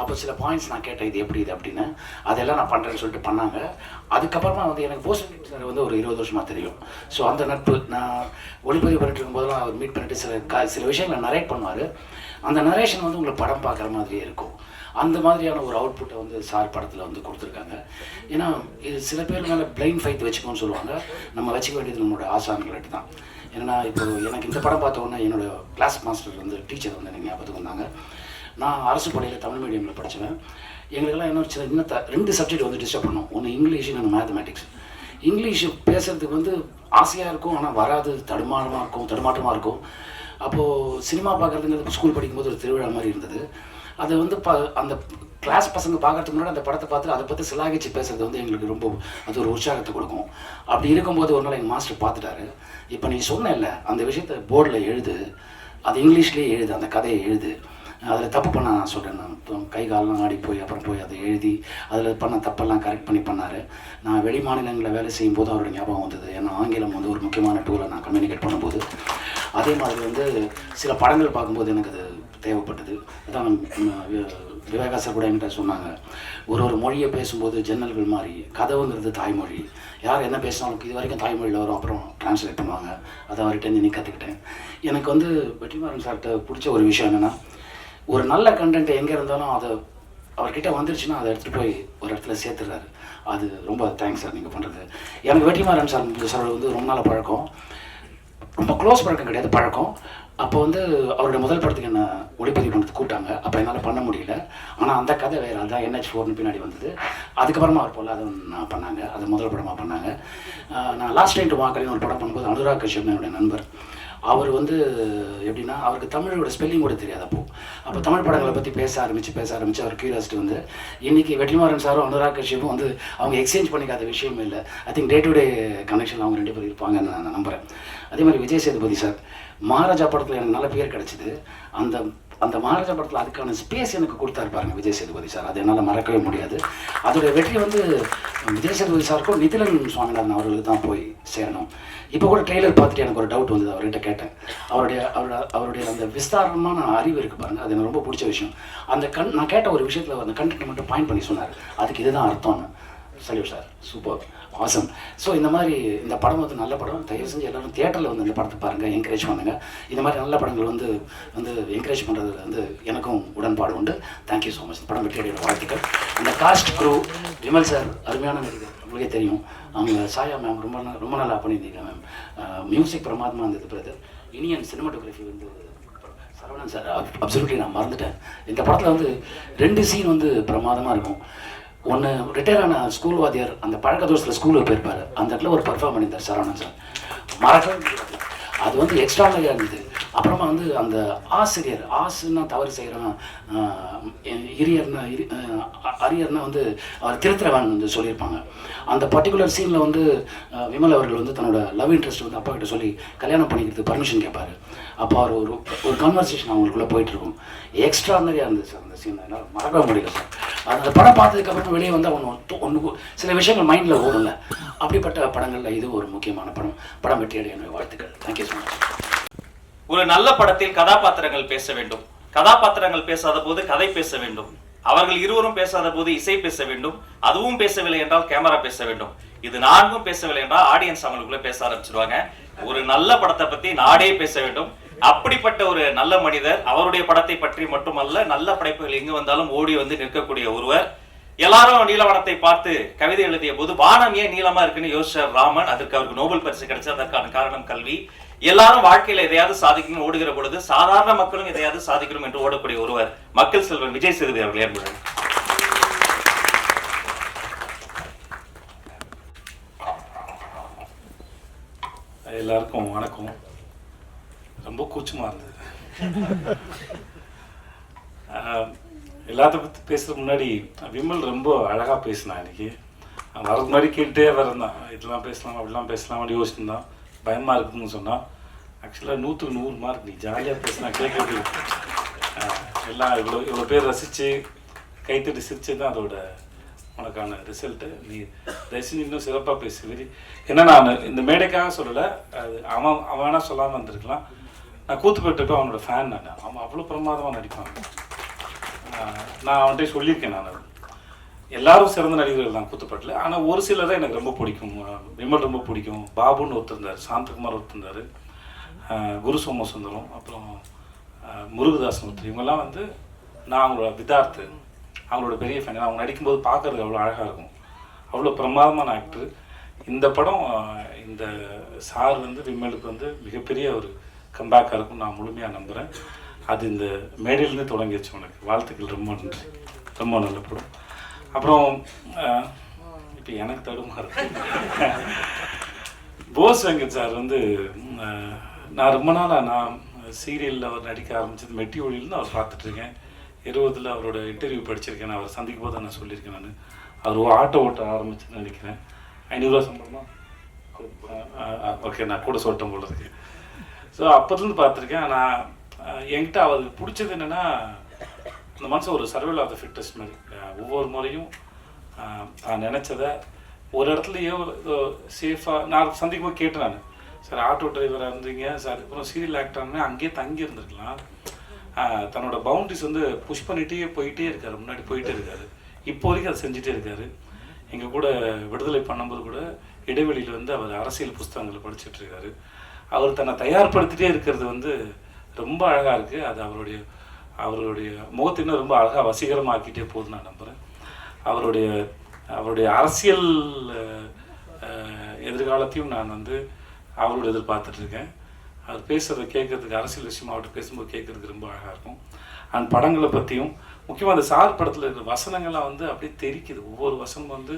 அப்போ சில பாயிண்ட்ஸ் நான் கேட்டேன், இது எப்படி இது அப்படின்னு. அதெல்லாம் நான் பண்ணுறேன்னு சொல்லிட்டு பண்ணாங்க. அதுக்கப்புறமா வந்து எனக்கு போஸ் வெங்கட் சார் வந்து ஒரு 20 வருஷமாக தெரியும். ஸோ அந்த நட்பு, நான் ஒளிப்பதிவு பண்ணிட்டு இருக்கும்போதெல்லாம் அவர் மீட் பண்ணிட்டு சில விஷயங்களை நரேட் பண்ணுவார். அந்த நரேஷன் வந்து உங்களுக்கு படம் பார்க்குற மாதிரியே இருக்கும். அந்த மாதிரியான ஒரு அவுட்புட்டை வந்து சார் படத்தில் வந்து கொடுத்துருக்காங்க. ஏன்னா இது சில பேர் மேலே பிளைண்ட் ஃபைட் வச்சுக்கோன்னு சொல்லுவாங்க. நம்ம வச்சுக்க வேண்டியது நம்மளோட ஆசான்கள்கிட்ட தான். ஏன்னா இப்போ எனக்கு இந்த படம் பார்த்த உடனே என்னோடய கிளாஸ் மாஸ்டர் வந்து டீச்சர் வந்து எனக்கு ஞாபகத்துக்கு வந்தாங்க. நான் அரசு பள்ளியில் தமிழ் மீடியமில் படித்தேன். எங்களுக்கெல்லாம் இன்னும் 2 சப்ஜெக்ட் வந்து டிஸ்டர்ப் பண்ணோம். ஒன்று இங்கிலீஷ், இன்னொன்று மேத்தமேட்டிக்ஸ். இங்கிலீஷ் பேசுகிறதுக்கு வந்து ஆசையாக இருக்கும், ஆனால் வராது, தடுமாட்டமாக இருக்கும். அப்போது சினிமா பார்க்குறதுங்கிறது ஸ்கூல் படிக்கும்போது ஒரு திருவிழா மாதிரி இருந்தது. அதை வந்து அந்த கிளாஸ் பசங்க பார்க்கறதுக்கு முன்னாடி அந்த படத்தை பார்த்து அதை பற்றி சிலாகிச்சு பேசுறது வந்து எங்களுக்கு ரொம்ப அது ஒரு உற்சாகத்தை கொடுக்கும். அப்படி இருக்கும்போது ஒரு நாள் எங்கள் மாஸ்டர் பார்த்துட்டாரு. இப்போ நீ சொன்னேன்ல அந்த விஷயத்தை போர்டில் எழுது, அது இங்கிலீஷ்லேயே எழுது, அந்த கதையை எழுது, அதில் தப்பு பண்ண நான் சொல்கிறேன். நான் கை காலெலாம் ஆடி போய் அப்புறம் போய் அதை எழுதி அதில் பண்ண தப்பெல்லாம் கரெக்ட் பண்ணார். நான் வெளி மாநிலங்களில் வேலை செய்யும்போது அவரோட ஞாபகம் வந்தது. ஏன்னா ஆங்கிலம் வந்து ஒரு முக்கியமான டூலை நான் கம்யூனிகேட் பண்ணும்போது. அதே மாதிரி வந்து சில படங்கள் பார்க்கும்போது எனக்கு அது தேவைப்பட்டது. அதான் விவேகா சார் கூட என்கிட்ட சொன்னாங்க, ஒரு மொழியை பேசும்போது ஜன்னல்கள் மாதிரி, கதவுங்கிறது தாய்மொழி. யார் என்ன பேசினாலும் இது வரைக்கும் தாய்மொழியில் வரும், அப்புறம் டிரான்ஸ்லேட் பண்ணுவாங்க. அதை அவர்கிட்ட நீ கற்றுக்கிட்டேன். எனக்கு வந்து வெற்றிமாறன் சார்கிட்ட பிடிச்ச ஒரு விஷயம் என்னென்னா, ஒரு நல்ல கண்டென்ட் எங்கே இருந்தாலும் அதை அவர்கிட்ட வந்துருச்சுன்னா அதை எடுத்துகிட்டு போய் ஒரு இடத்துல சேர்த்துறாரு. அது ரொம்ப தேங்க்ஸ் சார் நீங்கள் பண்ணுறது. எனக்கு வெற்றிமாறன் சார் வந்து ரொம்ப நாள் பழக்கம், ரொம்ப க்ளோஸ் பழக்கம் கிடையாது, பழக்கம். அப்போ வந்து அவருடைய முதல் படத்துக்கு என்ன ஒளிப்பதிவு பண்ணுறதுக்கு கூப்பிட்டாங்க. அப்போ என்னால் பண்ண முடியல. ஆனால் அந்த கதை வேறு, அதுதான் NH4 பின்னாடி வந்தது. அதுக்கப்புறமா அவர் போல் அதை நான் பண்ணாங்க, அது முதல் படமாக பண்ணாங்க. நான் லாஸ்ட் டைம் டு வாக்கலின்னு ஒரு படம் பண்ணும்போது அனுராக் கஷ்யப் என்னுடைய நண்பர், அவர் வந்து எப்படின்னா அவருக்கு தமிழோட ஸ்பெல்லிங் கூட தெரியாது. அப்போ தமிழ் படங்களை பற்றி பேச ஆரம்பித்து அவர் கியூரியாசிட்டி வந்து இன்றைக்கி வெற்றிமாறன் சாரும் அனுராக் கஷ்யப்பும் வந்து அவங்க எக்ஸ்சேஞ்ச் பண்ணிக்காத விஷயமே இல்லை. I think day to day connection அவங்க 2 பேர் இருப்பாங்கன்னு நான் நம்புகிறேன். அதே மாதிரி விஜய் சேதுபதி சார், மகாராஜா படத்தில் எனக்கு நல்ல பேர் கிடச்சிது. அந்த மகாராஜா படத்தில் அதுக்கான ஸ்பேஸ் எனக்கு கொடுத்தாரு பாருங்க விஜய் சேதுபதி சார், அது என்னால் மறக்கவே முடியாது. அதோடைய வெற்றி வந்து விஜய் சேதுபதி சாருக்கும் நிதிலன் சுவாமிநாதன் அவர்களுக்கு தான் போய் சேரணும். இப்போ கூட ட்ரெய்லர் பார்த்துட்டு எனக்கு ஒரு டவுட் வந்தது. அவர்கிட்ட கேட்டேன், அவருடைய அந்த விஸ்தாரமான அறிவு இருக்குது பாருங்கள், அது எனக்கு ரொம்ப பிடிச்ச விஷயம். நான் கேட்ட ஒரு விஷயத்தில் அந்த கண்டென்ட் மட்டும் பாயிண்ட் பண்ணி சொன்னார், அதுக்கு இதுதான் அர்த்தம்னு. Salute sir, super, awesome. So இந்த மாதிரி இந்த படம் வந்து நல்ல படம். தயவு செஞ்சு எல்லோரும் தியேட்டரில் வந்து இந்த படத்தை பாருங்கள், என்கரேஜ் பண்ணுங்கள். இந்த மாதிரி நல்ல படங்கள் வந்து என்கரேஜ் பண்ணுறதுல வந்து எனக்கும் உடன்பாடு உண்டு. Thank you so much. படம் வெற்றியடைய வாழ்த்துக்கள். அந்த காஸ்ட் க்ரூ, விமல் சார் அருமையான நடிகர், உங்களுக்கே தெரியும். அவங்க சாயா மேம் ரொம்ப நல்லா பண்ணியிருந்தீங்க மேம். மியூசிக் பிரமாதமாக இருந்தது பிரதர். இனியன் சினிமாட்டோகிராஃபி வந்து சரவணன் சார், அப்சல்யூட்லி நான் மறந்துட்டேன். இந்த படத்தில் வந்து 2 சீன் வந்து பிரமாதமாக இருக்கும். ஒன்று, ரிட்டையர் ஆன ஸ்கூல் வாத்தியார் அந்த பழக்க தோஷத்தில் ஸ்கூலுக்கு போயிருப்பார், அந்த இடத்துல ஒரு பர்ஃபார்ம் பண்ணியிருந்தார் சரவணன் சார், மறக்கவே முடியாது. அது வந்து எக்ஸ்ட்ரானரியாக இருந்தது. அப்புறமா வந்து அந்த ஆசிரியர், ஆசுன்னா தவறு செய்கிறோம், அரியர்னா வந்து அவர் திருத்திரவன் வந்து சொல்லியிருப்பாங்க. அந்த பர்டிகுலர் சீனில் வந்து விமல் அவர்கள் வந்து தன்னோட லவ் இன்ட்ரெஸ்ட் வந்து அப்பா கிட்ட சொல்லி கல்யாணம் பண்ணிக்கிறதுக்கு பர்மிஷன் கேட்பார். அப்போ அவர் ஒரு கன்வர்சேஷன் அவங்களுக்குள்ளே போயிட்டுருக்கும். எக்ஸ்ட்ரானரியாக இருந்தது சார் அந்த சீன், என்னால் மறக்கவே முடியல சார். அந்த படம் பார்த்ததுக்கப்புறம் வெளியே வந்தால் ஒன்று சில விஷயங்கள் மைண்டில் ஓடல. அப்படிப்பட்ட படங்களில் இது ஒரு முக்கியமான படம் வெற்றியடைய என்னுடைய வாழ்த்துக்கள். Thank you so much. ஒரு நல்ல படத்தில் கதாபாத்திரங்கள் பேச வேண்டும், கதாபாத்திரங்கள் பேசாத போது கதை பேச வேண்டும், அவர்கள் இருவரும் பேசாத போது இசை பேச வேண்டும், அதுவும் பேசவில்லை என்றால் கேமரா பேச வேண்டும், இது 4ம் பேசவில்லை என்றால் ஆடியன்ஸ் அவங்களுக்குள்ள பேச ஆரம்பிச்சிருவாங்க. ஒரு நல்ல படத்தை பத்தி நாடே பேச வேண்டும். அப்படிப்பட்ட ஒரு நல்ல மனிதர், அவருடைய படத்தை பற்றி மட்டுமல்ல, நல்ல படைப்புகள் எங்கு வந்தாலும் ஓடி வந்து நிற்கக்கூடிய ஒருவர். எல்லாரும் நீலவனத்தை பார்த்து கவிதை எழுதிய போது வானம் ஏன் நீளமா இருக்குன்னு யோசிச்சார் ராமன். அதற்கு அவருக்கு நோபல் பரிசு கிடைச்சது. அதற்கான காரணம் கல்வி. எல்லாரும் வாழ்க்கையில எதையாவது சாதிக்கணும் ஓடுகிற பொழுது சாதாரண மக்களும் எதையாவது சாதிக்கணும் என்று ஓடக்கூடிய ஒருவர் மக்கள் செல்வன் விஜய் சேதுபதி அவர்கள் ஏற்படுறாங்க. எல்லாருக்கும் வணக்கம். ரொம்ப கூச்சமாக இருந்தது. எல்லாத்த பற்றி பேசுகிறதுக்கு முன்னாடி விமல் ரொம்ப அழகாக பேசினான். இன்னைக்கு வரது மாதிரி கேட்டுட்டே வரந்தான், இதெல்லாம் பேசலாம் அப்படிலாம் பேசலாம் யோசிச்சுருந்தான். பயமாக இருக்குதுன்னு சொன்னால் ஆக்சுவலாக 100க்கு 100 மார்க். நீ ஜாலியாக பேசினா கேட்குறது எல்லாம் இவ்வளோ பேர் ரசித்து கைத்தட்டி சிரிச்சது தான் அதோட உனக்கான ரிசல்ட்டு. நீ தயவுசெய்து இன்னும் சிறப்பாக பேசுவீரி. ஏன்னா நான் இந்த மேடைக்காக சொல்லலை, அது அவன் வேணா சொல்லாமல் வந்திருக்கலாம். நான் கூத்துப்பட்டு அவனோட ஃபேன். அவன் அவ்வளோ பிரமாதமாக நடிப்பான். நான் அவன்கிட்ட சொல்லியிருக்கேன். நான் எல்லாரும் சிறந்த நடிகர்கள் தான் கூத்துப்பட்டில். ஆனால் ஒரு சிலர் தான் எனக்கு ரொம்ப பிடிக்கும். விமல் ரொம்ப பிடிக்கும், பாபுன்னு ஒருத்தர் இருந்தார், சாந்தகுமார் ஒருத்தர் இருந்தார், குரு சோமசுந்தரம், அப்புறம் முருகதாசன் ஒருத்தர். இவங்கெல்லாம் வந்து நான் அவங்களோட விதார்த்து, அவங்களோட பெரிய ஃபேன். அவங்க நடிக்கும்போது பார்க்குறதுக்கு அவ்வளோ அழகாக இருக்கும். அவ்வளோ பிரமாதமான ஆக்டர். இந்த படம் இந்த சார் வந்து விமலுக்கு வந்து மிகப்பெரிய ஒரு கம்பேக்காக இருக்கும் நான் முழுமையாக நம்புகிறேன். அது இந்த மேடையிலேருந்து தொடங்கிடுச்சு. உனக்கு வாழ்த்துக்கள். ரொம்ப நன்றி. ரொம்ப நல்ல படம். அப்புறம் இப்போ எனக்கு தடுமாறு போஸ் வெங்கட் சார் வந்து நான் ரொம்ப நாளாக நான் சீரியலில் அவர் நடிக்க ஆரம்பித்தது மெட்டி ஒளியிலேருந்து அவர் பார்த்துட்ருக்கேன். 20 அவரோட இன்டர்வியூ படிச்சிருக்கேன். நான் அவர் சந்திக்கும் போது நான் சொல்லியிருக்கேன். நான் அவர் ஆட்டோ ஓட்ட ஆரம்பிச்சுன்னு நினைக்கிறேன். 500 ரூபா சம்பளமா? ஓகே, நான் கூட சொல்லிட்டேன் போல இருக்கு. ஸோ அப்போதுலேருந்து பார்த்துருக்கேன். நான் என்கிட்ட அவருக்கு பிடிச்சது என்னென்னா, இந்த மனுஷன் ஒரு சர்வைவல் ஆஃப் த ஃபிட்டஸ்ட் மாதிரி. ஒவ்வொரு முறையும் நான் நினச்சதை ஒரு இடத்துலையோ சேஃபாக நான் சந்திக்கும் போது கேட்டேன். நான் சார் ஆட்டோ டிரைவராக இருந்தீங்க சார், அப்புறம் சீரியல் ஆக்டர்னு அங்கேயே தங்கி இருந்திருக்கலாம். தன்னோட பவுண்டரிஸ் வந்து புஷ் பண்ணிகிட்டே போயிட்டே இருக்கார், முன்னாடி போயிட்டே இருக்கார். இப்போ வரைக்கும் அதை செஞ்சுட்டே இருக்கார். எங்கள் கூட விடுதலை பண்ணும்போது கூட இடைவெளியில் வந்து அவர் அரசியல் புஸ்தகங்களை படிச்சுட்டு இருக்காரு. அவர் தன்னை தயார்படுத்திட்டே இருக்கிறது வந்து ரொம்ப அழகாக இருக்குது. அது அவருடைய முகத்தை இன்னும் ரொம்ப அழகாக வசீகரமாக்கிட்டே போகுது நான் நம்புகிறேன். அவருடைய அரசியல் எதிர்காலத்தையும் நான் வந்து அவரோட எதிர்பார்த்துட்ருக்கேன். அவர் பேசுகிறத கேட்குறதுக்கு, அரசியல் விஷயமா அவர்கிட்ட பேசும்போது கேட்குறதுக்கு ரொம்ப அழகாக இருக்கும். அண்ட் படங்களை பற்றியும் முக்கியமாக அந்த சார் படத்தில் இருக்கிற வசனங்கள்லாம் வந்து அப்படியே தெரிக்குது. ஒவ்வொரு வசனம் வந்து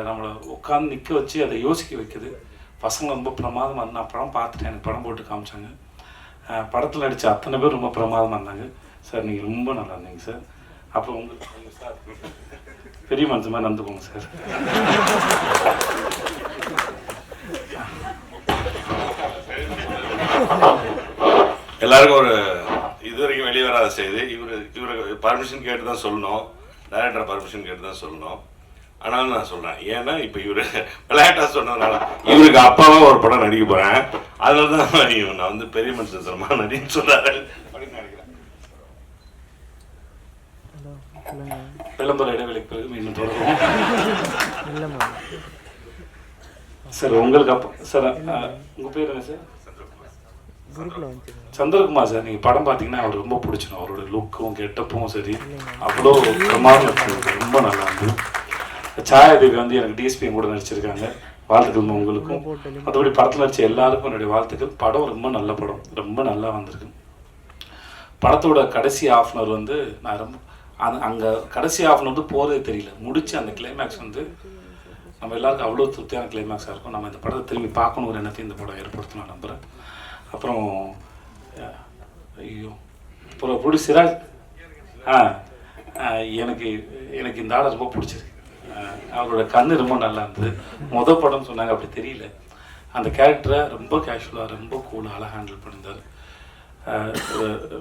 நம்மளை உட்காந்து நிற்க வச்சு அதை யோசிக்க வைக்குது. பசங்க ரொம்ப பிரமாதமாக. நான் படம் பார்த்துட்டேன், எனக்கு படம் போட்டு காமிச்சாங்க. படத்தில் நடித்த அத்தனை பேர் ரொம்ப பிரமாதமாக இருந்தாங்க. சார் நீங்கள் ரொம்ப நல்லா இருந்தீங்க சார். அப்புறம் உங்களுக்கு சார் பெரிய மனுஷன் மாதிரி நடந்துக்கோங்க சார். எல்லாருக்கும் ஒரு இது வரைக்கும் வெளியே வராத செய்து இவருக்கு பர்மிஷன் கேட்டு தான் சொல்லணும், டைரக்டர் பர்மிஷன் கேட்டு தான் சொல்லணும். ஆனாலும் நான் சொல்கிறேன், ஏன்னா இப்போ இவர் விளையாட்டாக சொன்னதுனால இவருக்கு அப்பாவாக ஒரு படம் நடிக்க போகிறேன். அதனால தான் நான் வந்து பெரிய மனுஷன் சிரமமாக நடின்னு சொல்கிறாரு அப்படின்னு நினைக்கிறேன். விளம்பர இடைவெளிக்கு பிறகு மீண்டும் தொடரும். சார் உங்களுக்கு அப்பா சார், உங்கள் பேர் என்ன சார்? சந்திரகுமார் சார். நீங்கள் படம் பார்த்தீங்கன்னா அவர் ரொம்ப பிடிச்சிடும். அவரோட லுக்கும் கெட்டப்பும் சரி அவ்வளோ பிரமாதம், ரொம்ப நல்லா இருந்தது. சாயாதேவி வந்து எனக்கு டிஎஸ்பியும் கூட நடிச்சிருக்காங்க. வாழ்த்துக்கள் உங்களுக்கும். மற்றபடி படத்தில் நடிச்ச எல்லாருக்கும் என்னுடைய வாழ்த்துக்கள். படம் ரொம்ப நல்ல படம், ரொம்ப நல்லா வந்திருக்கு. படத்தோட கடைசி ஹாஃப்னர் வந்து நான் ரொம்ப அங்கே கடைசி ஹாஃப்னர் வந்து போகிறதே தெரியல. முடிச்சு அந்த கிளைமேக்ஸ் வந்து நம்ம எல்லாருக்கும் அவ்வளோ திருப்தியான கிளைமேக்ஸாக இருக்கும். நம்ம இந்த படத்தை திரும்பி பார்க்கணுங்கிற எண்ணத்தையும் இந்த படம் ஏற்படுத்த நான் நம்புகிறேன். அப்புறம் ஐயோ அப்புறம் புடி சிராஜ் எனக்கு இந்த ஆளை ரொம்ப பிடிச்சிருக்கு. அவரோட கண்ணு ரொம்ப நல்லா இருந்தது. மொதல் படம் சொன்னாங்க, அப்படி தெரியல. அந்த கேரக்டரை ரொம்ப கேஷுவலாக ரொம்ப கூலாக அழகாக ஹேண்டில் பண்ணியிருந்தார்.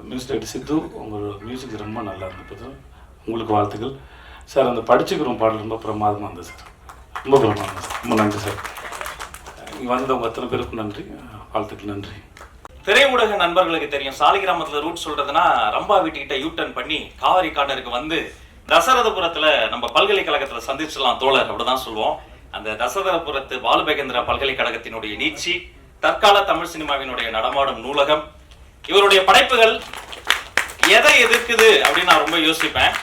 மியூசிக் டைரக்டர் சித்து, உங்களோட மியூசிக் ரொம்ப நல்லா இருந்தது. உங்களுக்கு வாழ்த்துக்கள் சார். அந்த படிச்சுக்கிறோம் பாடல் ரொம்ப பிரமாதமாக இருந்தது சார், ரொம்ப பிரமாதம் சார். ரொம்ப நன்றி சார். இங்கே வந்தவங்க அத்தனை பேருக்கும் நன்றி, வாழ்த்துக்கள். நன்றி. திரையுலக நண்பர்களுக்கு தெரியும், சாலிகிராமத்தில் ரூட் சொல்றதுன்னா ரம்பா வீட்டுக்கிட்ட யூட்டர்ன் பண்ணி காவிரி கார்னருக்கு வந்து தசரதபுரத்துல நம்ம பல்கலைக்கழகத்துல சந்திச்சிடலாம் தோழர், அப்படிதான் சொல்லுவோம். அந்த தசரதபுரத்து பாலுபகேந்திரா பல்கலைக்கழகத்தினுடைய நீட்சி, தற்கால தமிழ் சினிமாவினுடைய நடமாடும் நூலகம், இவருடைய படைப்புகள் எதை எதிர்க்குது அப்படின்னு நான் ரொம்ப யோசிப்பேன்.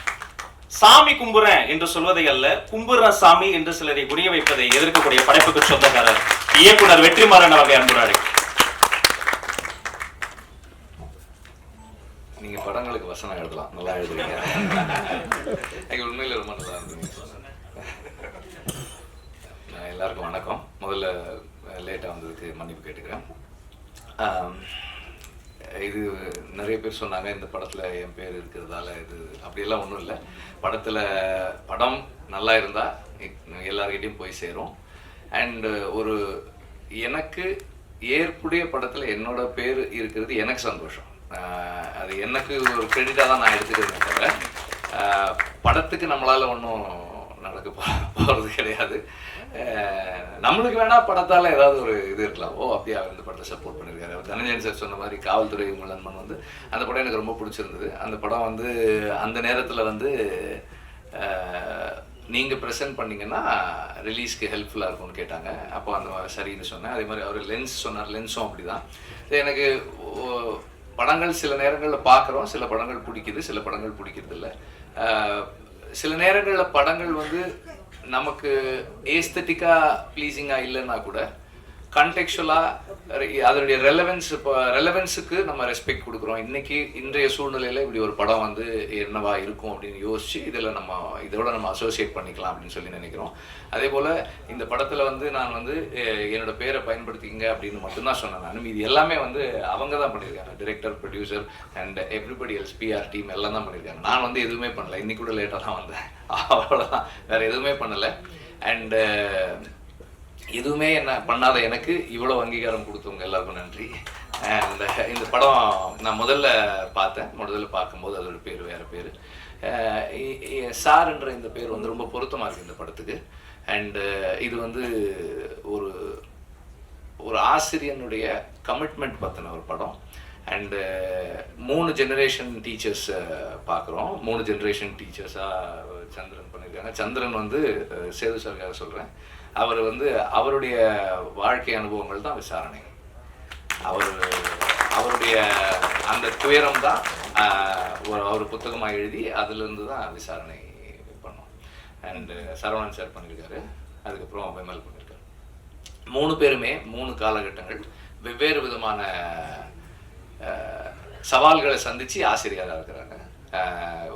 சாமி கும்புறேன் என்று சொல்வதை அல்ல, கும்புற சாமி என்று சிலரை புரிய வைப்பதை எதிர்க்கக்கூடிய படைப்புக்கு சொந்தக்காரர் இயக்குனர் வெற்றிமாறன் அவர்கள் அன்புராடி. நீங்க படங்களுக்கு வசனம் எழுதலாம், நல்லா எழுதுறீங்க. உண்மையில ரொம்ப நல்லா இருந்தீங்க. எல்லாருக்கும் வணக்கம். முதல்ல லேட்டாக வந்ததுக்கு மன்னிப்பு கேட்டுக்கிறேன். இது நிறைய பேர் சொன்னாங்க இந்த படத்தில் என் பேர் இருக்கிறதால இது அப்படியெல்லாம் ஒன்றும் இல்லை. படம் நல்லா இருந்தால் எல்லார்கிட்டையும் போய் சேரும். அண்டு ஒரு எனக்கு ஏற்புடைய படத்தில் என்னோட பேர் இருக்கிறது எனக்கு சந்தோஷம். அது எனக்கு ஒரு கிரெடிட்டாக தான் நான் எடுத்துக்கிறேன். தவிர படத்துக்கு நம்மளால் ஒன்றும் நடக்க போகிறது கிடையாது. நம்மளுக்கு வேணா படத்தால் ஏதாவது ஒரு இது இருக்கலாம். அப்படியே அவர் இந்த படத்தை சப்போர்ட் பண்ணியிருக்காரு. அவர் தனஞ்சயன் சார் சொன்ன மாதிரி காவல்துறை உங்கள் நண்பன் வந்து அந்த படம் எனக்கு ரொம்ப பிடிச்சிருந்தது. அந்த படம் வந்து அந்த நேரத்தில் வந்து நீங்கள் ப்ரெசென்ட் பண்ணிங்கன்னா ரிலீஸ்க்கு ஹெல்ப்ஃபுல்லாக இருக்கும்னு கேட்டாங்க. அப்போ அந்த சரின்னு சொன்னேன். அதே மாதிரி அவர் லென்ஸ் சொன்னார், லென்ஸும் அப்படி தான். எனக்கு படங்கள் சில நேரங்களில் பார்க்குறோம், சில படங்கள் பிடிக்குது, சில படங்கள் பிடிக்கிறது இல்லை. சில நேரங்களில் படங்கள் வந்து நமக்கு ஏஸ்தட்டிக்காக ப்ளீஸிங்காக இல்லைன்னா கூட கண்டெக்சுவலாக அதனுடைய ரெலவென்ஸுக்கு நம்ம ரெஸ்பெக்ட் கொடுக்குறோம். இன்றைய சூழ்நிலையில் இப்படி ஒரு படம் வந்து என்னவா இருக்கும் அப்படின்னு யோசிச்சு இதோட நம்ம அசோசியேட் பண்ணிக்கலாம் அப்படின்னு சொல்லி நினைக்கிறோம். அதே போல் இந்த படத்தில் வந்து நான் வந்து என்னோட பேரை பயன்படுத்திங்க அப்படின்னு மட்டும்தான் சொன்னேன். நான் இது எல்லாமே வந்து அவங்க தான் பண்ணியிருக்காங்க. Director, producer and everybody else, PR team எல்லாம் தான் பண்ணியிருக்காங்க. நான் வந்து எதுவுமே பண்ணல. இன்னைக்கு கூட லேட்டாக தான் வந்தேன், அவ்வளோதான், வேறு எதுவுமே பண்ணலை. அண்டு எதுவுமே என்ன பண்ணாத எனக்கு இவ்வளோ அங்கீகாரம் கொடுத்தவங்க எல்லாருக்கும் நன்றி. அண்ட் இந்த படம் நான் முதல்ல பார்க்கும்போது அதோட பேர் வேறு பேர். சார்ன்ற இந்த பேர் வந்து ரொம்ப பொருத்தமாக இருக்குது இந்த படத்துக்கு. அண்டு இது வந்து ஒரு ஆசிரியனுடைய கமிட்மெண்ட் பற்றின ஒரு படம். அண்டு 3 ஜெனரேஷன் டீச்சர்ஸ் பார்க்குறோம். 3 ஜெனரேஷன் டீச்சர்ஸாக சந்திரன் பண்ணியிருக்காங்க. சந்திரன் வந்து சேது சாருக்காக சொல்கிறேன். அவர் வந்து அவருடைய வாழ்க்கை அனுபவங்கள் தான் விசாரணை. அவருடைய அந்த துயரம் தான் அவர் புத்தகமாக எழுதி அதிலிருந்து தான் விசாரணை பண்ணோம். அண்டு சரவணன் சார் பண்ணியிருக்காரு, அதுக்கப்புறம் விமல் பண்ணியிருக்காரு. 3 பேருமே 3 காலகட்டங்கள் வெவ்வேறு விதமான சவால்களை சந்தித்து ஆசிரியராக இருக்கிறாங்க.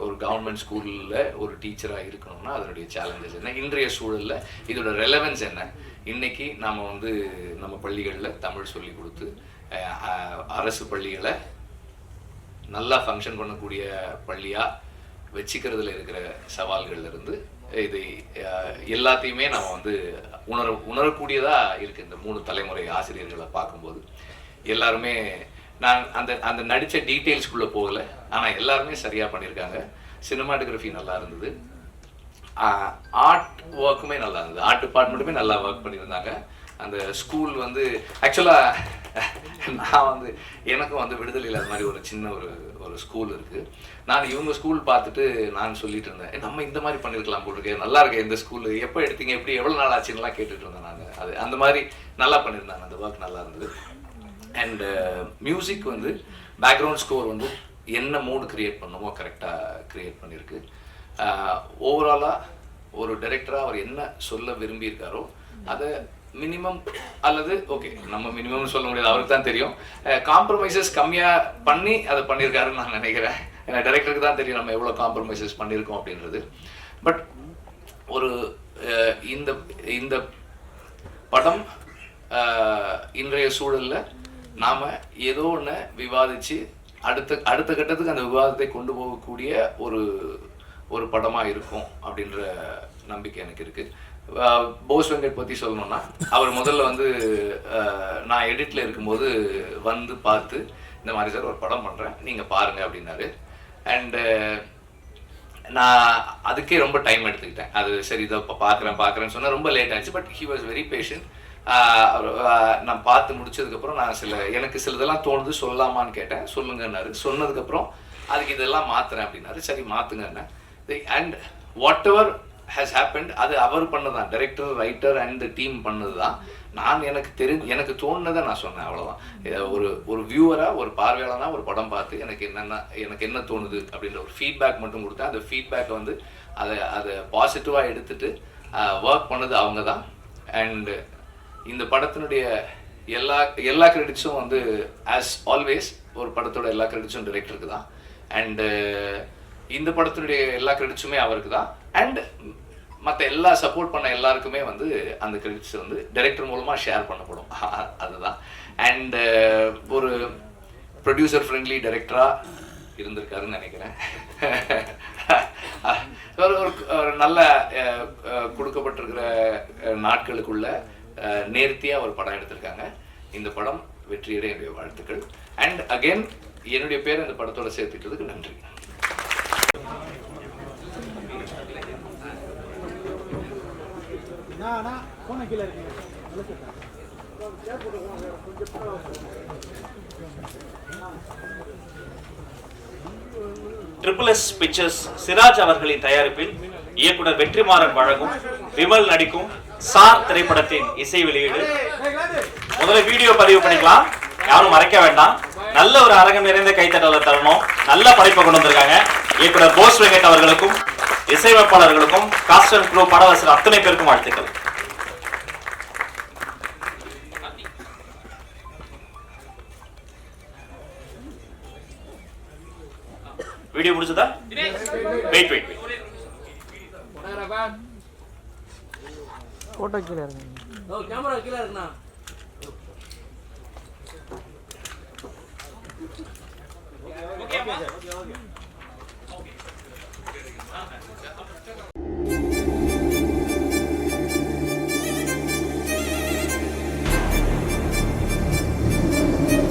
ஒரு கவர்மெண்ட் ஸ்கூலில் ஒரு டீச்சராக இருக்கணும்னா அதனுடைய சேலஞ்சஸ் என்ன, இன்றைய சூழலில் இதோட ரெலவென்ஸ் என்ன, இன்றைக்கி நாம் வந்து நம்ம பள்ளிகளில் தமிழ் சொல்லி கொடுத்து அரசு பள்ளிகளை நல்லா ஃபங்க்ஷன் பண்ணக்கூடிய பள்ளியாக வச்சுக்கிறதுல இருக்கிற சவால்கள்லேருந்து இது எல்லாத்தையுமே நம்ம வந்து உணரக்கூடியதாக இருக்குது. இந்த 3 தலைமுறை ஆசிரியர்களை பார்க்கும்போது எல்லாருமே நான் அந்த நடித்த டீட்டெயில்ஸ்குள்ளே போகலை, ஆனால் எல்லாருமே சரியாக பண்ணியிருக்காங்க. சினிமாட்டோகிராஃபி நல்லா இருந்தது, ஆர்ட் ஒர்க்குமே நல்லா இருந்தது, ஆர்ட் டிபார்ட்மெண்ட்டுமே நல்லா ஒர்க் பண்ணியிருந்தாங்க. அந்த ஸ்கூல் வந்து ஆக்சுவலாக நான் வந்து எனக்கும் வந்து விடுதலையில் அது மாதிரி ஒரு சின்ன ஒரு ஸ்கூல் இருக்குது. நான் இவங்க ஸ்கூல் பார்த்துட்டு நான் சொல்லிட்டு இருந்தேன், நம்ம இந்த மாதிரி பண்ணியிருக்கலாம் போட்டிருக்கேன், நல்லா இருக்கேன் இந்த ஸ்கூல், எப்போ எடுத்தீங்க, எப்படி எவ்வளோ நாள் ஆச்சுன்னெலாம் கேட்டுட்டு இருந்தேன் நான். அந்த மாதிரி நல்லா பண்ணியிருந்தாங்க, அந்த ஒர்க் நல்லா இருந்தது. அண்டு மியூசிக் வந்து பேக்ரவுண்ட் ஸ்கோர் வந்து என்ன மூடு க்ரியேட் பண்ணணுமோ கரெக்டாக க்ரியேட் பண்ணியிருக்கு. ஓவராலாக ஒரு டைரக்டராக அவர் என்ன சொல்ல விரும்பியிருக்காரோ அதை மினிமம் அல்லது ஓகே நம்ம மினிமம்னு சொல்ல முடியாது, அவருக்கு தான் தெரியும், காம்ப்ரமைசஸ் கம்மியாக பண்ணி அதை பண்ணியிருக்காருன்னு நான் நினைக்கிறேன். ஏன்னா டைரக்டருக்கு தான் தெரியும் நம்ம எவ்வளோ காம்ப்ரமைசஸ் பண்ணியிருக்கோம் அப்படின்றது. பட் ஒரு இந்த படம் இன்றைய சூழலில் நாம் ஏதோ ஒன்று விவாதித்து அடுத்த கட்டத்துக்கு அந்த விவாதத்தை கொண்டு போகக்கூடிய ஒரு படமாக இருக்கும் அப்படின்ற நம்பிக்கை எனக்கு இருக்குது. போஸ் வெங்கட் பற்றி சொல்லணும்னா அவர் முதல்ல வந்து நான் எடிட்டில் இருக்கும்போது வந்து பார்த்து இந்த மாதிரி சார் ஒரு படம் பண்ணுறேன் நீங்கள் பாருங்கள் அப்படின்னாரு. அண்டு நான் அதுக்கே ரொம்ப டைம் எடுத்துக்கிட்டேன். அது சரி இதை இப்போ பார்க்குறேன்னு சொன்னால் ரொம்ப லேட் ஆச்சு. But he was very patient. நான் பார்த்து முடிச்சதுக்கப்புறம் எனக்கு சிலதெல்லாம் தோணுது சொல்லலாமான்னு கேட்டேன், சொல்லுங்கன்னாரு. சொன்னதுக்கப்புறம் அதுக்கு இதெல்லாம் மாற்றுறேன் அப்படின்னாரு. சரி மாற்றுங்கன்னு. And whatever has happened அது அவர் பண்ணதான், டைரக்டர், ரைட்டர் அண்ட் டீம் பண்ணது தான். நான் எனக்கு தோணுனதை நான் சொன்னேன், அவ்வளோதான். ஒரு வியூவராக, ஒரு பார்வையாளனாக ஒரு படம் பார்த்து எனக்கு என்ன தோணுது அப்படின்ற ஒரு ஃபீட்பேக் மட்டும் கொடுத்தேன். அந்த ஃபீட்பேக்கை வந்து அதை பாசிட்டிவாக எடுத்துகிட்டு ஒர்க் பண்ணது அவங்க தான். அண்டு இந்த படத்தினுடைய எல்லா கிரெடிட்ஸும் வந்து ஆஸ் ஆல்வேஸ் ஒரு படத்தோட எல்லா கிரெடிட்ஸும் டைரக்டருக்கு தான். அண்டு இந்த படத்தினுடைய எல்லா கிரெடிட்ஸுமே அவருக்கு தான். அண்ட் மற்ற எல்லா சப்போர்ட் பண்ண எல்லாருக்குமே வந்து அந்த கிரெடிட்ஸ் வந்து டைரக்டர் மூலமாக ஷேர் பண்ணப்படும், அதுதான். அண்டு ஒரு ப்ரொடியூசர் ஃப்ரெண்ட்லி டைரக்டராக இருந்திருக்காருன்னு நினைக்கிறேன். ஒரு நல்ல கொடுக்கப்பட்டிருக்கிற நாட்களுக்குள்ள நேர்த்தியாக ஒரு படம் எடுத்திருக்காங்க. இந்த படம் வெற்றியடைய என்னுடைய வாழ்த்துக்கள். அண்ட் அகெயின் என்னுடைய பேர் இந்த படத்தோட சேர்த்துட்டதுக்கு நன்றி. ட்ரிபிள் பிக்சர்ஸ் சிராஜ் அவர்களின் தயாரிப்பில் இயக்குனர் வெற்றிமாறன் வழங்கும் விமல் நடிக்கும் சார் திரைப்படத்தின் இசை வெளியீடு. முதல்ல வீடியோ பதிவு பண்ணிக்கலாம், யாரும் மறைக்க வேண்டாம். நல்ல ஒரு அரங்கம் நிறைந்த கைத்தட்டலை தரணும். நல்ல படைப்பை கொண்டு வந்திருக்காங்க. இயக்குனர் போஸ் வெங்கட் அவர்களுக்கும் இசையமைப்பாளர்களுக்கும் காஸ்ட் அண்ட் க்ரூ படவாசல் அத்தனை பேருக்கும் வாழ்த்துக்கள். வீடியோ முடிச்சதா? வெயிட் வெயிட் போட்டோ கீழே இருக்கு. கேமரா கீழே இருக்குண்ணா. ஓகே